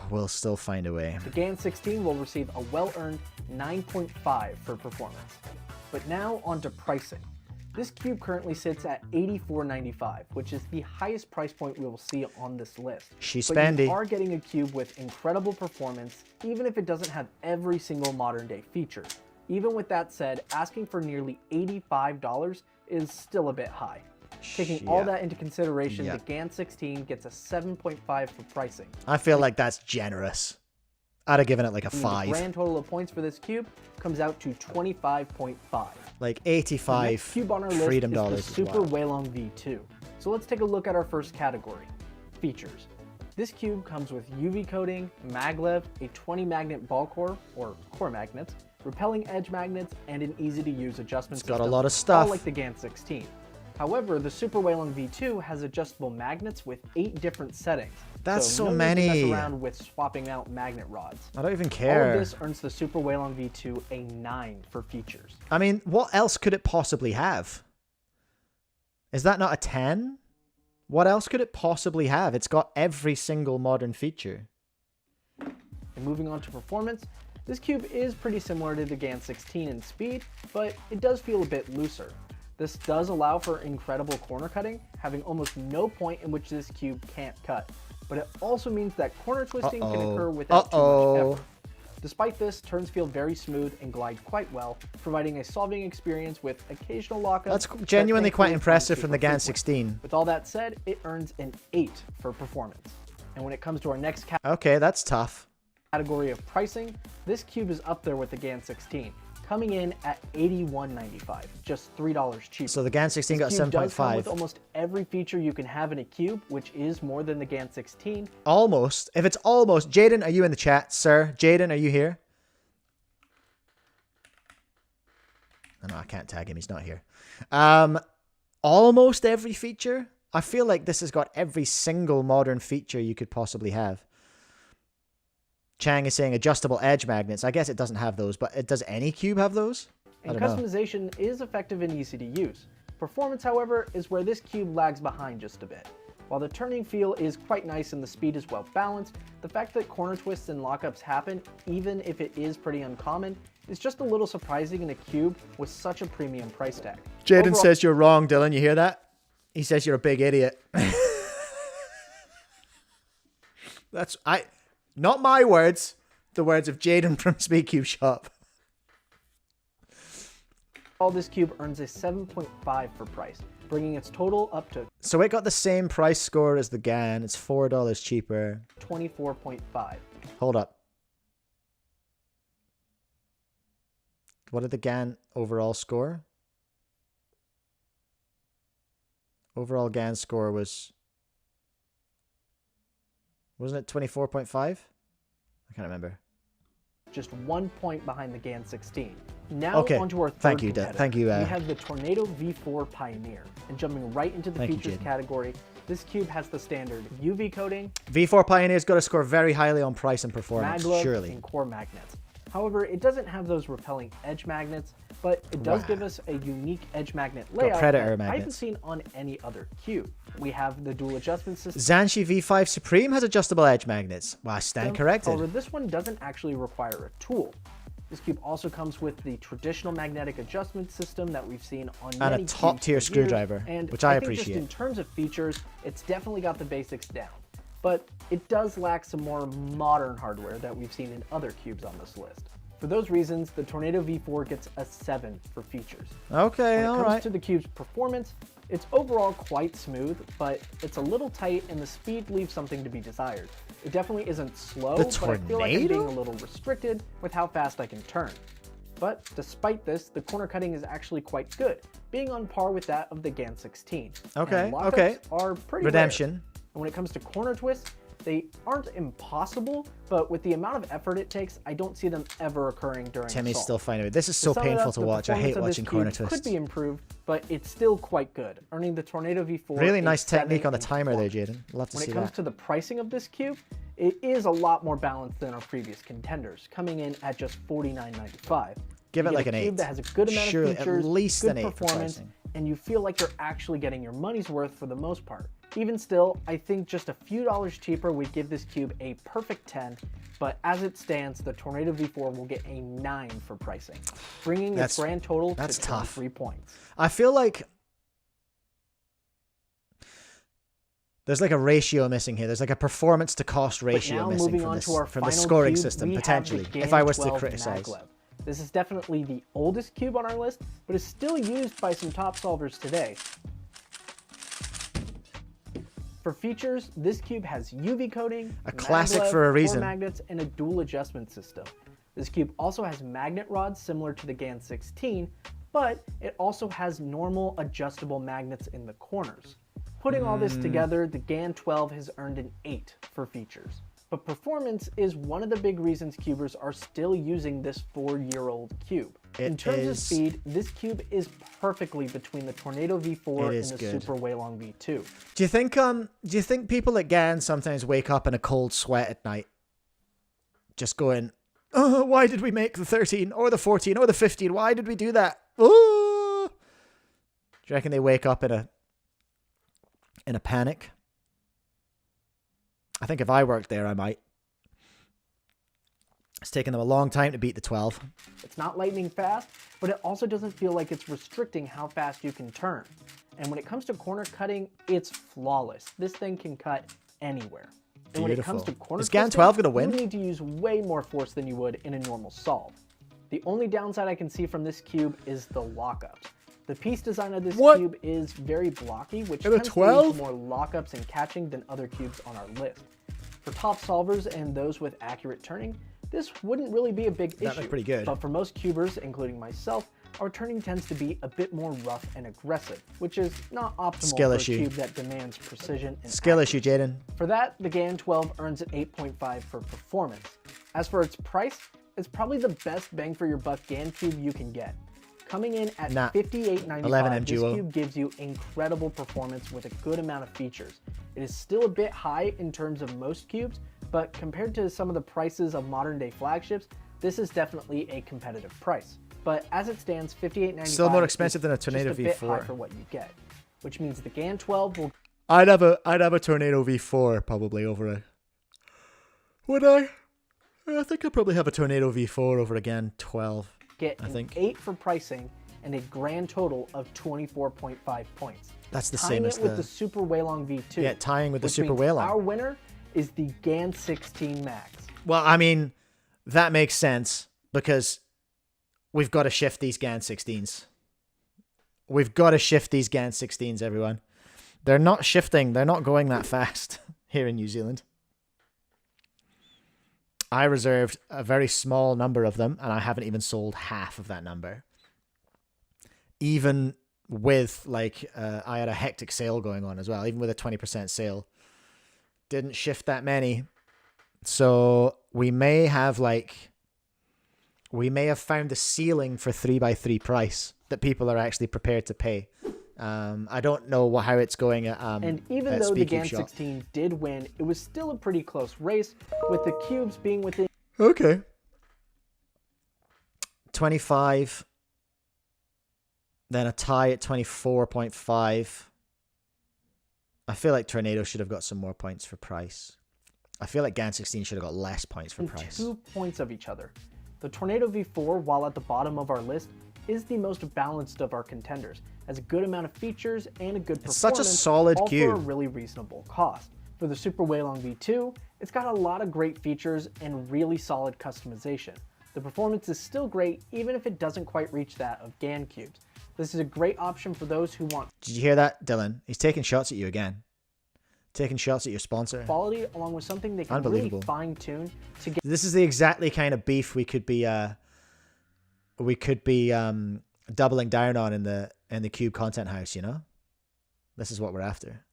Speaker 2: will still find a way.
Speaker 12: The GAN 16 will receive a well-earned 9.5 for performance. But now on to pricing. This cube currently sits at $84.95, which is the highest price point we will see on this list.
Speaker 2: She's
Speaker 12: but
Speaker 2: spendy.
Speaker 12: you are getting a cube with incredible performance, even if it doesn't have every single modern day feature. Even with that said, asking for nearly $85 is still a bit high. Taking all that into consideration, the GAN 16 gets a 7.5 for pricing.
Speaker 2: I feel like that's generous. I'd have given it like a 5.
Speaker 12: The grand total of points for this cube comes out to 25.5.
Speaker 2: Like 85
Speaker 12: the next cube on our list
Speaker 2: freedom
Speaker 12: is
Speaker 2: dollars.
Speaker 12: the Super Whalong V2. So let's take a look at our first category, features. This cube comes with UV coating, maglev, a 20 magnet ball core, or core magnets, repelling edge magnets, and an easy-to-use adjustment system.
Speaker 2: It's got a lot of stuff.
Speaker 12: All like the GAN 16. However, the Super Whalong V2 has adjustable magnets with 8 different settings.
Speaker 2: That's so
Speaker 12: no
Speaker 2: many.
Speaker 12: Need to mess around with swapping out magnet rods.
Speaker 2: I don't even care.
Speaker 12: All of this earns the Super Whalong V2 a 9 for features.
Speaker 2: I mean, what else could it possibly have? Is that not a 10? What else could it possibly have? It's got every single modern feature.
Speaker 12: And moving on to performance, this cube is pretty similar to the GAN 16 in speed, but it does feel a bit looser. This does allow for incredible corner cutting, having almost no point in which this cube can't cut. But it also means that corner twisting can occur without too much effort. Despite this, turns feel very smooth and glide quite well, providing a solving experience with occasional lockups.
Speaker 2: That's genuinely quite impressive from the GAN 16.
Speaker 12: With all that said, it earns an 8 for performance. And when it comes to our next
Speaker 2: okay, that's tough.
Speaker 12: Category of pricing, this cube is up there with the GAN 16, coming in at $81.95, just $3 cheaper.
Speaker 2: So the GAN 16 got 7.5.
Speaker 12: With almost every feature you can have in a cube, which is more than the GAN 16.
Speaker 2: Almost. If it's almost, Jaden, are you in the chat, sir? Jaden, are you here? Oh, no, I can't tag him. He's not here. Almost every feature. I feel like this has got every single modern feature you could possibly have. Chang is saying adjustable edge magnets. I guess it doesn't have those, but does any cube have those?
Speaker 12: And customization is effective and easy to use. Performance, however, is where this cube lags behind just a bit. While the turning feel is quite nice and the speed is well balanced, the fact that corner twists and lockups happen, even if it is pretty uncommon, is just a little surprising in a cube with such a premium price tag.
Speaker 2: Jaden says you're wrong, Dylan. You hear that? He says you're a big idiot. Not my words, the words of Jaden from Speedcube Shop.
Speaker 12: All this cube earns a 7.5 for price, bringing its total up to...
Speaker 2: So it got the same price score as the GAN. It's $4 cheaper.
Speaker 12: 24.5.
Speaker 2: Hold up. What did the GAN overall score? Overall GAN score was... Wasn't it 24.5? I can't remember.
Speaker 12: Just 1 point behind the GAN 16. Now onto our third competitor.
Speaker 2: Thank you.
Speaker 12: We have the Tornado V4 Pioneer. And jumping right into the features category, this cube has the standard UV coating.
Speaker 2: V4 Pioneer's got to score very highly on price and performance, surely.
Speaker 12: And core magnets. However, it doesn't have those repelling edge magnets, but it does give us a unique edge magnet layout
Speaker 2: Predator
Speaker 12: that I haven't seen on any other cube. We have the dual adjustment system.
Speaker 2: Zanshi V5 Supreme has adjustable edge magnets. Wow, I stand corrected.
Speaker 12: However, this one doesn't actually require a tool. This cube also comes with the traditional magnetic adjustment system that we've seen on many
Speaker 2: and a top-tier screwdriver, which I appreciate.
Speaker 12: Just in terms of features, it's definitely got the basics down. But it does lack some more modern hardware that we've seen in other cubes on this list. For those reasons, the Tornado V4 gets a 7 for features.
Speaker 2: Okay, all right.
Speaker 12: When it comes to the cube's performance, it's overall quite smooth, but it's a little tight and the speed leaves something to be desired. It definitely isn't slow, but I feel like I'm being a little restricted with how fast I can turn. But despite this, the corner cutting is actually quite good, being on par with that of the GAN 16.
Speaker 2: Okay,
Speaker 12: and are pretty
Speaker 2: Redemption.
Speaker 12: Rare. And when it comes to corner twists, they aren't impossible, but with the amount of effort it takes, I don't see them ever occurring during
Speaker 2: Timmy's
Speaker 12: assault.
Speaker 2: still finding it. This is so painful to watch. I hate watching corner twists.
Speaker 12: Could be improved, but it's still quite good, earning the Tornado V4.
Speaker 2: Really nice technique on the timer there, Jaden. Love to see that.
Speaker 12: When it comes to the pricing of this cube, it is a lot more balanced than our previous contenders, coming in at just $49.95.
Speaker 2: Give it like an 8.
Speaker 12: Cube that has a good amount of features,
Speaker 2: at least
Speaker 12: good
Speaker 2: an 8
Speaker 12: performance,
Speaker 2: for pricing.
Speaker 12: And you feel like you're actually getting your money's worth for the most part. Even still, I think just a few dollars cheaper would give this cube a perfect 10, but as it stands, the Tornado V4 will get a 9 for pricing, bringing its grand total to 23 points.
Speaker 2: I feel like there's like a ratio missing here. There's like a performance to cost ratio missing from the scoring system, potentially, if I was to criticize.
Speaker 12: This is definitely the oldest cube on our list, but is still used by some top solvers today. For features, this cube has UV coating,
Speaker 2: a classic for a reason,
Speaker 12: magnets, and a dual adjustment system. This cube also has magnet rods similar to the GAN 16, but it also has normal adjustable magnets in the corners. Putting all this together, the GAN 12 has earned an 8 for features. But performance is one of the big reasons cubers are still using this 4-year-old cube. In terms of speed, this cube is perfectly between the Tornado V4 and the Super Waylong V2.
Speaker 2: Do you think people at GAN sometimes wake up in a cold sweat at night, just going, "Oh, why did we make the 13 or the 14 or the 15? Why did we do that?" Oh! Do you reckon they wake up in a panic? I think if I worked there, I might. It's taken them a long time to beat the 12.
Speaker 12: It's not lightning fast, but it also doesn't feel like it's restricting how fast you can turn. And when it comes to corner cutting, it's flawless. This thing can cut anywhere. And when it comes to corner
Speaker 2: is GAN 12 going to win?
Speaker 12: You need to use way more force than you would in a normal solve. The only downside I can see from this cube is the lockups. The piece design of this cube is very blocky, which tends to lead to more lockups and catching than other cubes on our list. For top solvers and those with accurate turning, this wouldn't really be a big issue.
Speaker 2: That's pretty good.
Speaker 12: But for most cubers, including myself, our turning tends to be a bit more rough and aggressive, which is not optimal for a cube that demands precision and
Speaker 2: skill issue, Jaden.
Speaker 12: For that, the GAN 12 earns an 8.5 for performance. As for its price, it's probably the best bang for your buck GAN cube you can get. Coming in at $58.95, this cube gives you incredible performance with a good amount of features. It is still a bit high in terms of most cubes, but compared to some of the prices of modern day flagships, this is definitely a competitive price. But as it stands, $58.95
Speaker 2: still more expensive than a Tornado
Speaker 12: just a bit
Speaker 2: V4
Speaker 12: high for what you get, which means the GAN 12 will.
Speaker 2: I'd have a Tornado V4 probably over a. Would I? I think I'd probably have a Tornado V4 over a GAN 12.
Speaker 12: Get an 8 for pricing and a grand total of 24.5 points.
Speaker 2: That's the same as
Speaker 12: with the Super Waylong V2.
Speaker 2: Yeah, tying with the Super Waylong.
Speaker 12: Our winner is the GAN 16 Max.
Speaker 2: Well, I mean, that makes sense because we've got to shift these GAN 16s. We've got to shift these GAN 16s, everyone. They're not shifting. They're not going that fast here in New Zealand. I reserved a very small number of them, and I haven't even sold half of that number. Even with, like, I had a hectic sale going on as well, even with a 20% sale. Didn't shift that many. So we may have, found the ceiling for 3x3 price that people are actually prepared to pay. I don't know how it's going at
Speaker 12: and even though the GAN 16 did win, it was still a pretty close race, with the cubes being within.
Speaker 2: Okay. 25. Then a tie at 24.5. I feel like Tornado should have got some more points for price. I feel like GAN 16 should have got less points for price.
Speaker 12: 2 points of each other. The Tornado V4, while at the bottom of our list, is the most balanced of our contenders. Has a good amount of features and a good performance.
Speaker 2: It's such a solid
Speaker 12: all
Speaker 2: cube
Speaker 12: for a really reasonable cost. For the Super Waylong V2, it's got a lot of great features and really solid customization. The performance is still great, even if it doesn't quite reach that of GAN cubes. This is a great option for those who want.
Speaker 2: Did you hear that, Dylan? He's taking shots at you again. Taking shots at your sponsor.
Speaker 12: Quality, along with something they can really fine-tune to get.
Speaker 2: This is the exactly kind of beef we could be doubling down on in the Cube Content House, you know? This is what we're after.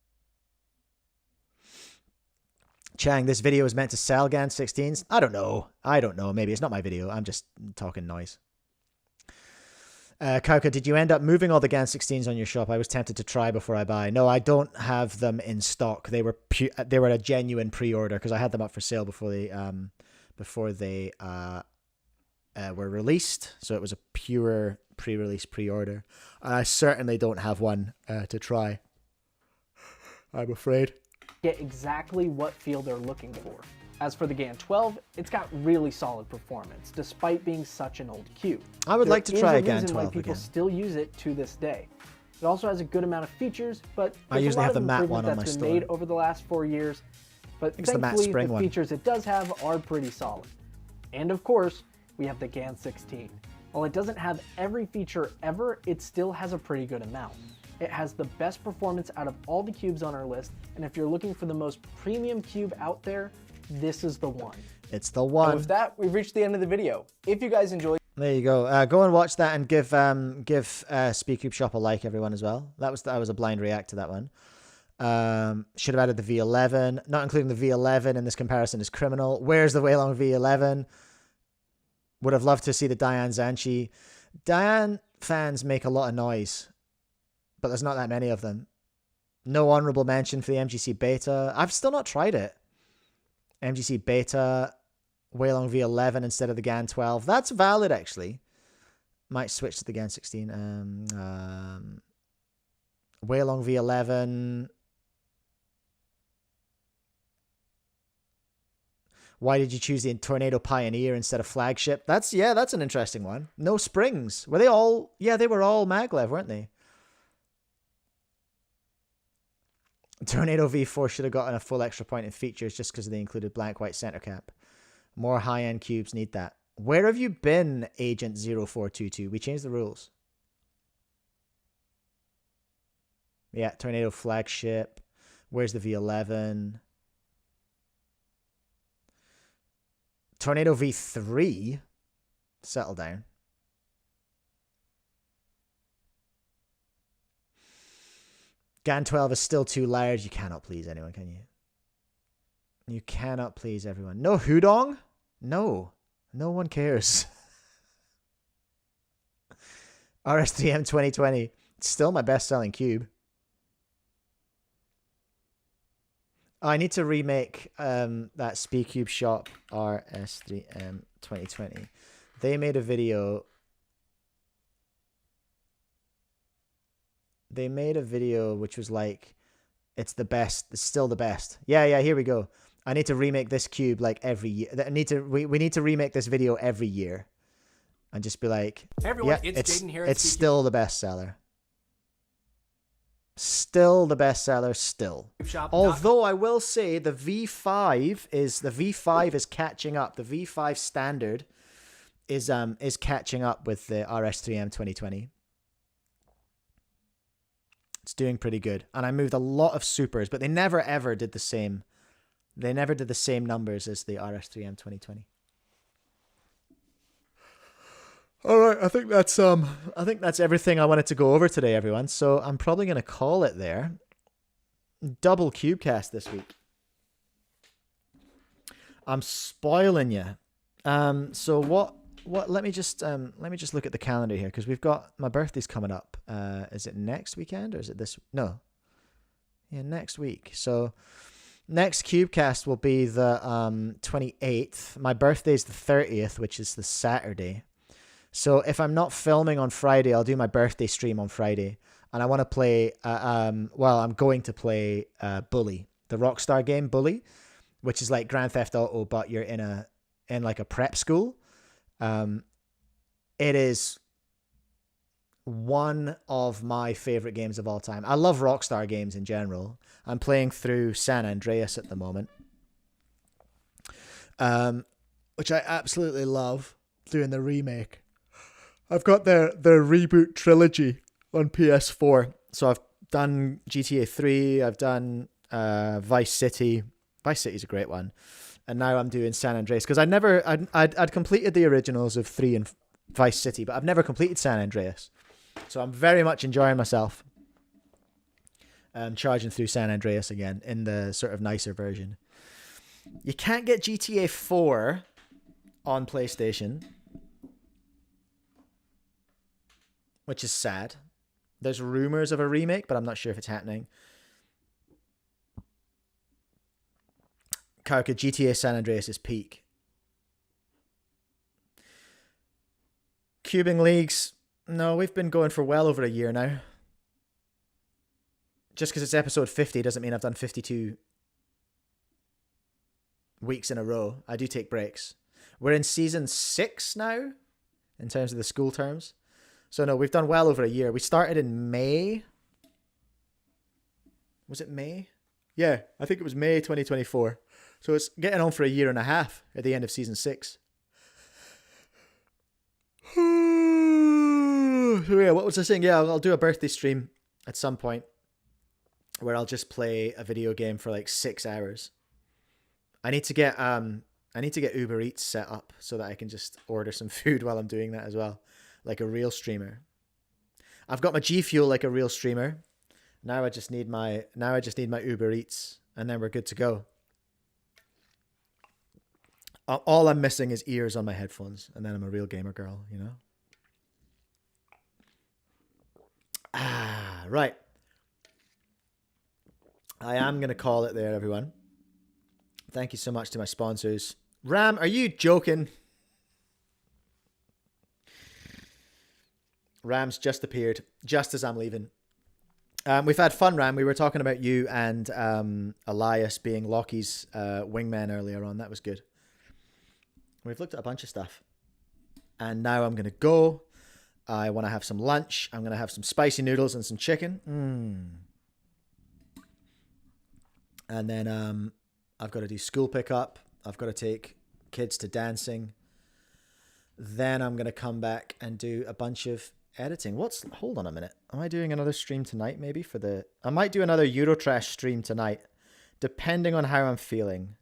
Speaker 2: Chang, this video is meant to sell GAN 16s? I don't know. Maybe it's not my video. I'm just talking noise. Kauka, did you end up moving all the GAN 16s on your shop? I was tempted to try before I buy. No, I don't have them in stock. They were a genuine pre-order because I had them up for sale before they were released. So it was a pure pre-release pre-order. I certainly don't have one to try, I'm afraid.
Speaker 12: Get exactly what feel they're looking for. As for the GAN 12, it's got really solid performance, despite being such an old cube.
Speaker 2: I would like to try a GAN 12
Speaker 12: why people still use it to this day. It also has a good amount of features, but
Speaker 2: I usually have the matte one on my
Speaker 12: that's been
Speaker 2: store.
Speaker 12: made over the last 4 years. But thankfully, the features it does have are pretty solid. And of course, we have the GAN 16. While it doesn't have every feature ever, it still has a pretty good amount. It has the best performance out of all the cubes on our list, and if you're looking for the most premium cube out there, this is the one.
Speaker 2: It's the one.
Speaker 12: And with that, we've reached the end of the video. If you guys enjoyed,
Speaker 2: there you go. Go and watch that and give Speedcube Shop a like, everyone, as well. That was a blind react to that one. Should have added the V11. Not including the V11 in this comparison is criminal. Where's the Weilong V11? Would have loved to see the Diane Zanchi. Diane fans make a lot of noise, but there's not that many of them. No honorable mention for the MGC Beta. I've still not tried it. MGC Beta, Weilong V11 instead of the GAN 12. That's valid, actually. Might switch to the GAN 16. Weilong V11. Why did you choose the Tornado Pioneer instead of Flagship? That's an interesting one. No springs. Were they all? Yeah, they were all maglev, weren't they? Tornado V4 should have gotten a full extra point in features just because they included blank white center cap. More high-end cubes need that. Where have you been, Agent 0422? We changed the rules. Yeah, Tornado Flagship. Where's the V11? Tornado V3. Settle down. GAN 12 is still too large. You cannot please anyone, can you? You cannot please everyone. No Hudong? No. No one cares. RS3M 2020. It's still my best-selling cube. I need to remake that Speedcube Shop RS3M 2020. They made a video. They made a video which was like, it's the best. It's still the best. Yeah, here we go. I need to remake this cube like every year. We need to remake this video every year. And just be like,
Speaker 13: hey everyone,
Speaker 2: yeah,
Speaker 13: it's Jaden here.
Speaker 2: It's still the bestseller. Still the bestseller, still. Although I will say the V5 is catching up. The V5 standard is catching up with the RS3M 2020. It's doing pretty good. And I moved a lot of supers, but they never ever did the same. They never did the same numbers as the RS3M 2020. All right, I think that's everything I wanted to go over today, everyone. So I'm probably going to call it there. Double Cubecast this week. I'm spoiling you. So what? Let me just look at the calendar here because we've got my birthday's coming up. Is it next weekend or is it this? No. Yeah, next week. So next Cubecast will be the 28th. My birthday's the 30th, which is the Saturday. So if I'm not filming on Friday, I'll do my birthday stream on Friday. And I want to play, I'm going to play Bully, the Rockstar game Bully, which is like Grand Theft Auto, but you're in like a prep school. It is one of my favorite games of all time. I love Rockstar games in general. I'm playing through San Andreas at the moment, which I absolutely love, doing the remake. I've got their reboot trilogy on PS4. So I've done GTA 3, I've done Vice City. Vice City's a great one. And now I'm doing San Andreas because I'd completed the originals of 3 and Vice City, but I've never completed San Andreas. So I'm very much enjoying myself. Charging through San Andreas again in the sort of nicer version. You can't get GTA 4 on PlayStation, which is sad. There's rumors of a remake, but I'm not sure if it's happening. Karka, GTA San Andreas is peak. Cubing leagues. No, we've been going for well over a year now. Just because it's episode 50 doesn't mean I've done 52 weeks in a row. I do take breaks. We're in season 6 now, in terms of the school terms. So no, we've done well over a year. We started in May. Was it May? Yeah, I think it was May 2024. So it's getting on for a year and a half at the end of season 6.
Speaker 1: So yeah, what was I saying? Yeah, I'll do a birthday stream at some point where I'll just play a video game for like 6 hours. I need to get Uber Eats set up so that I can just order some food while I'm doing that as well, like a real streamer. I've got my G Fuel like a real streamer. Now I just need my Uber Eats, and then we're good to go. All I'm missing is ears on my headphones, and then I'm a real gamer girl, you know? Right. I am going to call it there, everyone. Thank you so much to my sponsors. Ram, are you joking? Ram's just appeared, just as I'm leaving. We've had fun, Ram. We were talking about you and Elias being Lachie's wingman earlier on. That was good. We've looked at a bunch of stuff. And now I'm going to go. I want to have some lunch. I'm going to have some spicy noodles and some chicken. And then I've got to do school pickup. I've got to take kids to dancing. Then I'm going to come back and do a bunch of editing. Hold on a minute. Am I doing another stream tonight maybe I might do another Eurotrash stream tonight, depending on how I'm feeling.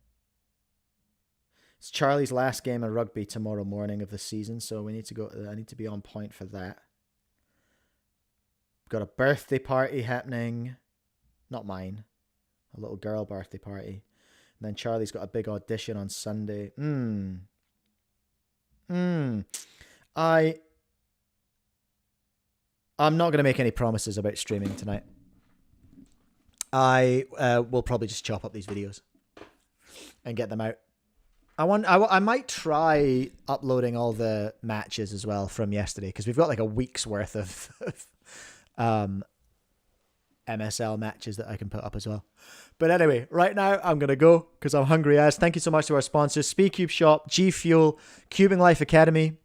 Speaker 1: It's Charlie's last game of rugby tomorrow morning of the season, so I need to be on point for that. Got a birthday party happening. Not mine. A little girl birthday party. And then Charlie's got a big audition on Sunday. I'm not going to make any promises about streaming tonight. I will probably just chop up these videos and get them out. I might try uploading all the matches as well from yesterday, because we've got like a week's worth of MSL matches that I can put up as well. But anyway, right now I'm going to go because I'm hungry as. Thank you so much to our sponsors, Speedcube Shop, G Fuel, Cubing Life Academy.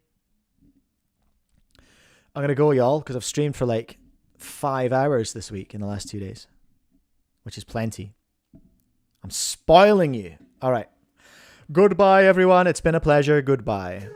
Speaker 1: I'm going to go, y'all, because I've streamed for like 5 hours this week in the last 2 days, which is plenty. I'm spoiling you. All right. Goodbye, everyone. It's been a pleasure. Goodbye.